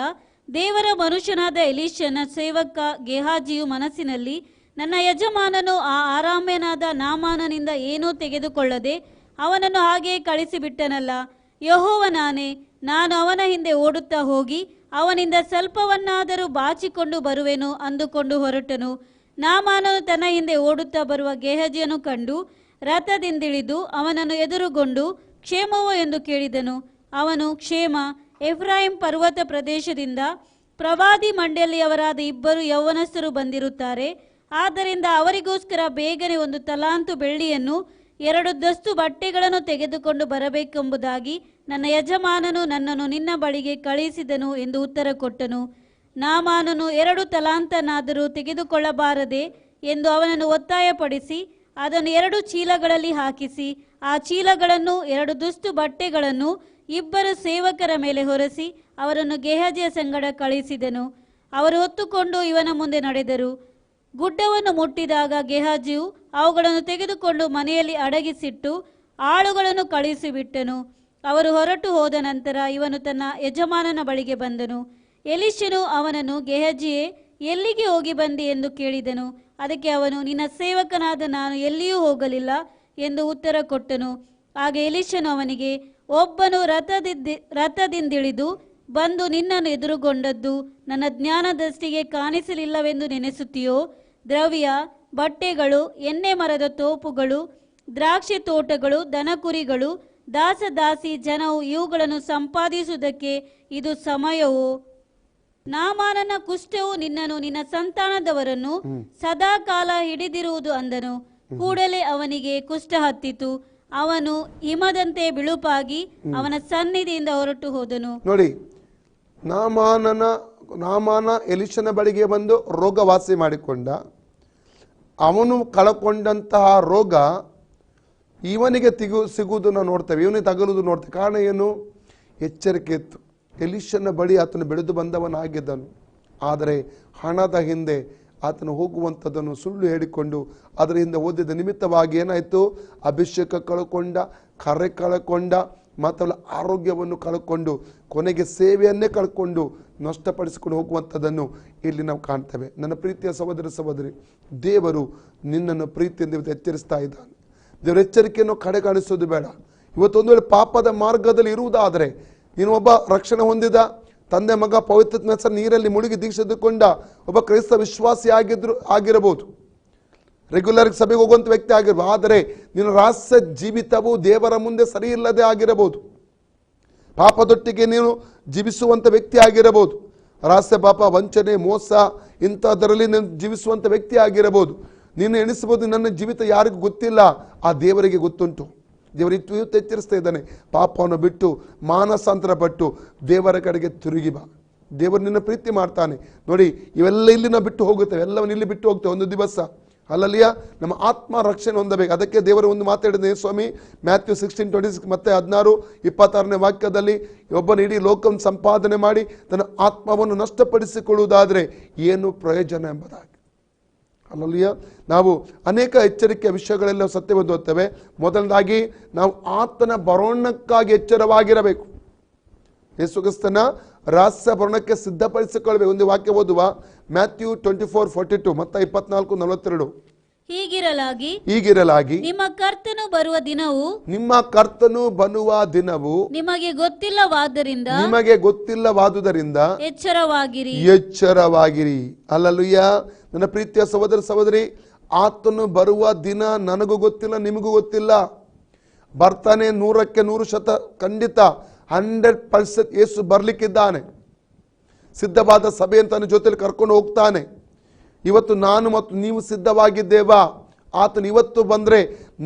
ದೇವರ ಮನುಷ್ಯನಾದ ಎಲೀಷನ ಸೇವಕ ಗೆಹಾಜಿಯು ಮನಸ್ಸಿನಲ್ಲಿ, ನನ್ನ ಯಜಮಾನನು ಆ ಆರಾಮ್ಯನಾದ ನಾಮಾನನಿಂದ ಏನೂ ತೆಗೆದುಕೊಳ್ಳದೆ ಅವನನ್ನು ಹಾಗೆಯೇ ಕಳಿಸಿಬಿಟ್ಟನಲ್ಲ, ಯೆಹೋವನಾನೇ, ನಾನು ಅವನ ಹಿಂದೆ ಓಡುತ್ತಾ ಹೋಗಿ ಅವನಿಂದ ಸ್ವಲ್ಪವನ್ನಾದರೂ ಬಾಚಿಕೊಂಡು ಬರುವೆನು ಅಂದುಕೊಂಡು ಹೊರಟನು. ನಾಮಾನನು ತನ್ನ ಹಿಂದೆ ಓಡುತ್ತಾ ಬರುವ ಗೆಹಜಿಯನ್ನು ಕಂಡು ರಥದಿಂದಿಳಿದು ಅವನನ್ನು ಎದುರುಗೊಂಡು, ಕ್ಷೇಮವೋ ಎಂದು ಕೇಳಿದನು. ಅವನು, ಕ್ಷೇಮ, ಎಫ್ರಾಯಿಂ ಪರ್ವತ ಪ್ರದೇಶದಿಂದ ಪ್ರವಾದಿ ಮಂಡಳಿಯವರಾದ 2 ಯೌವನಸ್ಥರು ಬಂದಿರುತ್ತಾರೆ. ಆದ್ದರಿಂದ ಅವರಿಗೋಸ್ಕರ ಬೇಗನೆ 1 ತಲಾಂತು ಬೆಳ್ಳಿಯನ್ನು 2 ದಸ್ತು ಬಟ್ಟೆಗಳನ್ನು ತೆಗೆದುಕೊಂಡು ಬರಬೇಕೆಂಬುದಾಗಿ ನನ್ನ ಯಜಮಾನನು ನನ್ನನ್ನು ನಿನ್ನ ಬಳಿಗೆ ಕಳುಹಿಸಿದನು ಎಂದು ಉತ್ತರ ಕೊಟ್ಟನು. ನಾಮಾನನು 2 ತಲಾಂತನಾದರೂ ತೆಗೆದುಕೊಳ್ಳಬಾರದೆ ಎಂದು ಅವನನ್ನು ಒತ್ತಾಯಪಡಿಸಿ ಅದನ್ನು 2 ಚೀಲಗಳಲ್ಲಿ ಹಾಕಿಸಿ ಆ ಚೀಲಗಳನ್ನು 2 ದುಸ್ತು ಬಟ್ಟೆಗಳನ್ನು 2 ಸೇವಕರ ಮೇಲೆ ಹೊರಸಿ ಅವರನ್ನು ಗೆಹಜಿಯ ಸಂಗಡ ಕಳಿಸಿದನು. ಅವರು ಹೊತ್ತುಕೊಂಡು ಇವನ ಮುಂದೆ ನಡೆದರು. ಗುಡ್ಡವನ್ನು ಮುಟ್ಟಿದಾಗ ಗೆಹಾಜಿಯು ಅವುಗಳನ್ನು ತೆಗೆದುಕೊಂಡು ಮನೆಯಲ್ಲಿ ಅಡಗಿಸಿಟ್ಟು ಆಳುಗಳನ್ನು ಕಳುಹಿಸಿಬಿಟ್ಟನು. ಅವರು ಹೊರಟು ಹೋದ ನಂತರ ಇವನು ತನ್ನ ಯಜಮಾನನ ಬಳಿಗೆ ಬಂದನು. ಎಲೀಷನು ಅವನನ್ನು, ಗೆಹಜಿಯೇ, ಎಲ್ಲಿಗೆ ಹೋಗಿ ಬಂದಿ ಎಂದು ಕೇಳಿದನು. ಅದಕ್ಕೆ ಅವನು, ನಿನ್ನ ಸೇವಕನಾದ ನಾನು ಎಲ್ಲಿಯೂ ಹೋಗಲಿಲ್ಲ ಎಂದು ಉತ್ತರ ಕೊಟ್ಟನು. ಆಗ ಎಲೀಷನು ಅವನಿಗೆ, ಒಬ್ಬನು ರಥದಿಂದಿಳಿದು ಬಂದು ನಿನ್ನನ್ನು ಎದುರುಗೊಂಡದ್ದು ನನ್ನ ಜ್ಞಾನದೃಷ್ಟಿಗೆ ಕಾಣಿಸಲಿಲ್ಲವೆಂದು ನೆನೆಸುತ್ತೀಯೋ? ದ್ರವ್ಯ, ಬಟ್ಟೆಗಳು, ಎಣ್ಣೆ ಮರದ ತೋಪುಗಳು, ದ್ರಾಕ್ಷಿ ತೋಟಗಳು, ದನಕುರಿಗಳು, ದಾಸದಾಸಿ ಜನವು ಇವುಗಳನ್ನು ಸಂಪಾದಿಸುವುದಕ್ಕೆ ಇದು ಸಮಯವೋ? ನಾಮಾನನ ಕುಷ್ಠವು ನಿನ್ನನ್ನು ನಿನ್ನ ಸಂತಾನದವರನ್ನು ಸದಾ ಕಾಲ ಹಿಡಿದಿರುವುದು ಅಂದನು. ಕೂಡಲೇ ಅವನಿಗೆ ಕುಷ್ಠ ಹತ್ತಿತು. ಅವನು ಹಿಮದಂತೆ ಬಿಳುಪಾಗಿ ಅವನ ಸನ್ನಿಧಿಯಿಂದ ಹೊರಟು ಹೋದನು. ನೋಡಿ, ನಾಮಾನ ಎಲೀಷನ ಬಳಿಗೆ ಬಂದು ರೋಗ ವಾಸಿ ಮಾಡಿಕೊಂಡ. ಅವನು ಕಳಕೊಂಡಂತಹ ರೋಗ ಇವನಿಗೆ ಸಿಗುವುದು ನಾವು ನೋಡ್ತೇವೆ, ಇವನಿಗೆ ತಗಲುವುದು ನೋಡ್ತೇವೆ. ಕಾರಣ ಏನು? ಎಚ್ಚರಿಕೆ ಇತ್ತು. ಎಲೀಷನ ಬಳಿ ಆತನು ಬೆಳೆದು ಬಂದವನಾಗಿದ್ದನು. ಆದರೆ ಹಣದ ಹಿಂದೆ ಆತನು ಹೋಗುವಂಥದ್ದನ್ನು ಸುಳ್ಳು ಹೇಳಿಕೊಂಡು ಅದರ ಹಿಂದೆ ಓದಿದ ನಿಮಿತ್ತವಾಗಿ ಏನಾಯಿತು? ಅಭಿಷೇಕ ಕಳ್ಕೊಂಡ, ಕರೆ ಕಳ್ಕೊಂಡ, ಮಾತ್ರವಲ್ಲ ಆರೋಗ್ಯವನ್ನು ಕಳ್ಕೊಂಡು ಕೊನೆಗೆ ಸೇವೆಯನ್ನೇ ಕಳ್ಕೊಂಡು ನಷ್ಟಪಡಿಸಿಕೊಂಡು ಹೋಗುವಂಥದ್ದನ್ನು ಇಲ್ಲಿ ನಾವು ಕಾಣ್ತೇವೆ. ನನ್ನ ಪ್ರೀತಿಯ ಸಹೋದರಿ, ದೇವರು ನಿನ್ನನ್ನು ಪ್ರೀತಿಯಿಂದ ಎಚ್ಚರಿಸ್ತಾ ಇದ್ದಾನೆ. ದೇವರ ಎಚ್ಚರಿಕೆಯನ್ನು ಕಡೆಗಾಣಿಸೋದು ಬೇಡ. ಇವತ್ತೊಂದು ವೇಳೆ ಪಾಪದ ಮಾರ್ಗದಲ್ಲಿ ಇರುವುದಾದರೆ, ನೀನು ಒಬ್ಬ ರಕ್ಷಣೆ ಹೊಂದಿದ ತಂದೆ ಮಗ ಪವಿತ್ರ ನೀರಲ್ಲಿ ಮುಳುಗಿ ದೀಕ್ಷೆ ತೆಗೆದುಕೊಂಡ ಒಬ್ಬ ಕ್ರೈಸ್ತ ವಿಶ್ವಾಸಿ ಆಗಿರಬಹುದು, ರೆಗ್ಯುಲರ್ ಸಭೆಗೆ ಹೋಗುವಂಥ ವ್ಯಕ್ತಿ ಆಗಿರ್ಬೋದು. ಆದರೆ ನೀನು ರಹಸ್ಯ ಜೀವಿತವು ದೇವರ ಮುಂದೆ ಸರಿ ಇಲ್ಲದೆ ಆಗಿರಬಹುದು. ಪಾಪದೊಟ್ಟಿಗೆ ನೀನು ಜೀವಿಸುವಂಥ ವ್ಯಕ್ತಿ ಆಗಿರಬಹುದು. ರಹಸ್ಯ ಪಾಪ, ವಂಚನೆ, ಮೋಸ ಇಂಥದ್ದರಲ್ಲಿ ನೀನು ಜೀವಿಸುವಂಥ ವ್ಯಕ್ತಿ ಆಗಿರಬಹುದು. ನೀನು ಎಣಿಸಬಹುದು, ನನ್ನ ಜೀವಿತ ಯಾರಿಗೂ ಗೊತ್ತಿಲ್ಲ, ಆ ದೇವರಿಗೆ ಗೊತ್ತುಂಟು. ದೇವರು ಇವತ್ತು ಎಚ್ಚರಿಸ್ತಾ ಇದ್ದಾನೆ, ಪಾಪವನ್ನು ಬಿಟ್ಟು ಮಾನಸಾಂತರ ಪಟ್ಟು ದೇವರ ಕಡೆಗೆ ತಿರುಗಿ ಬಾ. ದೇವರು ನಿನ್ನ ಪ್ರೀತಿ ಮಾಡ್ತಾನೆ. ನೋಡಿ, ಇವೆಲ್ಲ ಇಲ್ಲಿ ನಾವು ಬಿಟ್ಟು ಹೋಗುತ್ತೇವೆ, ಎಲ್ಲವನ್ನು ಇಲ್ಲಿ ಬಿಟ್ಟು ಹೋಗ್ತೇವೆ ಒಂದು ದಿವಸ. ಅಲ್ಲಲ್ಲಿಯ ನಮ್ಮ ಆತ್ಮ ರಕ್ಷಣೆ ಹೊಂದಬೇಕು. ಅದಕ್ಕೆ ದೇವರು ಒಂದು ಮಾತಾಡಿದೆ ಸ್ವಾಮಿ, ಮ್ಯಾಥ್ಯೂ 16:26 ಮತ್ತೆ 16-26ನೇ ವಾಕ್ಯದಲ್ಲಿ, ಒಬ್ಬನ ಇಡೀ ಲೋಕವನ್ನು ಸಂಪಾದನೆ ಮಾಡಿ ತನ್ನ ಆತ್ಮವನ್ನು ನಷ್ಟಪಡಿಸಿಕೊಳ್ಳುವುದಾದರೆ ಏನು ಪ್ರಯೋಜನ ಎಂಬುದಾಗಿ. ಅಲ್ಲಲ್ಲಿಯ ನಾವು ಅನೇಕ ಎಚ್ಚರಿಕೆಯ ವಿಷಯಗಳೆಲ್ಲ ಸತ್ಯವನ್ನು ಓದ್ತೇವೆ. ಮೊದಲದಾಗಿ ನಾವು ಆತನ ಬರೋಣಕ್ಕಾಗಿ ಎಚ್ಚರವಾಗಿರಬೇಕು. ಯೇಸು ಕ್ರಿಸ್ತನ ರಹಸ್ಯ ಬರೋಣಕ್ಕೆ ಸಿದ್ಧಪಡಿಸಿಕೊಳ್ಳಬೇಕು. ಒಂದು ವಾಕ್ಯ ಓದುವ, ಮ್ಯಾಥ್ಯೂ 24:42 ಮತ್ತು 24:42. ಹೀಗಿರಲಾಗಿ ನಿಮ್ಮ ಕರ್ತನು ಬರುವ ದಿನವು ನಿಮಗೆ ಗೊತ್ತಿಲ್ಲವಾದುದರಿಂದ ಎಚ್ಚರವಾಗಿರಿ. ಅಲ್ಲಲ್ಲುಯ್ಯ. ನನ್ನ ಪ್ರೀತಿಯ ಸಹೋದರಿ, ಆತನು ಬರುವ ದಿನ ನನಗೂ ಗೊತ್ತಿಲ್ಲ, ನಿಮಗೂ ಗೊತ್ತಿಲ್ಲ. ಬರ್ತಾನೆ 100% ಖಂಡಿತ 100% ಯೇಸು ಬರ್ಲಿಕ್ಕಿದ್ದಾನೆ. ಸಿದ್ಧವಾದ ಸಭೆ ಅಂತ ಜೊತೆಲಿ ಕರ್ಕೊಂಡು ಹೋಗ್ತಾನೆ. ಇವತ್ತು ನಾನು ಮತ್ತು ನೀವು ಸಿದ್ಧವಾಗಿದ್ದೇವಾ? ಆತನು ಇವತ್ತು ಬಂದರೆ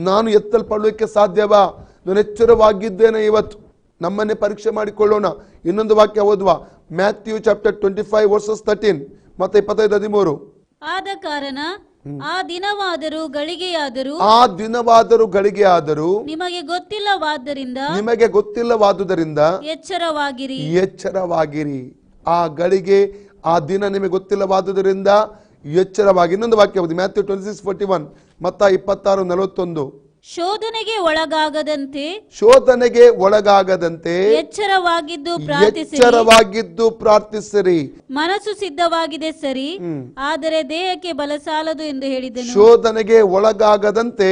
ನಾನು ಎತ್ತಲ್ಪಡಲಿಕ್ಕೆ ಸಾಧ್ಯವಾ? ನಾನು ಎಚ್ಚರವಾಗಿದ್ದೇನೆ. ಇವತ್ತು ನಮ್ಮನ್ನೇ ಪರೀಕ್ಷೆ ಮಾಡಿಕೊಳ್ಳೋಣ. ಇನ್ನೊಂದು ವಾಕ್ಯ ಓದುವ, ಮ್ಯಾಥ್ಯೂ ಚಾಪ್ಟರ್ 25:13 ಮತ್ತು 25:13. ಆದ ಕಾರಣ ಆ ದಿನವಾದರೂ ಗಳಿಗೆಯಾದರೂ ನಿಮಗೆ ಗೊತ್ತಿಲ್ಲವಾದ್ದರಿಂದ ಎಚ್ಚರವಾಗಿರಿ. ಆ ಗಳಿಗೆ, ಆ ದಿನ ನಿಮಗೆ ಗೊತ್ತಿಲ್ಲವಾದುದರಿಂದ ಎಚ್ಚರವಾಗಿ. ಇನ್ನೊಂದು ವಾಕ್ಯ ಓದಿ, ಮ್ಯಾಥ್ಯೂ 26:41 ಮತ್ತು 26:41. ಶೋಧನೆಗೆ ಒಳಗಾಗದಂತೆ ಎಚ್ಚರವಾಗಿದ್ದು ಪ್ರಾರ್ಥಿಸಿರಿ. ಮನಸ್ಸು ಸಿದ್ಧವಾಗಿದೆ ಸರಿ, ಆದರೆ ದೇಹಕ್ಕೆ ಬಲ ಸಾಲದು ಎಂದು ಹೇಳಿದನು. ಶೋಧನೆಗೆ ಒಳಗಾಗದಂತೆ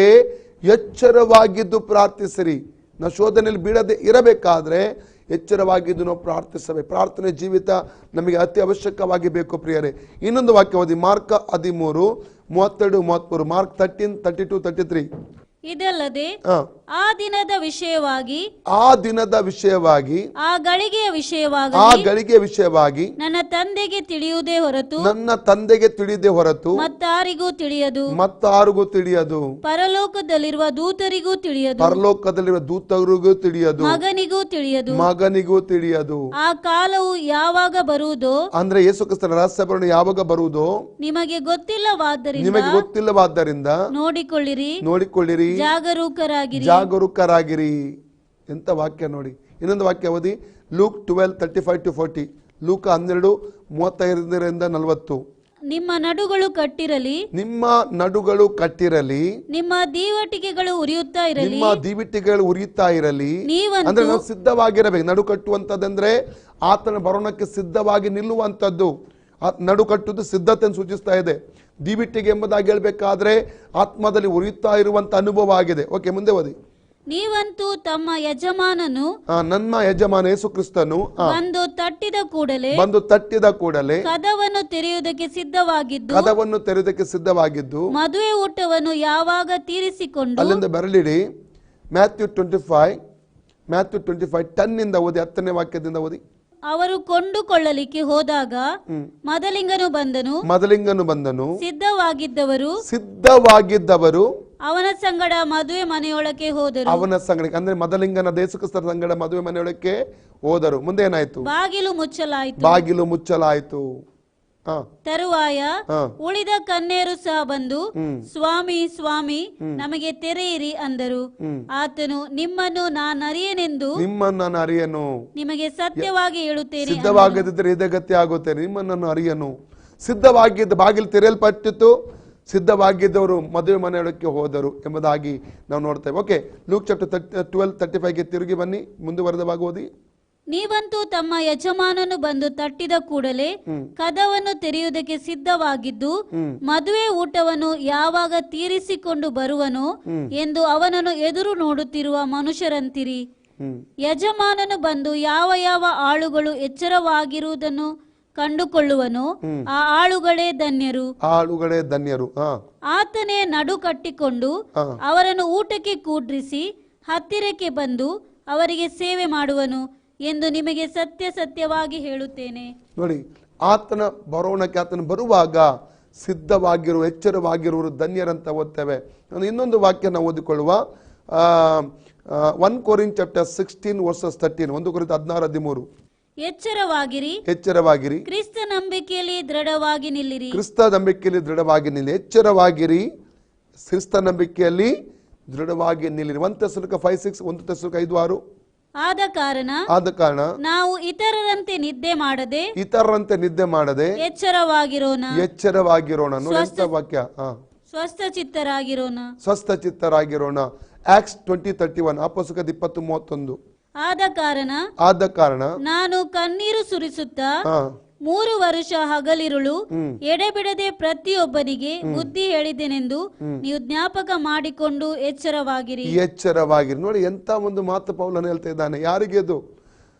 ಎಚ್ಚರವಾಗಿದ್ದು ಪ್ರಾರ್ಥಿಸಿರಿ. ನಾವು ಶೋಧನೆಯಲ್ಲಿ ಬೀಳದೆ ಇರಬೇಕಾದ್ರೆ ಎಚ್ಚರವಾಗಿದ್ದು ನಾವು ಪ್ರಾರ್ಥಿಸಬೇಕು. ಪ್ರಾರ್ಥನೆ ಜೀವಿತ ನಮಗೆ ಅತಿ ಅವಶ್ಯಕವಾಗಿ ಬೇಕು ಪ್ರಿಯರೇ. ಇನ್ನೊಂದು ವಾಕ್ಯ ಓದಿ, ಮಾರ್ಕ 13:32-33. ಮಾರ್ಕ್ 13:32-33. ಇದಲ್ಲದೆ ಆ, ಆ ದಿನದ ವಿಷಯವಾಗಿ, ಆ ದಿನದ ವಿಷಯವಾಗಿ, ಆ ಗಳಿಗೆಯ ಆ ವಿಷಯವಾಗಿ ಗಳಿಗೆ ವಿಷಯವಾಗಿ ನನ್ನ ತಂದೆಗೆ ತಿಳಿಯುವುದೇ ಹೊರತು ನನ್ನ ತಂದೆಗೆ ತಿಳಿದೇ ಹೊರತು ಮತ್ತಾರಿಗೂ ತಿಳಿಯದು, ಮತ್ತಾರಿಗೂ ತಿಳಿಯದು, ಪರಲೋಕದಲ್ಲಿರುವ ದೂತರಿಗೂ ತಿಳಿಯದು, ಪರಲೋಕದಲ್ಲಿರುವ ದೂತರಿಗೂ ತಿಳಿಯದು, ಮಗನಿಗೂ ತಿಳಿಯದು. ಮಗನಿಗೂ ತಿಳಿಯದು. ಆ ಕಾಲವು ಯಾವಾಗ ಬರುವುದೋ ಅಂದ್ರೆ ಯೇಸು ಕ್ರಿಸ್ತನ ರಹಸ್ಯವನ್ನು ಯಾವಾಗ ಬರುವುದೋ ನಿಮಗೆ ಗೊತ್ತಿಲ್ಲವಾದ್ದರಿಂದ ನಿಮಗೆ ಗೊತ್ತಿಲ್ಲವಾದ್ದರಿಂದ ನೋಡಿಕೊಳ್ಳಿರಿ, ನೋಡಿಕೊಳ್ಳಿರಿ, ಜಾಗರೂಕರಾಗಿರಿ. ಜಾಗರೂಕರಾಗಿರಿ. ಎಂತ ವಾಕ್ಯ ನೋಡಿ. ಇನ್ನೊಂದು ವಾಕ್ಯ ಓದಿ, ಲೂಕ್ 12:35-40. ಲೂಕ 12:35-40. ನಿಮ್ಮ ನಡುಗಳು ಕಟ್ಟಿರಲಿ, ನಿಮ್ಮ ನಡುಗಳು ಕಟ್ಟಿರಲಿ, ನಿಮ್ಮ ದೀವಟಿಕೆಗಳು ಉರಿಯುತ್ತಾ ಇರಲಿ. ನಿಮ್ಮ ದೀವಿಟಿಗಳು ಉರಿಯುತ್ತಾ ಇರಲಿ. ನೀವಂತೂ ಅಂದ್ರೆ ನಾವು ಸಿದ್ಧವಾಗಿರಬೇಕು. ನಡು ಕಟ್ಟುವಂತದಂದ್ರೆ ಆತನ ಬರೋಣಕ್ಕೆ ಸಿದ್ಧವಾಗಿ ನಿಲ್ಲುವಂಥದ್ದು. ನಡು ಕಟ್ಟುವುದು ಸಿದ್ಧತೆಯನ್ನು ಸೂಚಿಸ್ತಾ ಇದೆ. ದೀವಿಟ್ಟಿಗೆ ಎಂಬುದಾಗಿ ಹೇಳ್ಬೇಕಾದ್ರೆ ಆತ್ಮದಲ್ಲಿ ಉರಿಯುತ್ತಾ ಇರುವಂತ ಅನುಭವ ಆಗಿದೆ. ಓಕೆ, ಮುಂದೆ ಓದಿ. ನೀವಂತೂ ತಮ್ಮ ಯಜಮಾನನು ನನ್ನ ಯಜಮಾನ ಯೇಸು ಕ್ರಿಸ್ತನು ಬಂದು ತಟ್ಟಿದ ಕೂಡಲೇ ಬಂದು ತಟ್ಟಿದ ಕೂಡಲೇ ಕದವನ್ನು ತೆರೆಯುವುದಕ್ಕೆ ಸಿದ್ಧವಾಗಿದ್ದು, ಕದವನ್ನು ತೆರೆದಕ್ಕೆ ಸಿದ್ಧವಾಗಿದ್ದು, ಮದುವೆ ಊಟವನ್ನು ಯಾವಾಗ ತೀರಿಸಿಕೊಂಡು. ಅಲ್ಲಿಂದ ಬರಲಿಡಿ. ಮ್ಯಾಥ್ಯೂ 25:10 ಇಂದ ಓದಿ, 10ನೇ ವಾಕ್ಯದಿಂದ ಓದಿ. ಅವರು ಕೊಂಡುಕೊಳ್ಳಲಿಕ್ಕೆ ಹೋದಾಗ ಮೊದಲಿಂಗನು ಬಂದನು. ಸಿದ್ಧವಾಗಿದ್ದವರು ಅವನ ಸಂಗಡ ಮದುವೆ ಮನೆಯೊಳಕ್ಕೆ ಹೋದರು. ಅವನ ಸಂಗಡ ಅಂದ್ರೆ ಮೊದಲಿಂಗನ ಯೇಸು ಕ್ರಿಸ್ತನ ಸಂಗಡ ಮದುವೆ ಮನೆಯೊಳಕ್ಕೆ ಹೋದರು. ಮುಂದೆ ಏನಾಯ್ತು? ಬಾಗಿಲು ಮುಚ್ಚಲಾಯಿತು. ತರುವಾಯ ಉಳಿದ ಕನ್ಯರು ಸಹ ಬಂದು, ಸ್ವಾಮಿ ಸ್ವಾಮಿ, ನಮಗೆ ತೆರೆಯಿರಿ ಅಂದರು. ಆತನು, ನಿಮ್ಮನ್ನು ನಾನು ಅರಿಯನು, ನಿಮಗೆ ಸತ್ಯವಾಗಿ ಹೇಳುತ್ತೇನೆ. ಸಿದ್ಧವಾಗಿದ್ದರೆ ಇದೇ ಗತಿ ಆಗುತ್ತೆ. ನಿಮ್ಮನ್ನು ಅರಿಯನು. ಸಿದ್ಧವಾಗಿದ್ದ ಬಾಗಿಲು ತೆರೆಯಲ್ಪಟ್ಟಿತ್ತು. ಸಿದ್ಧವಾಗಿದ್ದವರು ಮದುವೆ ಮನೆಯೊಳಕ್ಕೆ ಹೋದರು ಎಂಬುದಾಗಿ ನಾವು ನೋಡ್ತೇವೆ. ಓಕೆ, ಲೂಕ್ ಚಾಪ್ಟರ್ 12:35 ತಿರುಗಿ ಬನ್ನಿ, ಮುಂದುವರೆದ ಭಾಗ ಓದಿ. ನೀವಂತೂ ತಮ್ಮ ಯಜಮಾನನು ಬಂದು ತಟ್ಟಿದ ಕೂಡಲೇ ಕದವನ್ನು ತೆರೆಯುವುದಕ್ಕೆ ಸಿದ್ಧವಾಗಿದ್ದು, ಮದುವೆ ಊಟವನ್ನು ಯಾವಾಗ ತೀರಿಸಿಕೊಂಡು ಬರುವನೋ ಎಂದು ಅವನನ್ನು ಎದುರು ನೋಡುತ್ತಿರುವ ಮನುಷ್ಯರಂತಿರಿ. ಯಜಮಾನನು ಬಂದು ಯಾವ ಯಾವ ಆಳುಗಳು ಎಚ್ಚರವಾಗಿರುವುದನ್ನು ಕಂಡುಕೊಳ್ಳುವನು, ಆ ಆಳುಗಳೇ ಧನ್ಯರು. ಆತನೇ ನಡು ಕಟ್ಟಿಕೊಂಡು ಅವರನ್ನು ಊಟಕ್ಕೆ ಕೂಡ್ರಿಸಿ ಹತ್ತಿರಕ್ಕೆ ಬಂದು ಅವರಿಗೆ ಸೇವೆ ಮಾಡುವನು ಎಂದು ನಿಮಗೆ ಸತ್ಯವಾಗಿ ಹೇಳುತ್ತೇನೆ. ನೋಡಿ, ಆತನ ಬರೋಣಕ್ಕೆ, ಆತನ ಬರುವಾಗ ಸಿದ್ಧವಾಗಿರುವ ಎಚ್ಚರವಾಗಿರುವರು ಧನ್ಯರಂತ ಓದ್ತೇವೆ. ಇನ್ನೊಂದು ವಾಕ್ಯ ನಾವು ಓದಿಕೊಳ್ಳುವ 1 Corinthians chapter 16:13. 1 Corinthians 16:13. ಎಚ್ಚರವಾಗಿರಿ, ಕ್ರಿಸ್ತ ನಂಬಿಕೆಯಲ್ಲಿ ದೃಢವಾಗಿ ನಿಲ್ಲಿರಿ. ಎಚ್ಚರವಾಗಿರಿ, ಕ್ರಿಸ್ತ ನಂಬಿಕೆಯಲ್ಲಿ ದೃಢವಾಗಿ ನಿಲ್ಲಿರಿ. 1 Thessalonians 5:6. 1 Thessalonians 5:6. ಆದ ಕಾರಣ ನಾವು ಇತರರಂತೆ ನಿದ್ದೆ ಮಾಡದೆ ಎಚ್ಚರವಾಗಿರೋಣ. ವಾಕ್ಯ, ಸ್ವಸ್ಥಚಿತ್ತರಾಗಿರೋಣ. ಆಕ್ಟ್ಸ್ 20:31. ಅಪೊಸ್ತಲರ 20:31. ಆದ ಕಾರಣ ನಾನು ಕಣ್ಣೀರು ಸುರಿಸುತ್ತಾ 3 ವರ್ಷ ಹಗಲಿರುಳು ಎಡೆಬಿಡದೆ ಪ್ರತಿಯೊಬ್ಬನಿಗೆ ಬುದ್ಧಿ ಹೇಳಿದ್ದೇನೆಂದು ನೀವು ಜ್ಞಾಪಕ ಮಾಡಿಕೊಂಡು ಎಚ್ಚರವಾಗಿರಿ. ನೋಡಿ, ಎಂತ ಒಂದು ಮಾತು ಪೌಲನು ಹೇಳ್ತಾ ಇದ್ದಾನೆ. ಯಾರಿಗೆ? ಅದು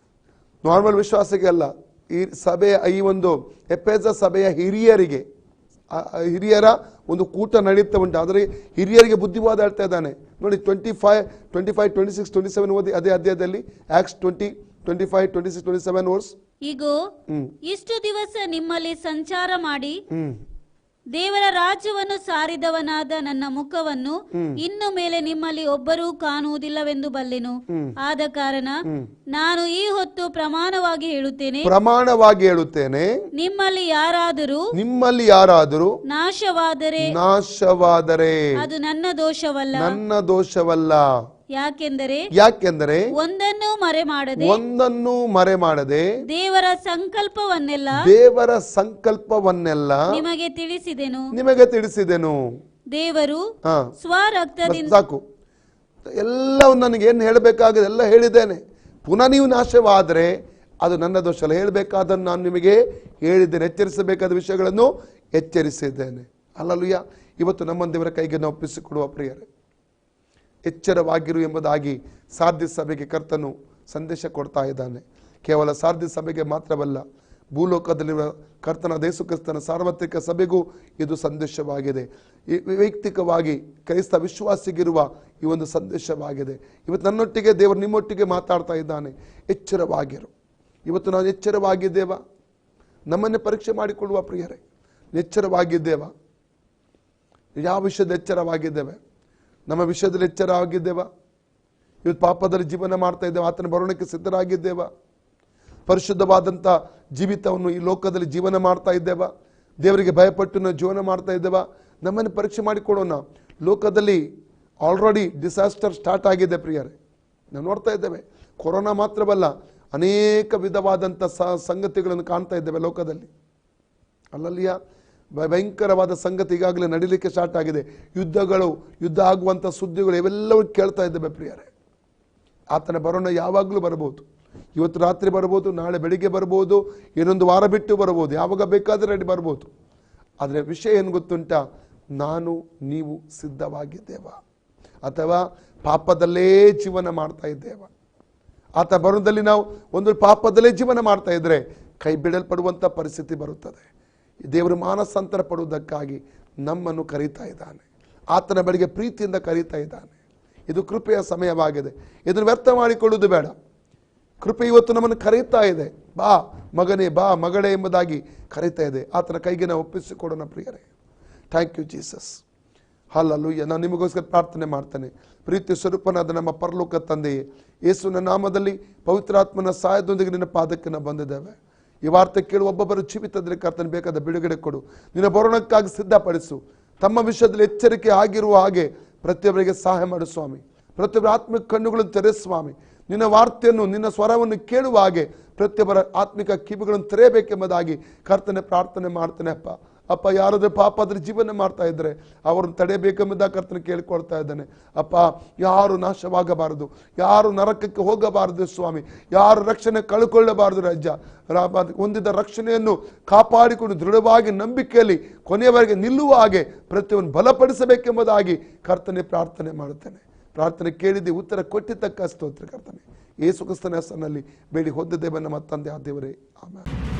ನಾರ್ಮಲ್ ವಿಶ್ವಾಸಕ್ಕೆ ಅಲ್ಲ. ಈ ಸಭೆಯ, ಈ ಒಂದು ಎಫೆಸ ಸಭೆಯ ಹಿರಿಯರ ಒಂದು ಕೂಟ ನಡೀತಾ ಉಂಟು. ಆದರೆ ಹಿರಿಯರಿಗೆ ಬುದ್ಧಿವಾದ ಹೇಳ್ತಾ ಇದ್ದಾನೆ. ನೋಡಿ, 25, 26, 27 ಓದಿ. ಅದೇ ಅಧ್ಯಾಯದಲ್ಲಿ ಆಕ್ಟ್ಸ್ 20, 25, 26, 27 ವರ್ಸ್. ಇಗೋ, ಇಷ್ಟು ದಿವಸ ನಿಮ್ಮಲ್ಲಿ ಸಂಚಾರ ಮಾಡಿ ದೇವರ ರಾಜ್ಯವನ್ನು ಸಾರಿದವನಾದ ನನ್ನ ಮುಖವನ್ನು ಇನ್ನು ಮೇಲೆ ನಿಮ್ಮಲ್ಲಿ ಒಬ್ಬರೂ ಕಾಣುವುದಿಲ್ಲವೆಂದು ಬಲ್ಲೆನು. ಆದ ಕಾರಣ ನಾನು ಈ ಹೊತ್ತು ಪ್ರಮಾಣವಾಗಿ ಹೇಳುತ್ತೇನೆ, ನಿಮ್ಮಲ್ಲಿ ಯಾರಾದರೂ ನಾಶವಾದರೆ ಅದು ನನ್ನ ದೋಷವಲ್ಲ. ಯಾಕೆಂದರೆ ಒಂದನ್ನು ಮರೆ ಮಾಡದೆ ದೇವರ ಸಂಕಲ್ಪವನ್ನೆಲ್ಲ ನಿಮಗೆ ತಿಳಿಸಿದೆನು. ದೇವರು ಸ್ವರಕ್ತದಿಂದ, ಸಾಕು, ಎಲ್ಲವೂ ನನಗೆ ಏನು ಹೇಳಬೇಕಾಗಿದೆ ಎಲ್ಲ ಹೇಳಿದ್ದೇನೆ. ಪುನಃ ನೀವು ನಾಶವಾದರೆ ಅದು ನನ್ನ ದೋಷ ಅಲ್ಲ. ಹೇಳಬೇಕಾದನ್ನು ನಾನು ನಿಮಗೆ ಹೇಳಿದ್ದೇನೆ. ಎಚ್ಚರಿಸಬೇಕಾದ ವಿಷಯಗಳನ್ನು ಎಚ್ಚರಿಸಿದ್ದೇನೆ. ಹಲ್ಲೆಲೂಯಾ. ಇವತ್ತು ನಮ್ಮ ದೇವರ ಕೈಗೆ ನಾವು ಒಪ್ಪಿಸಿಕೊಡುವ ಪ್ರಿಯರೇ, ಎಚ್ಚರವಾಗಿರು ಎಂಬುದಾಗಿ ಸಾರ್ದಿಸ್ ಸಭೆಗೆ ಕರ್ತನು ಸಂದೇಶ ಕೊಡ್ತಾ ಇದ್ದಾನೆ. ಕೇವಲ ಸಾರ್ದಿಸ್ ಸಭೆಗೆ ಮಾತ್ರವಲ್ಲ, ಭೂಲೋಕದಲ್ಲಿರುವ ಕರ್ತನ ಯೇಸು ಕ್ರಿಸ್ತನ ಸಾರ್ವತ್ರಿಕ ಸಭೆಗೂ ಇದು ಸಂದೇಶವಾಗಿದೆ. ಈ ವೈಯಕ್ತಿಕವಾಗಿ ಕ್ರೈಸ್ತ ವಿಶ್ವಾಸಿಗಿರುವ ಈ ಒಂದು ಸಂದೇಶವಾಗಿದೆ. ಇವತ್ತು ನನ್ನೊಟ್ಟಿಗೆ ದೇವರು ನಿಮ್ಮೊಟ್ಟಿಗೆ ಮಾತಾಡ್ತಾ ಇದ್ದಾನೆ. ಎಚ್ಚರವಾಗಿರು. ಇವತ್ತು ನಾವು ಎಚ್ಚರವಾಗಿದ್ದೇವಾ? ನಮ್ಮನ್ನೇ ಪರೀಕ್ಷೆ ಮಾಡಿಕೊಳ್ಳುವ ಪ್ರಿಯರೇ, ಎಚ್ಚರವಾಗಿದ್ದೇವಾ? ಯಾವ ವಿಷಯದ ಎಚ್ಚರವಾಗಿದ್ದೇವೆ? ನಮ್ಮ ವಿಷಯದಲ್ಲಿ ಎಚ್ಚರವಾಗಿದ್ದೇವಾ? ಇವತ್ತು ಪಾಪದಲ್ಲಿ ಜೀವನ ಮಾಡ್ತಾ ಇದ್ದೇವೆ, ಆತನ ಬರೋಣಕ್ಕೆ ಸಿದ್ಧರಾಗಿದ್ದೇವಾ? ಪರಿಶುದ್ಧವಾದಂಥ ಜೀವಿತವನ್ನು ಈ ಲೋಕದಲ್ಲಿ ಜೀವನ ಮಾಡ್ತಾ ಇದ್ದೇವಾ? ದೇವರಿಗೆ ಭಯಪಟ್ಟು ನಾವು ಜೀವನ ಮಾಡ್ತಾ ಇದ್ದೇವಾ? ನಮ್ಮನ್ನು ಪರೀಕ್ಷೆ ಮಾಡಿಕೊಳ್ಳೋಣ. ಲೋಕದಲ್ಲಿ ಆಲ್ರೆಡಿ ಡಿಸಾಸ್ಟರ್ ಸ್ಟಾರ್ಟ್ ಆಗಿದೆ ಪ್ರಿಯರೇ, ನಾವು ನೋಡ್ತಾ ಇದ್ದೇವೆ. ಕೊರೋನಾ ಮಾತ್ರವಲ್ಲ, ಅನೇಕ ವಿಧವಾದಂಥ ಸಂಗತಿಗಳನ್ನು ಕಾಣ್ತಾ ಇದ್ದೇವೆ ಲೋಕದಲ್ಲಿ. ಅಲ್ಲಲ್ಲಿಯ ಭಯಂಕರವಾದ ಸಂಗತಿ ಈಗಾಗಲೇ ನಡೀಲಿಕ್ಕೆ ಸ್ಟಾರ್ಟ್ ಆಗಿದೆ. ಯುದ್ಧ ಆಗುವಂಥ ಸುದ್ದಿಗಳು ಇವೆಲ್ಲವೂ ಕೇಳ್ತಾ ಇದ್ದೇವೆ ಪ್ರಿಯರೇ. ಆತನ ಬರೋಣ ಯಾವಾಗಲೂ ಬರ್ಬೋದು. ಇವತ್ತು ರಾತ್ರಿ ಬರ್ಬೋದು, ನಾಳೆ ಬೆಳಿಗ್ಗೆ ಬರ್ಬೋದು, ಇನ್ನೊಂದು ವಾರ ಬಿಟ್ಟು ಬರ್ಬೋದು, ಯಾವಾಗ ಬೇಕಾದರೆ ರೆಡಿ ಬರ್ಬೋದು. ಆದರೆ ವಿಷಯ ಏನು ಗೊತ್ತುಂಟಾ? ನಾನು ನೀವು ಸಿದ್ಧವಾಗಿದ್ದೇವಾ ಅಥವಾ ಪಾಪದಲ್ಲೇ ಜೀವನ ಮಾಡ್ತಾ ಇದ್ದೇವಾ? ಆತ ಬರೋದಲ್ಲಿ ನಾವು ಒಂದು ಪಾಪದಲ್ಲೇ ಜೀವನ ಮಾಡ್ತಾ ಇದ್ರೆ ಕೈ ಬಿಡಲ್ಪಡುವಂಥ ಪರಿಸ್ಥಿತಿ ಬರುತ್ತದೆ. ದೇವರು ಮಾನಸಾಂತರ ಪಡುವುದಕ್ಕಾಗಿ ನಮ್ಮನ್ನು ಕರೀತಾ ಇದ್ದಾನೆ. ಆತನ ಬಳಿಗೆ ಪ್ರೀತಿಯಿಂದ ಕರೀತಾ ಇದ್ದಾನೆ. ಇದು ಕೃಪೆಯ ಸಮಯವಾಗಿದೆ. ಇದನ್ನು ವ್ಯರ್ಥ ಮಾಡಿಕೊಳ್ಳುವುದು ಬೇಡ. ಕೃಪೆ ಇವತ್ತು ನಮ್ಮನ್ನು ಕರೀತಾ ಇದೆ. ಬಾ ಮಗನೇ, ಬಾ ಮಗಳೇ ಎಂಬುದಾಗಿ ಕರೀತಾ ಇದೆ. ಆತನ ಕೈಗೆ ನಾವು ಒಪ್ಪಿಸಿಕೊಡೋಣ ಪ್ರಿಯರೇ. Thank you Jesus. ಹಲ್ಲೆಲೂಯಾ. ನಾನು ನಿಮಗೋಸ್ಕರ ಪ್ರಾರ್ಥನೆ ಮಾಡ್ತೇನೆ. ಪ್ರೀತಿ ಸ್ವರೂಪನಾದ ನಮ್ಮ ಪರಲೋಕ ತಂದೆಯೇ, ಯೇಸುವಿನ ನಾಮದಲ್ಲಿ ಪವಿತ್ರಾತ್ಮನ ಸಹಾಯದೊಂದಿಗೆ ನಿನ್ನ ಪಾದಕ್ಕೆ ನಾವು ಬಂದಿದ್ದೇವೆ. ಈ ವಾರ್ತೆ ಕೇಳುವ ಒಬ್ಬೊಬ್ಬರ ಜೀವಿತದಲ್ಲಿ ಕರ್ತನ ಬೇಕಾದ ಬಿಡುಗಡೆ ಕೊಡು. ನಿನ್ನ ಬರೋಣಕ್ಕಾಗಿ ಸಿದ್ಧಪಡಿಸು. ತಮ್ಮ ವಿಷಯದಲ್ಲಿ ಎಚ್ಚರಿಕೆ ಆಗಿರುವ ಹಾಗೆ ಪ್ರತಿಯೊಬ್ಬರಿಗೆ ಸಹಾಯ ಮಾಡು ಸ್ವಾಮಿ. ಪ್ರತಿಯೊಬ್ಬರ ಆತ್ಮಿಕ ಕಣ್ಣುಗಳನ್ನು ತೆರೆ ಸ್ವಾಮಿ. ನಿನ್ನ ವಾರ್ತೆಯನ್ನು, ನಿನ್ನ ಸ್ವರವನ್ನು ಕೇಳುವ ಹಾಗೆ ಪ್ರತಿಯೊಬ್ಬರ ಆತ್ಮಿಕ ಕಿವಿಗಳನ್ನು ತೆರೆಯಬೇಕೆಂಬುದಾಗಿ ಕರ್ತನೆ ಪ್ರಾರ್ಥನೆ ಮಾಡ್ತೇನೆ ಅಪ್ಪ. ಅಪ್ಪ, ಯಾರಾದರೂ ಪಾಪದಲ್ಲಿ ಜೀವನ ಮಾಡ್ತಾ ಇದ್ರೆ ಅವರನ್ನು ತಡೆಯಬೇಕೆಂಬುದಾಗಿ ಕರ್ತನೆ ಕೇಳಿಕೊಳ್ತಾ ಇದ್ದಾನೆ ಅಪ್ಪ. ಯಾರು ನಾಶವಾಗಬಾರದು, ಯಾರು ನರಕಕ್ಕೆ ಹೋಗಬಾರದು ಸ್ವಾಮಿ, ಯಾರು ರಕ್ಷಣೆ ಕಳ್ಕೊಳ್ಳಬಾರದು ರಾಜ್ಯ. ಹೊಂದಿದ ರಕ್ಷಣೆಯನ್ನು ಕಾಪಾಡಿಕೊಂಡು ದೃಢವಾಗಿ ನಂಬಿಕೆಯಲ್ಲಿ ಕೊನೆಯವರೆಗೆ ನಿಲ್ಲುವ ಹಾಗೆ ಪ್ರತಿಯೊಂದು ಬಲಪಡಿಸಬೇಕೆಂಬುದಾಗಿ ಕರ್ತನೆ ಪ್ರಾರ್ಥನೆ ಮಾಡುತ್ತೇನೆ. ಪ್ರಾರ್ಥನೆ ಕೇಳಿದ್ದೆ, ಉತ್ತರ ಕೊಟ್ಟಿದ್ದಕ್ಕ ಸ್ತೋತ್ರ ಕರ್ತನೆ. ಯೇಸು ಕ್ರಿಸ್ತನ ಹೆಸರಿನಲ್ಲಿ ಬೇಡಿ ಹೊಂದಿದ್ದೇವೆ ನಮ್ಮ ತಂದೆ ಆ ದೇವರೇ, ಆಮೆನ್.